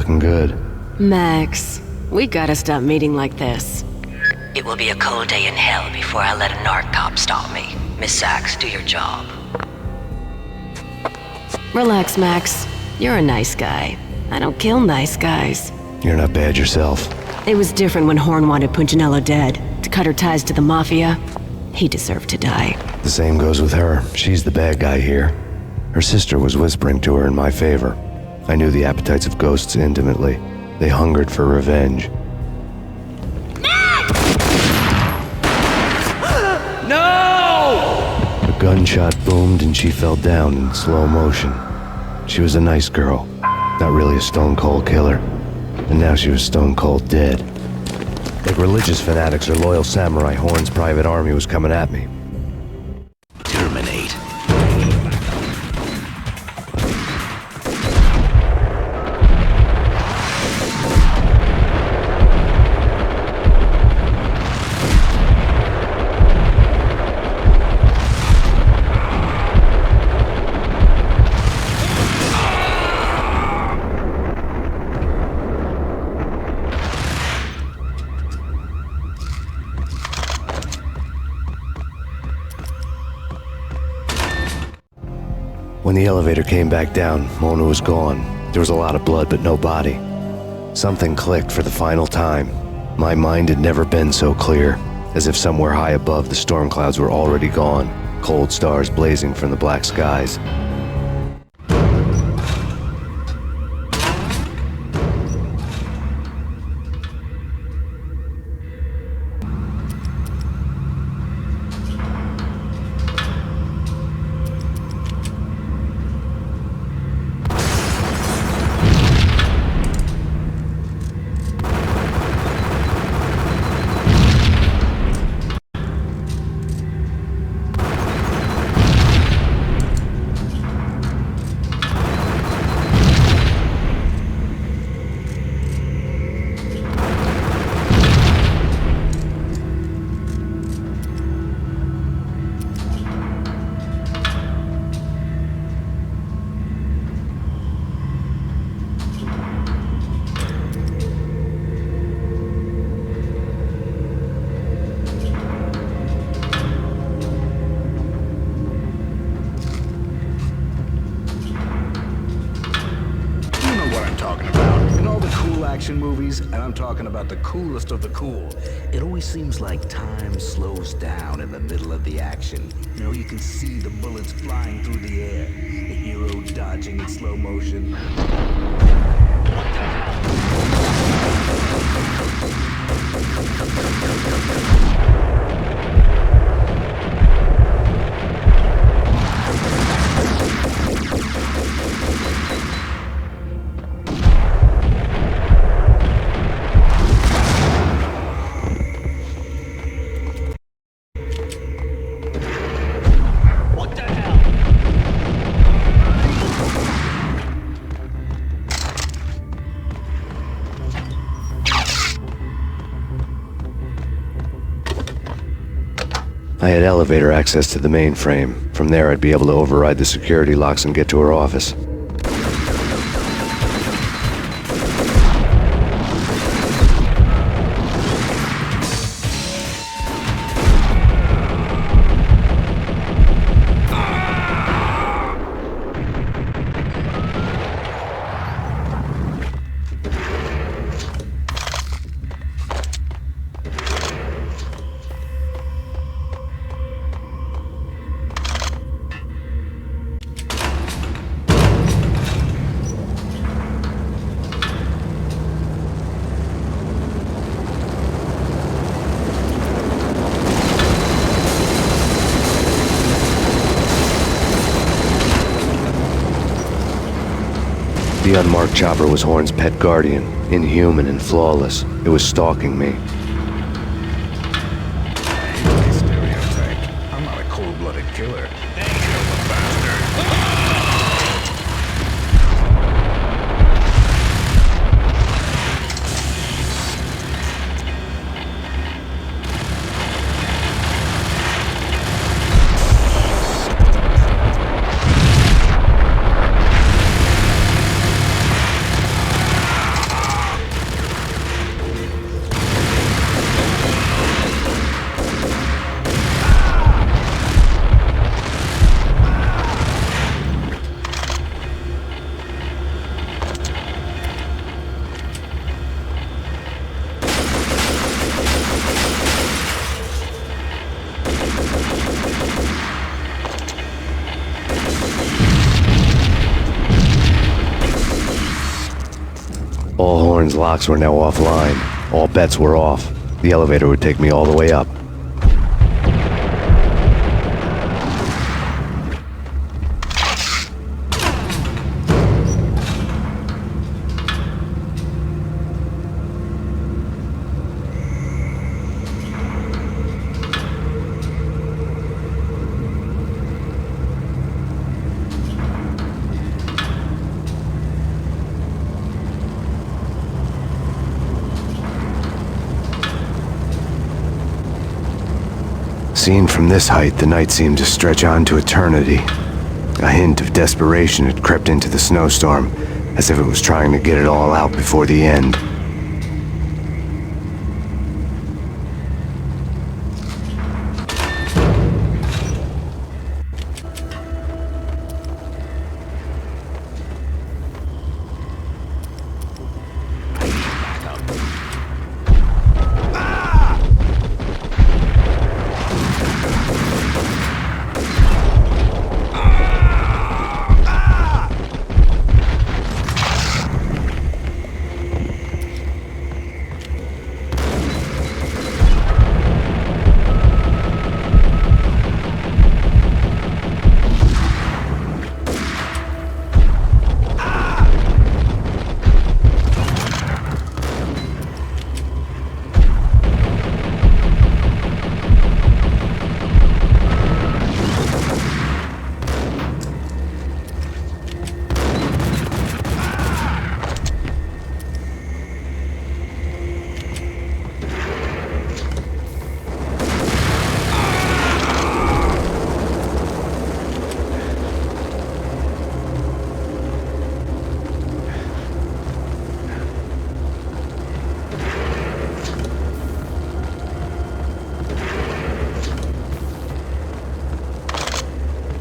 looking good. Max, we gotta stop meeting like this. It will be a cold day in hell before I let a narc cop stop me. Miss Sachs, do your job. Relax, Max. You're a nice guy. I don't kill nice guys. You're not bad yourself. It was different when Horn wanted Punchinello dead, to cut her ties to the Mafia. He deserved to die. The same goes with her. She's the bad guy here. Her sister was whispering to her in my favor. I knew the appetites of ghosts intimately. They hungered for revenge. No! A gunshot boomed and she fell down in slow motion. She was a nice girl, not really a stone-cold killer. And now she was stone-cold dead. Like religious fanatics or loyal samurai, Horn's private army was coming at me. Terminate. When the elevator came back down, Mona was gone. There was a lot of blood, but no body. Something clicked for the final time. My mind had never been so clear, as if somewhere high above the storm clouds were already gone, cold stars blazing from the black skies. Movies, and I'm talking about the coolest of the cool. It always seems like time slows down in the middle of the action. You know, you can see the bullets flying through the air, the hero dodging in slow motion. I had elevator access to the mainframe. From there, I'd be able to override the security locks and get to her office. The unmarked chopper was Horn's pet guardian, inhuman and flawless. It was stalking me. Stereotype. I'm not a cold-blooded killer. All Horn's locks were now offline. All bets were off. The elevator would take me all the way up. Seen from this height, the night seemed to stretch on to eternity. A hint of desperation had crept into the snowstorm, as if it was trying to get it all out before the end.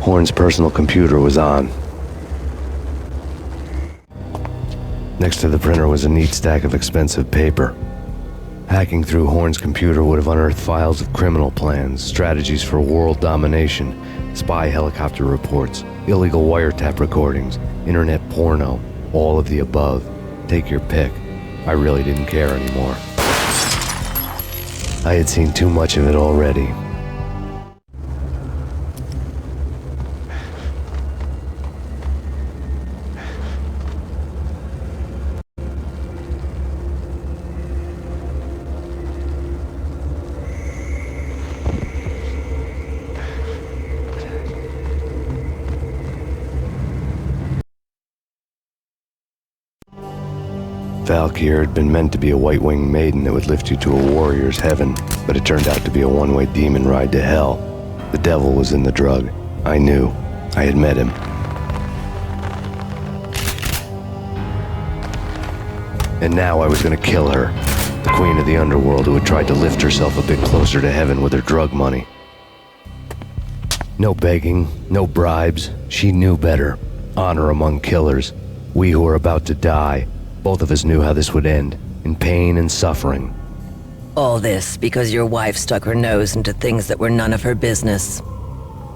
Horn's personal computer was on. Next to the printer was a neat stack of expensive paper. Hacking through Horn's computer would have unearthed files of criminal plans, strategies for world domination, spy helicopter reports, illegal wiretap recordings, internet porno, all of the above. Take your pick. I really didn't care anymore. I had seen too much of it already. Valkyr had been meant to be a white-winged maiden that would lift you to a warrior's heaven, but it turned out to be a one-way demon ride to hell. The devil was in the drug. I knew. I had met him. And now I was gonna kill her, the queen of the underworld who had tried to lift herself a bit closer to heaven with her drug money. No begging, no bribes. She knew better. Honor among killers. We who were about to die. Both of us knew how this would end, in pain and suffering. All this because your wife stuck her nose into things that were none of her business.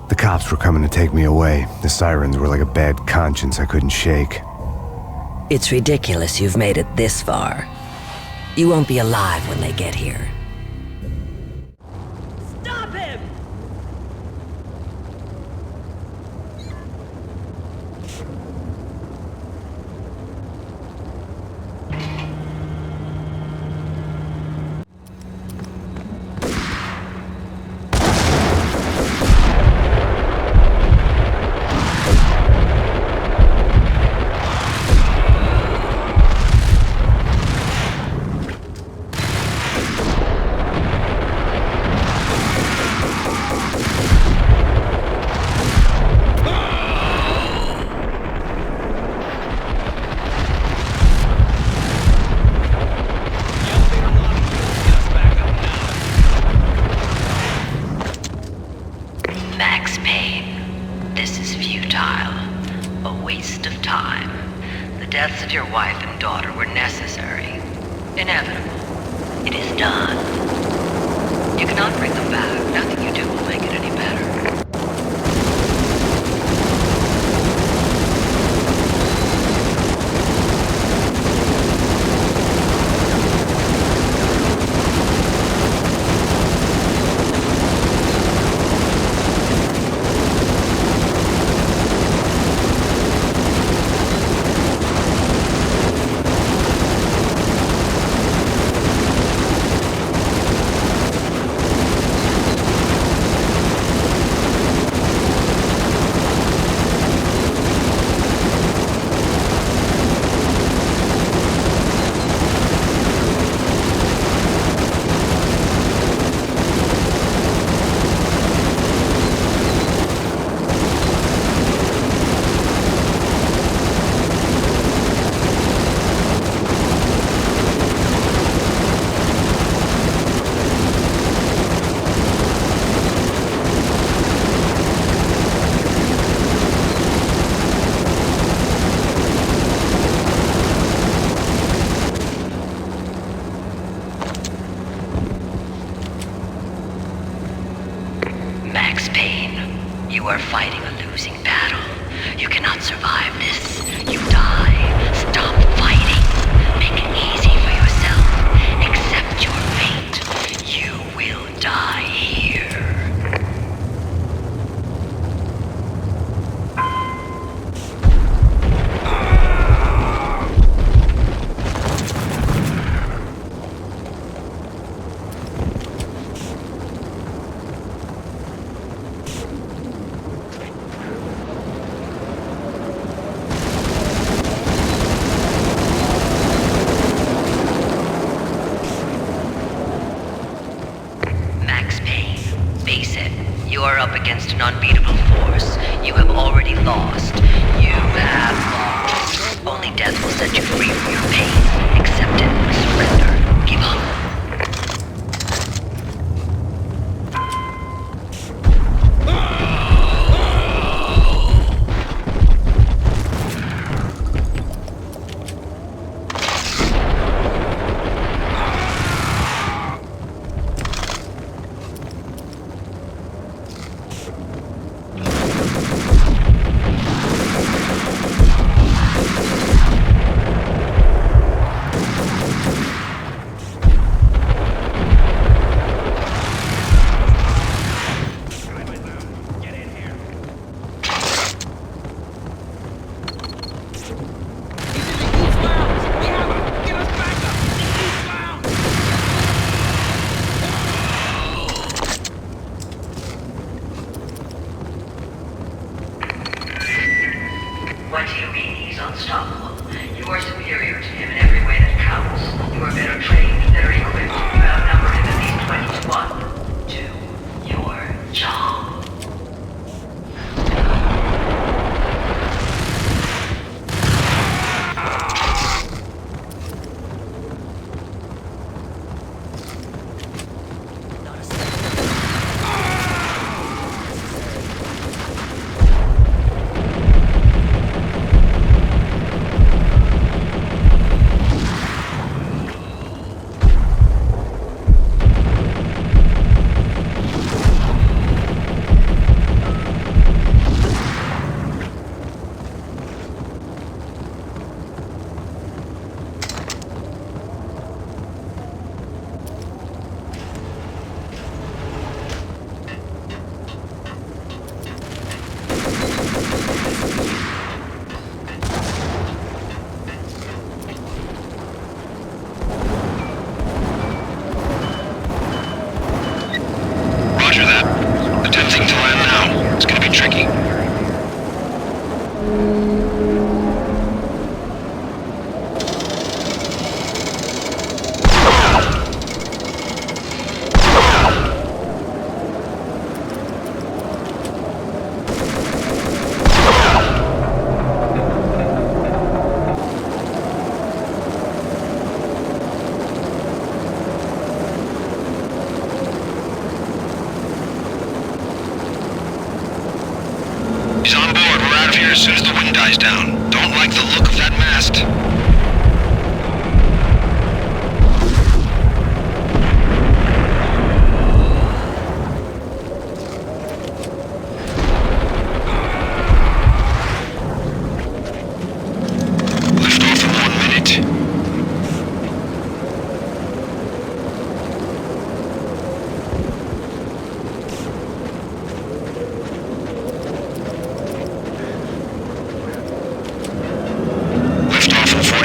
The cops were coming to take me away. The sirens were like a bad conscience I couldn't shake. It's ridiculous you've made it this far. You won't be alive when they get here. Stop him! Max Payne, this is futile. A waste of time. The deaths of your wife and daughter were necessary. Inevitable. It is done. You cannot bring them back. Nothing you do will make it any better. You are fighting a losing battle. You cannot survive this. You die. Stop fighting. Make it easy for yourself. Accept your fate. You will die here. You are up against an unbeatable force. You have already lost. You have lost. Only death will set you free from your pain. Accept it. Surrender. Give up. What do you mean he's unstoppable? You are superior to him in every way that counts. You are better trained, better equipped. You outnumber him at least 20 to 1. Do your job. Roger that. Attempting to land now. It's gonna be tricky. He's on board. We're out of here as soon as the wind dies down. Don't like the look of that mast. Lift off in 1 minute. Lift off in 4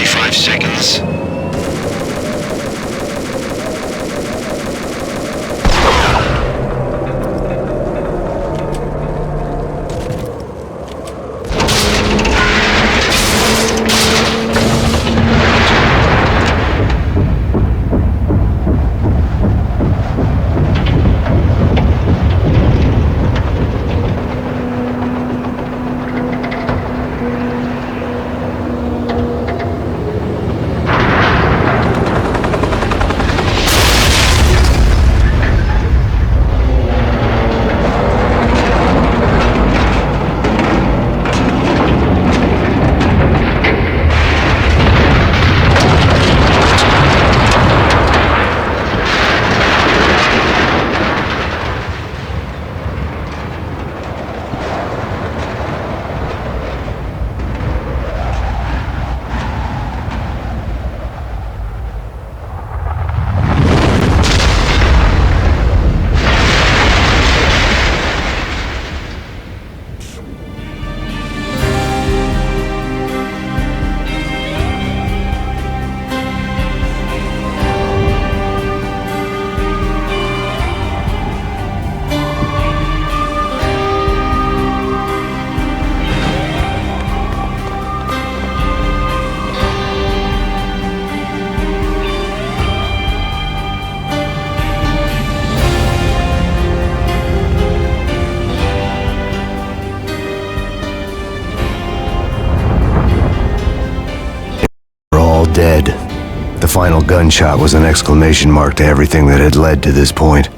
gunshot was an exclamation mark to everything that had led to this point.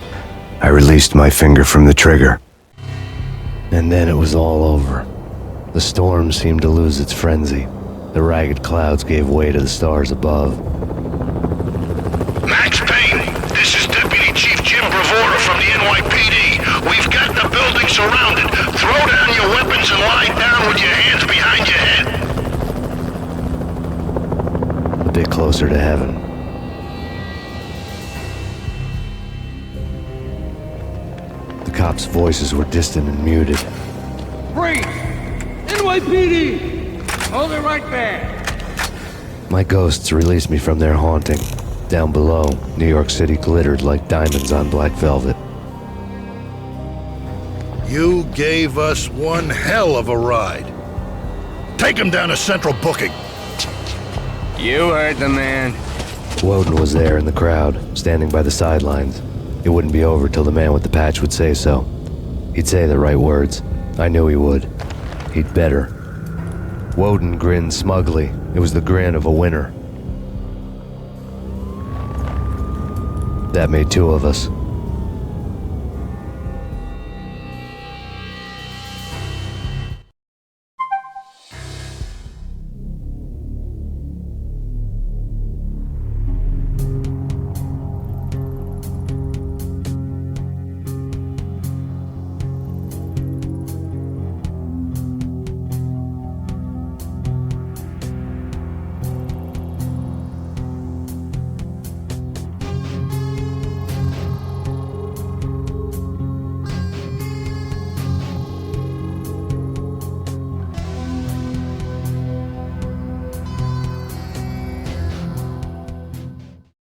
I released my finger from the trigger. And then it was all over. The storm seemed to lose its frenzy. The ragged clouds gave way to the stars above. Max Payne, this is Deputy Chief Jim Bravura from the NYPD. We've got the building surrounded. Throw down your weapons and lie down with your hands behind your head. A bit closer to heaven. The cops' voices were distant and muted. Freeze! NYPD! Hold it right there! My ghosts released me from their haunting. Down below, New York City glittered like diamonds on black velvet. You gave us one hell of a ride. Take him down to Central Booking. You heard the man. Woden was there in the crowd, standing by the sidelines. It wouldn't be over till the man with the patch would say so. He'd say the right words. I knew he would. He'd better. Woden grinned smugly. It was the grin of a winner. That made two of us.